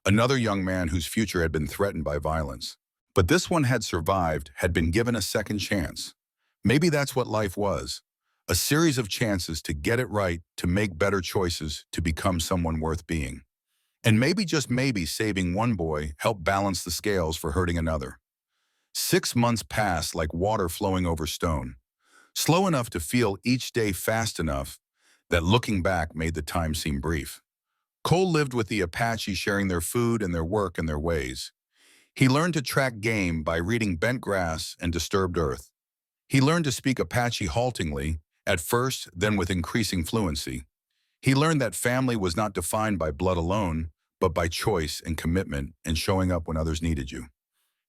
another young man whose future had been threatened by violence. But this one had survived, had been given a second chance. Maybe that's what life was. A series of chances to get it right, to make better choices, to become someone worth being. And maybe, just maybe, saving one boy helped balance the scales for hurting another. 6 months passed like water flowing over stone, slow enough to feel each day, fast enough that looking back made the time seem brief. Cole lived with the Apache, sharing their food and their work and their ways. He learned to track game by reading bent grass and disturbed earth. He learned to speak Apache haltingly, at first, then with increasing fluency. He learned that family was not defined by blood alone, but by choice and commitment and showing up when others needed you.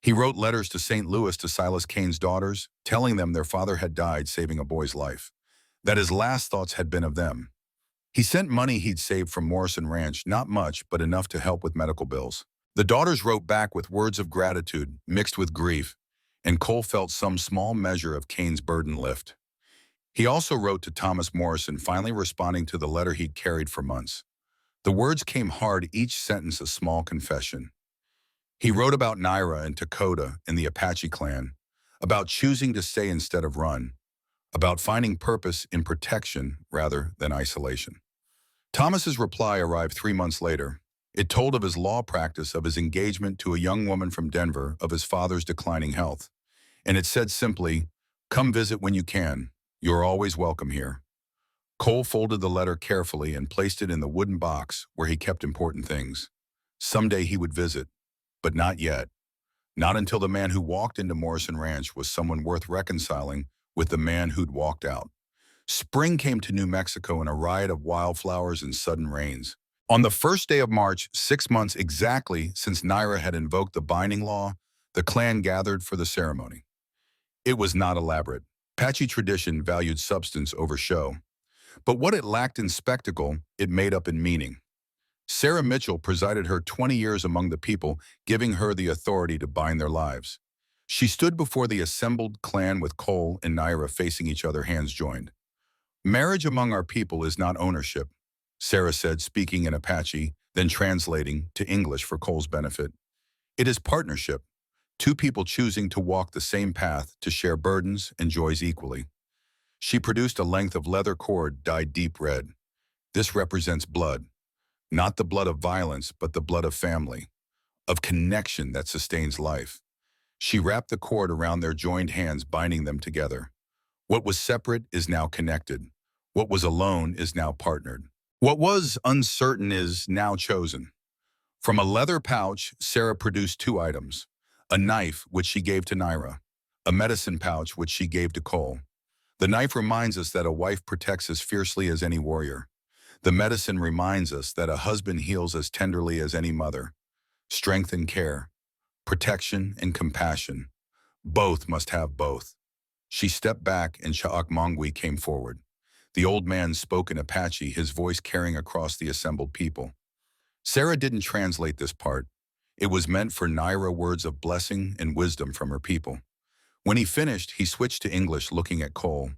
He wrote letters to St. Louis to Silas Kane's daughters, telling them their father had died saving a boy's life, that his last thoughts had been of them. He sent money he'd saved from Morrison Ranch, not much, but enough to help with medical bills. The daughters wrote back with words of gratitude, mixed with grief, and Cole felt some small measure of Kane's burden lift. He also wrote to Thomas Morrison, finally responding to the letter he'd carried for months. The words came hard, each sentence a small confession. He wrote about Naira and Dakota and the Apache clan, about choosing to stay instead of run, about finding purpose in protection rather than isolation. Thomas's reply arrived 3 months later. It told of his law practice, of his engagement to a young woman from Denver, of his father's declining health. And it said simply, come visit when you can. You're always welcome here. Cole folded the letter carefully and placed it in the wooden box where he kept important things. Someday he would visit, but not yet. Not until the man who walked into Morrison Ranch was someone worth reconciling with the man who'd walked out. Spring came to New Mexico in a riot of wildflowers and sudden rains. On the first day of March, 6 months exactly since Naira had invoked the binding law, the clan gathered for the ceremony. It was not elaborate. Apache tradition valued substance over show. But what it lacked in spectacle, it made up in meaning. Sarah Mitchell presided her 20 years among the people, giving her the authority to bind their lives. She stood before the assembled clan with Cole and Naira facing each other, hands joined. Marriage among our people is not ownership, Sarah said, speaking in Apache, then translating to English for Cole's benefit. It is partnership, two people choosing to walk the same path to share burdens and joys equally. She produced a length of leather cord dyed deep red. This represents blood, not the blood of violence, but the blood of family, of connection that sustains life. She wrapped the cord around their joined hands, binding them together. What was separate is now connected. What was alone is now partnered. What was uncertain is now chosen. From a leather pouch, Sarah produced two items: a knife, which she gave to Naira, a medicine pouch, which she gave to Cole. The knife reminds us that a wife protects as fiercely as any warrior. The medicine reminds us that a husband heals as tenderly as any mother. Strength and care, protection and compassion. Both must have both. She stepped back and Cha'akmangwi came forward. The old man spoke in Apache, his voice carrying across the assembled people. Sarah didn't translate this part. It was meant for Naira, words of blessing and wisdom from her people. When he finished, he switched to English, looking at Cole.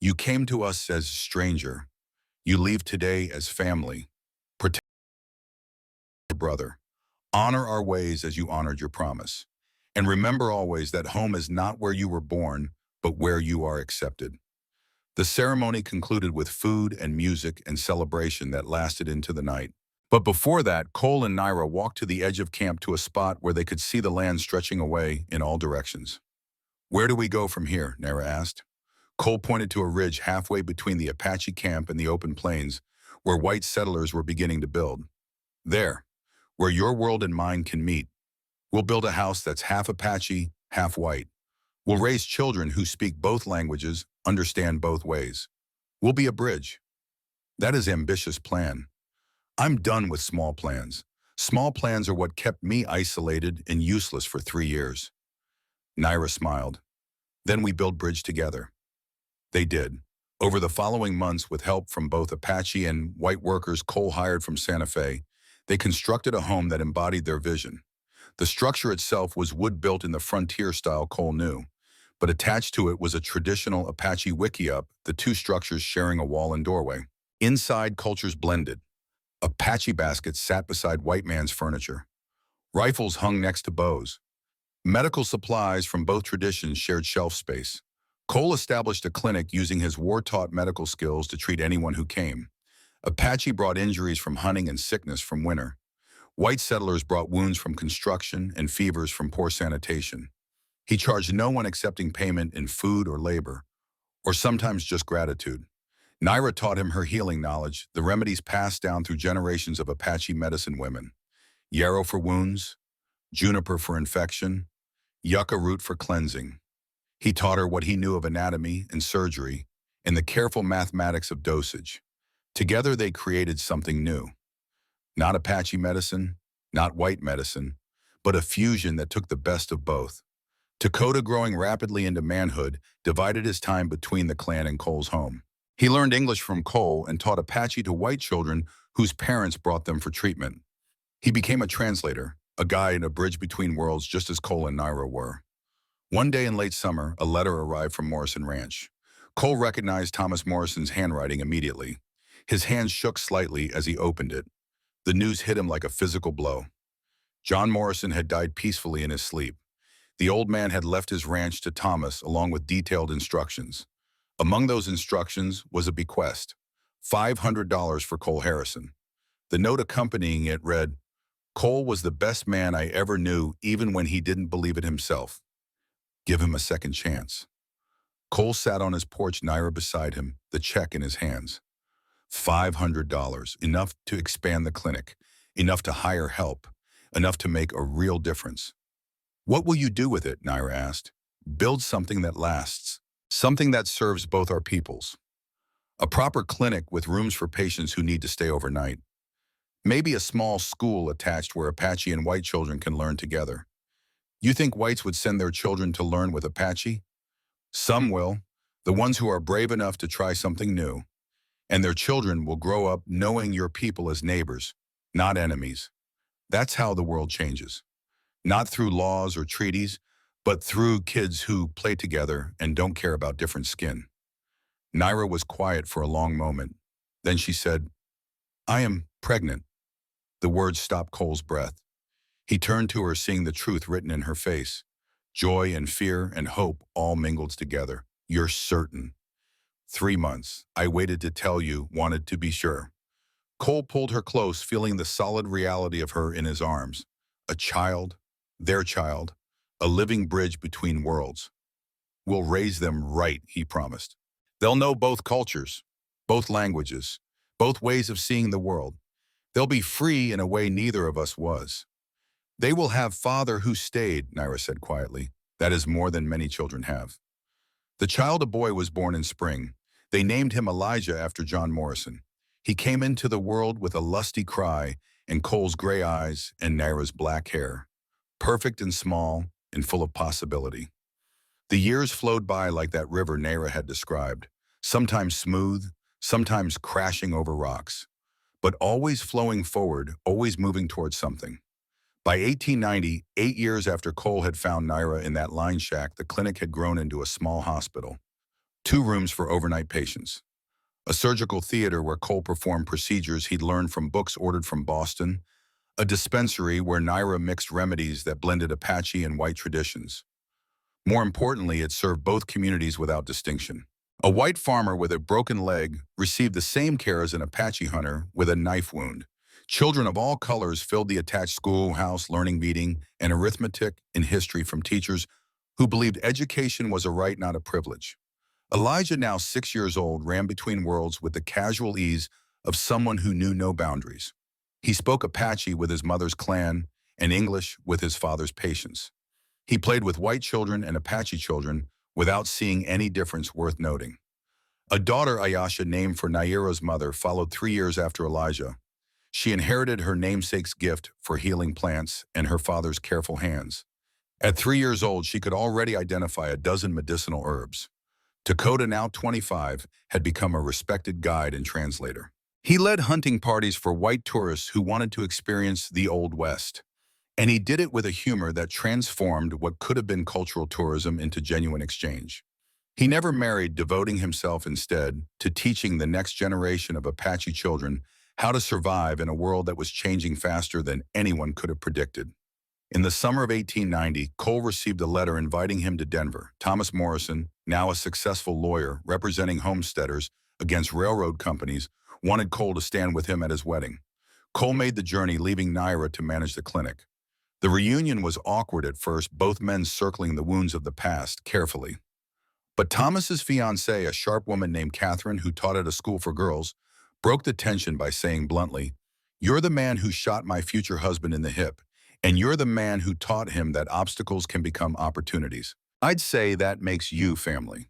You came to us as stranger. You leave today as family. Protect your brother. Honor our ways as you honored your promise. And remember always that home is not where you were born, but where you are accepted. The ceremony concluded with food and music and celebration that lasted into the night. But before that, Cole and Naira walked to the edge of camp to a spot where they could see the land stretching away in all directions. Where do we go from here? Naira asked. Cole pointed to a ridge halfway between the Apache camp and the open plains, where white settlers were beginning to build. There, where your world and mine can meet, we'll build a house that's half Apache, half white. We'll raise children who speak both languages, understand both ways. We'll be a bridge. That is an ambitious plan. I'm done with small plans. Small plans are what kept me isolated and useless for 3 years. Naira smiled. Then we build bridge together. They did. Over the following months, with help from both Apache and white workers Cole hired from Santa Fe, they constructed a home that embodied their vision. The structure itself was wood built in the frontier style Cole knew, but attached to it was a traditional Apache wickiup, the two structures sharing a wall and doorway. Inside, cultures blended. Apache baskets sat beside white man's furniture. Rifles hung next to bows. Medical supplies from both traditions shared shelf space. Cole established a clinic using his war-taught medical skills to treat anyone who came. Apache brought injuries from hunting and sickness from winter. White settlers brought wounds from construction and fevers from poor sanitation. He charged no one, accepting payment in food or labor, or sometimes just gratitude. Naira taught him her healing knowledge, the remedies passed down through generations of Apache medicine women. Yarrow for wounds, juniper for infection, yucca root for cleansing. He taught her what he knew of anatomy and surgery and the careful mathematics of dosage. Together they created something new. Not Apache medicine, not white medicine, but a fusion that took the best of both. Dakota, growing rapidly into manhood, divided his time between the clan and Cole's home. He learned English from Cole and taught Apache to white children whose parents brought them for treatment. He became a translator, a guide, a bridge between worlds, just as Cole and Naira were. One day in late summer, a letter arrived from Morrison Ranch. Cole recognized Thomas Morrison's handwriting immediately. His hands shook slightly as he opened it. The news hit him like a physical blow. John Morrison had died peacefully in his sleep. The old man had left his ranch to Thomas along with detailed instructions. Among those instructions was a bequest, $500 for Cole Harrison. The note accompanying it read, "Cole was the best man I ever knew, even when he didn't believe it himself. Give him a second chance." Cole sat on his porch, Naira beside him, the check in his hands. $500, enough to expand the clinic, enough to hire help, enough to make a real difference. "What will you do with it?" Naira asked. "Build something that lasts, something that serves both our peoples." A proper clinic with rooms for patients who need to stay overnight. Maybe a small school attached where Apache and white children can learn together. You think whites would send their children to learn with Apache? Some will, the ones who are brave enough to try something new. And their children will grow up knowing your people as neighbors, not enemies. That's how the world changes. Not through laws or treaties, but through kids who play together and don't care about different skin. Naira was quiet for a long moment. Then she said, "I am pregnant." The words stopped Cole's breath. He turned to her, seeing the truth written in her face. Joy and fear and hope all mingled together. "You're certain?" "3 months. I waited to tell you, wanted to be sure." Cole pulled her close, feeling the solid reality of her in his arms. A child, their child, a living bridge between worlds. "We'll raise them right," he promised. "They'll know both cultures, both languages, both ways of seeing the world. They'll be free in a way neither of us was." "They will have father who stayed," Naira said quietly. "That is more than many children have." The child, a boy, was born in spring. They named him Elijah after John Morrison. He came into the world with a lusty cry and Cole's gray eyes and Naira's black hair. Perfect and small and full of possibility. The years flowed by like that river Naira had described, sometimes smooth, sometimes crashing over rocks, but always flowing forward, always moving towards something. By 1890, 8 years after Cole had found Naira in that line shack, the clinic had grown into a small hospital. 2 rooms for overnight patients. A surgical theater where Cole performed procedures he'd learned from books ordered from Boston. A dispensary where Naira mixed remedies that blended Apache and white traditions. More importantly, it served both communities without distinction. A white farmer with a broken leg received the same care as an Apache hunter with a knife wound. Children of all colors filled the attached schoolhouse learning meeting and arithmetic and history from teachers who believed education was a right, not a privilege. Elijah, now 6 years old, ran between worlds with the casual ease of someone who knew no boundaries. He spoke Apache with his mother's clan and English with his father's patience. He played with white children and Apache children without seeing any difference worth noting. A daughter, Ayasha, named for Naira's mother, followed 3 years after Elijah. She inherited her namesake's gift for healing plants and her father's careful hands. At 3 years old, she could already identify a dozen medicinal herbs. Dakota, now 25, had become a respected guide and translator. He led hunting parties for white tourists who wanted to experience the Old West. And he did it with a humor that transformed what could have been cultural tourism into genuine exchange. He never married, devoting himself instead to teaching the next generation of Apache children how to survive in a world that was changing faster than anyone could have predicted. In the summer of 1890, Cole received a letter inviting him to Denver. Thomas Morrison, now a successful lawyer representing homesteaders against railroad companies, wanted Cole to stand with him at his wedding. Cole made the journey, leaving Naira to manage the clinic. The reunion was awkward at first, both men circling the wounds of the past carefully. But Thomas's fiancée, a sharp woman named Catherine who taught at a school for girls, broke the tension by saying bluntly, "You're the man who shot my future husband in the hip, and you're the man who taught him that obstacles can become opportunities. I'd say that makes you family."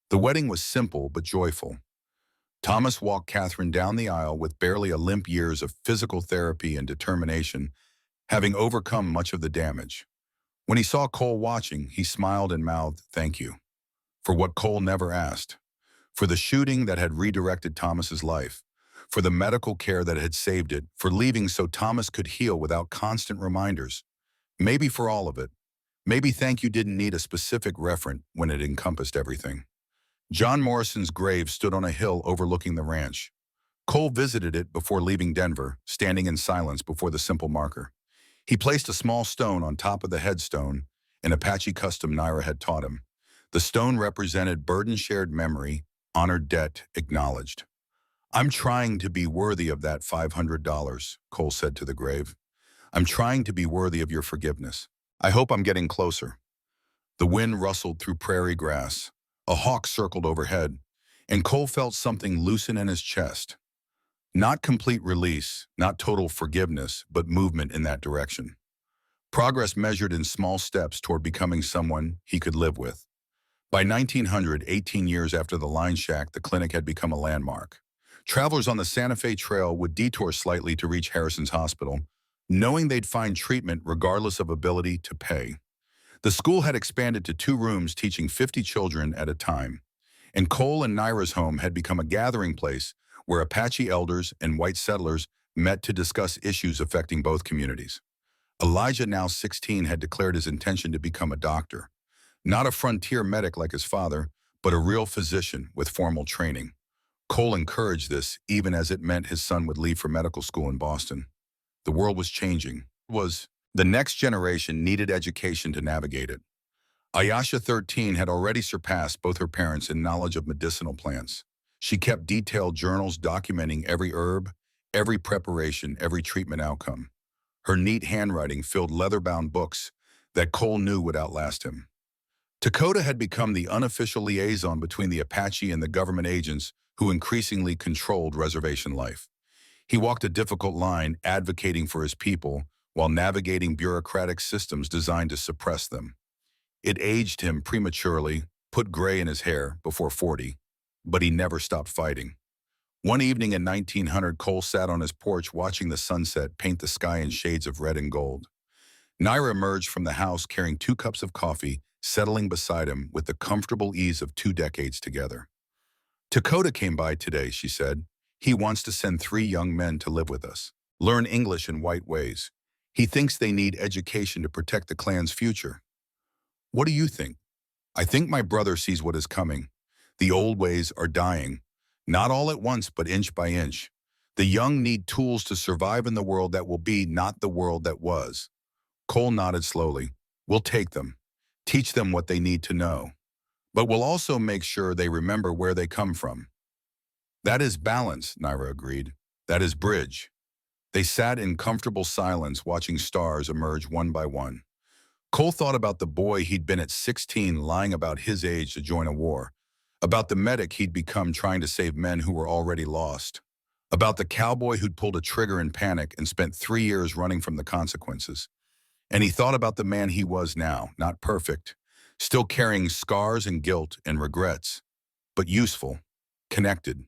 The wedding was simple but joyful. Thomas walked Catherine down the aisle with barely a limp, years of physical therapy and determination, having overcome much of the damage. When he saw Cole watching, he smiled and mouthed, "Thank you," for what Cole never asked, for the shooting that had redirected Thomas's life, for the medical care that had saved it, for leaving so Thomas could heal without constant reminders. Maybe for all of it. Maybe thank you didn't need a specific referent when it encompassed everything. John Morrison's grave stood on a hill overlooking the ranch. Cole visited it before leaving Denver, standing in silence before the simple marker. He placed a small stone on top of the headstone, an Apache custom Naira had taught him. The stone represented burden, shared memory, honored debt, acknowledged. "I'm trying to be worthy of that $500, Cole said to the grave. "I'm trying to be worthy of your forgiveness. I hope I'm getting closer." The wind rustled through prairie grass. A hawk circled overhead, and Cole felt something loosen in his chest. Not complete release, not total forgiveness, but movement in that direction. Progress measured in small steps toward becoming someone he could live with. By 1900, 18 years after the line shack, the clinic had become a landmark. Travelers on the Santa Fe Trail would detour slightly to reach Harrison's hospital, knowing they'd find treatment regardless of ability to pay. The school had expanded to 2 rooms teaching 50 children at a time, and Cole and Naira's home had become a gathering place where Apache elders and white settlers met to discuss issues affecting both communities. Elijah, now 16, had declared his intention to become a doctor. Not a frontier medic like his father, but a real physician with formal training. Cole encouraged this, even as it meant his son would leave for medical school in Boston. The world was changing. The next generation needed education to navigate it. Ayasha, 13, had already surpassed both her parents in knowledge of medicinal plants. She kept detailed journals documenting every herb, every preparation, every treatment outcome. Her neat handwriting filled leather-bound books that Cole knew would outlast him. Dakota had become the unofficial liaison between the Apache and the government agents who increasingly controlled reservation life. He walked a difficult line, advocating for his people while navigating bureaucratic systems designed to suppress them. It aged him prematurely, put gray in his hair before 40, but he never stopped fighting. One evening in 1900, Cole sat on his porch watching the sunset paint the sky in shades of red and gold. Naira emerged from the house carrying 2 cups of coffee, settling beside him with the comfortable ease of 2 decades together. Dakota came by today, she said. He wants to send 3 young men to live with us, learn English in white ways. He thinks they need education to protect the clan's future. What do you think? I think my brother sees what is coming. The old ways are dying, not all at once, but inch by inch. The young need tools to survive in the world that will be, not the world that was. Cole nodded slowly. We'll take them, teach them what they need to know. But we'll also make sure they remember where they come from. That is balance, Naira agreed. That is bridge. They sat in comfortable silence, watching stars emerge one by one. Cole thought about the boy he'd been at 16, lying about his age to join a war, about the medic he'd become trying to save men who were already lost, about the cowboy who'd pulled a trigger in panic and spent 3 years running from the consequences. And he thought about the man he was now, not perfect, still carrying scars and guilt and regrets, but useful, connected,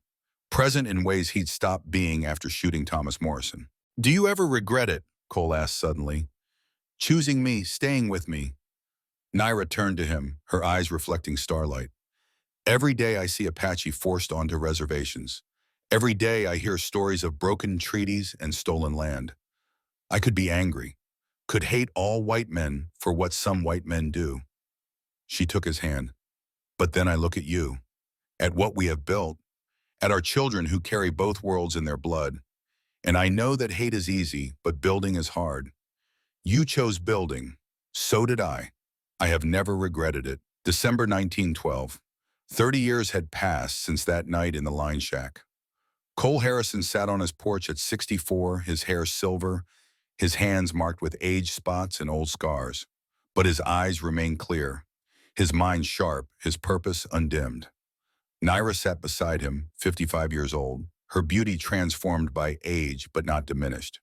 present in ways he'd stopped being after shooting Thomas Morrison. Do you ever regret it? Cole asked suddenly. Choosing me, staying with me. Naira turned to him, her eyes reflecting starlight. Every day I see Apache forced onto reservations. Every day I hear stories of broken treaties and stolen land. I could be angry, could hate all white men for what some white men do. She took his hand. But then I look at you, at what we have built, at our children who carry both worlds in their blood. And I know that hate is easy, but building is hard. You chose building. So did I. I have never regretted it. December 1912. 30 years had passed since that night in the line shack. Cole Harrison sat on his porch at 64, his hair silver, his hands marked with age spots and old scars. But his eyes remained clear, his mind sharp, his purpose undimmed. Naira sat beside him, 55 years old, her beauty transformed by age but not diminished.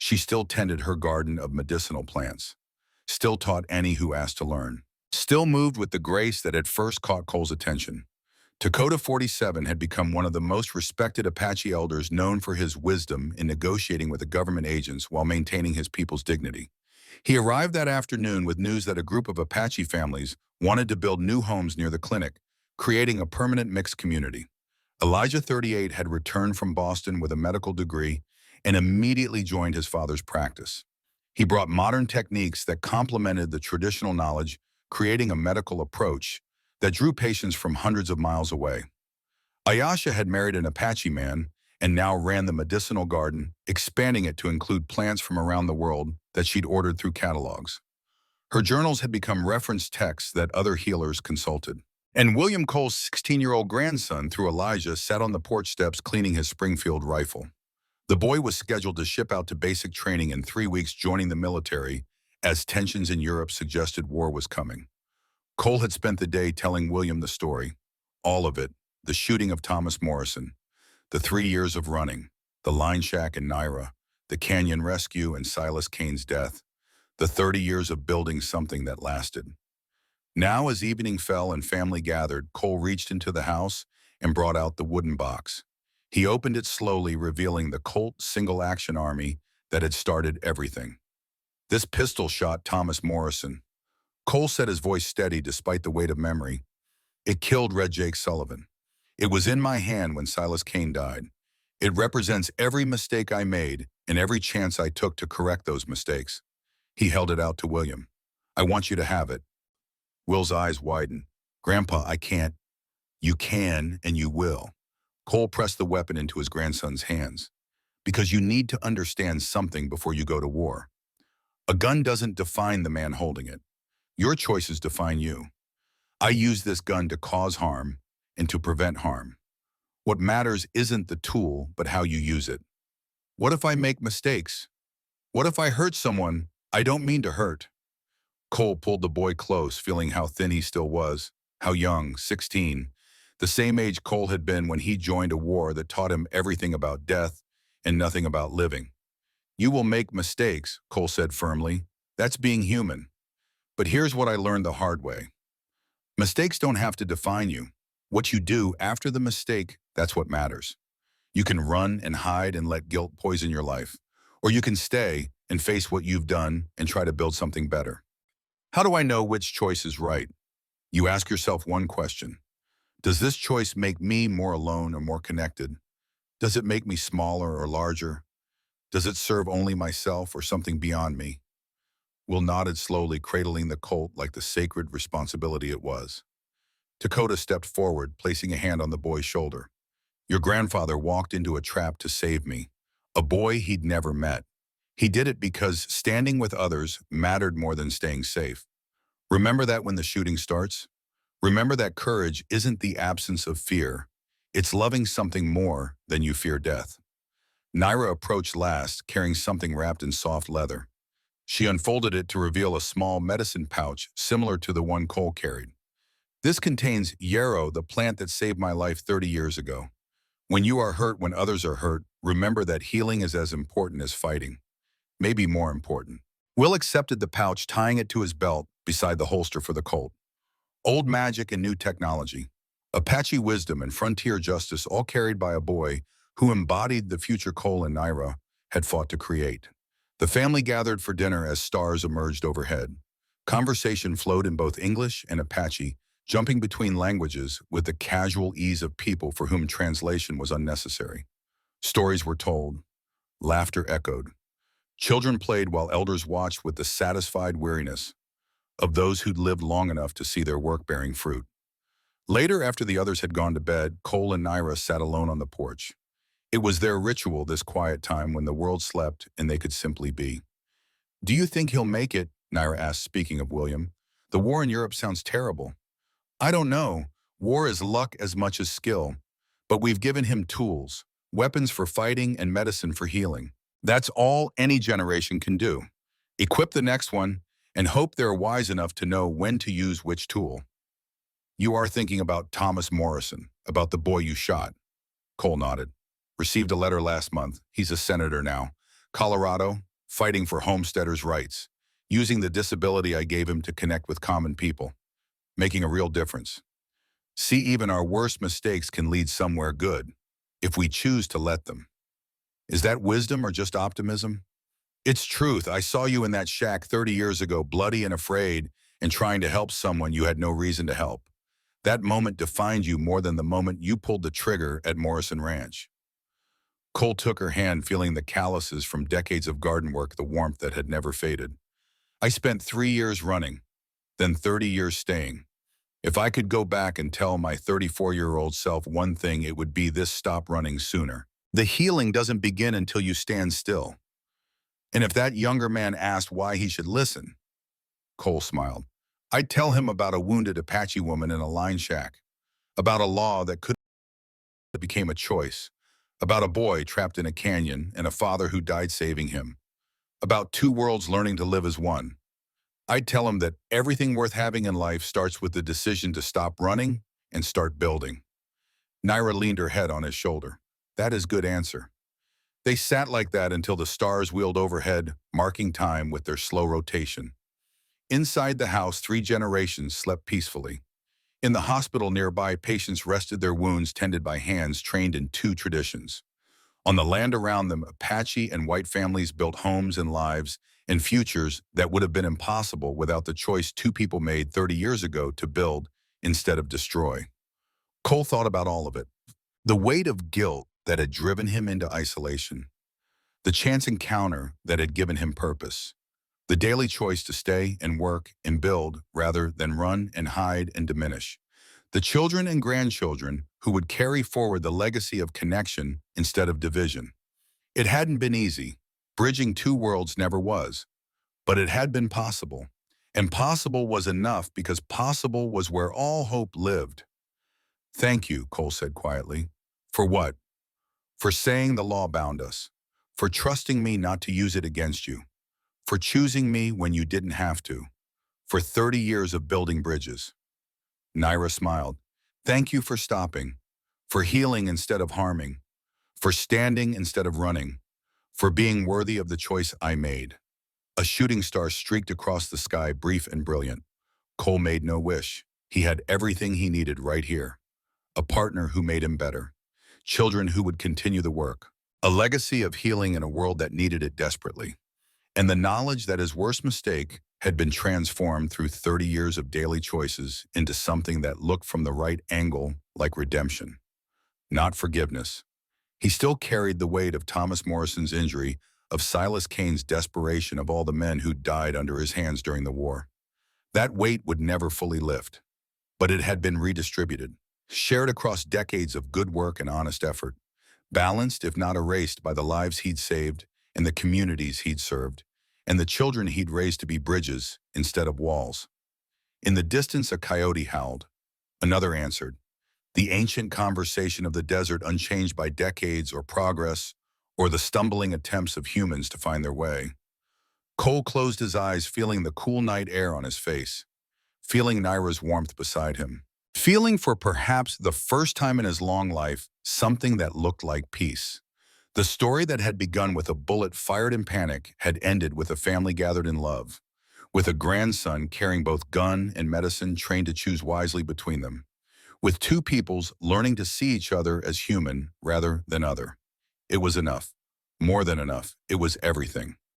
She still tended her garden of medicinal plants, still taught any who asked to learn, still moved with the grace that had first caught Cole's attention. Dakota, 47, had become one of the most respected Apache elders, known for his wisdom in negotiating with the government agents while maintaining his people's dignity. He arrived that afternoon with news that a group of Apache families wanted to build new homes near the clinic, creating a permanent mixed community. Elijah, 38, had returned from Boston with a medical degree and immediately joined his father's practice. He brought modern techniques that complemented the traditional knowledge, creating a medical approach that drew patients from hundreds of miles away. Ayasha had married an Apache man and now ran the medicinal garden, expanding it to include plants from around the world that she'd ordered through catalogs. Her journals had become reference texts that other healers consulted. And William Cole's 16-year-old grandson, through Elijah, sat on the porch steps cleaning his Springfield rifle. The boy was scheduled to ship out to basic training in 3 weeks, joining the military, as tensions in Europe suggested war was coming. Cole had spent the day telling William the story, all of it, the shooting of Thomas Morrison, the 3 years of running, the line shack in Naira, the canyon rescue and Silas Kane's death, the 30 years of building something that lasted. Now, as evening fell and family gathered, Cole reached into the house and brought out the wooden box. He opened it slowly, revealing the Colt single-action army that had started everything. This pistol shot Thomas Morrison. Cole set his voice steady despite the weight of memory. It killed Red Jake Sullivan. It was in my hand when Silas Kane died. It represents every mistake I made and every chance I took to correct those mistakes. He held it out to William. I want you to have it. Will's eyes widened. Grandpa, I can't. You can and you will. Cole pressed the weapon into his grandson's hands. Because you need to understand something before you go to war. A gun doesn't define the man holding it. Your choices define you. I use this gun to cause harm and to prevent harm. What matters isn't the tool, but how you use it. What if I make mistakes? What if I hurt someone I don't mean to hurt? Cole pulled the boy close, feeling how thin he still was, how young, 16, the same age Cole had been when he joined a war that taught him everything about death and nothing about living. You will make mistakes, Cole said firmly. That's being human. But here's what I learned the hard way. Mistakes don't have to define you. What you do after the mistake, that's what matters. You can run and hide and let guilt poison your life. Or you can stay and face what you've done and try to build something better. How do I know which choice is right? You ask yourself one question. Does this choice make me more alone or more connected? Does it make me smaller or larger? Does it serve only myself or something beyond me? Will nodded slowly, cradling the Colt like the sacred responsibility it was. Dakota stepped forward, placing a hand on the boy's shoulder. Your grandfather walked into a trap to save me, a boy he'd never met. He did it because standing with others mattered more than staying safe. Remember that when the shooting starts? Remember that courage isn't the absence of fear. It's loving something more than you fear death. Naira approached last, carrying something wrapped in soft leather. She unfolded it to reveal a small medicine pouch similar to the one Cole carried. This contains yarrow, the plant that saved my life 30 years ago. When you are hurt when others are hurt, remember that healing is as important as fighting. Maybe more important. Will accepted the pouch, tying it to his belt beside the holster for the Colt. Old magic and new technology. Apache wisdom and frontier justice, all carried by a boy who embodied the future Cole and Naira had fought to create. The family gathered for dinner as stars emerged overhead. Conversation flowed in both English and Apache, jumping between languages with the casual ease of people for whom translation was unnecessary. Stories were told. Laughter echoed. Children played while elders watched with the satisfied weariness of those who'd lived long enough to see their work bearing fruit. Later, after the others had gone to bed, Cole and Naira sat alone on the porch. It was their ritual, this quiet time when the world slept and they could simply be. Do you think he'll make it? Naira asked, speaking of William. The war in Europe sounds terrible. I don't know. War is luck as much as skill. But we've given him tools, weapons for fighting and medicine for healing. That's all any generation can do. Equip the next one and hope they're wise enough to know when to use which tool. You are thinking about Thomas Morrison, about the boy you shot. Cole nodded. Received a letter last month. He's a senator now. Colorado, fighting for homesteaders' rights, using the disability I gave him to connect with common people, making a real difference. See, even our worst mistakes can lead somewhere good, if we choose to let them. Is that wisdom or just optimism? It's truth. I saw you in that shack 30 years ago, bloody and afraid, and trying to help someone you had no reason to help. That moment defined you more than the moment you pulled the trigger at Morrison Ranch. Cole took her hand, feeling the calluses from decades of garden work, the warmth that had never faded. I spent 3 years running, then 30 years staying. If I could go back and tell my 34-year-old self one thing, it would be this: stop running sooner. The healing doesn't begin until you stand still. And if that younger man asked why he should listen, Cole smiled, I'd tell him about a wounded Apache woman in a line shack, about a law that could have became a choice, about a boy trapped in a canyon and a father who died saving him, about two worlds learning to live as one. I'd tell him that everything worth having in life starts with the decision to stop running and start building. Naira leaned her head on his shoulder. That is good answer. They sat like that until the stars wheeled overhead, marking time with their slow rotation. Inside the house, 3 generations slept peacefully. In the hospital nearby, patients rested their wounds tended by hands trained in 2 traditions. On the land around them, Apache and white families built homes and lives and futures that would have been impossible without the choice 2 people made 30 years ago to build instead of destroy. Cole thought about all of it. The weight of guilt that had driven him into isolation, the chance encounter that had given him purpose, the daily choice to stay and work and build rather than run and hide and diminish, the children and grandchildren who would carry forward the legacy of connection instead of division. It hadn't been easy. Bridging 2 worlds never was. But it had been possible. And possible was enough because possible was where all hope lived. "Thank you," Cole said quietly. "For what?" "For saying the law bound us. For trusting me not to use it against you. For choosing me when you didn't have to. For 30 years of building bridges." Naira smiled. "Thank you for stopping. For healing instead of harming. For standing instead of running. For being worthy of the choice I made." A shooting star streaked across the sky, brief and brilliant. Cole made no wish. He had everything he needed right here. A partner who made him better. Children who would continue the work. A legacy of healing in a world that needed it desperately. And the knowledge that his worst mistake had been transformed through 30 years of daily choices into something that looked from the right angle like redemption, not forgiveness. He still carried the weight of Thomas Morrison's injury, of Silas Kane's desperation, of all the men who died under his hands during the war. That weight would never fully lift, but it had been redistributed, shared across decades of good work and honest effort, balanced if not erased by the lives he'd saved and the communities he'd served, and the children he'd raised to be bridges instead of walls. In the distance, a coyote howled. Another answered. The ancient conversation of the desert, unchanged by decades or progress or the stumbling attempts of humans to find their way. Cole closed his eyes, feeling the cool night air on his face, feeling Naira's warmth beside him, feeling for perhaps the first time in his long life something that looked like peace. The story that had begun with a bullet fired in panic had ended with a family gathered in love, with a grandson carrying both gun and medicine, trained to choose wisely between them, with 2 peoples learning to see each other as human rather than other. It was enough. More than enough. It was everything.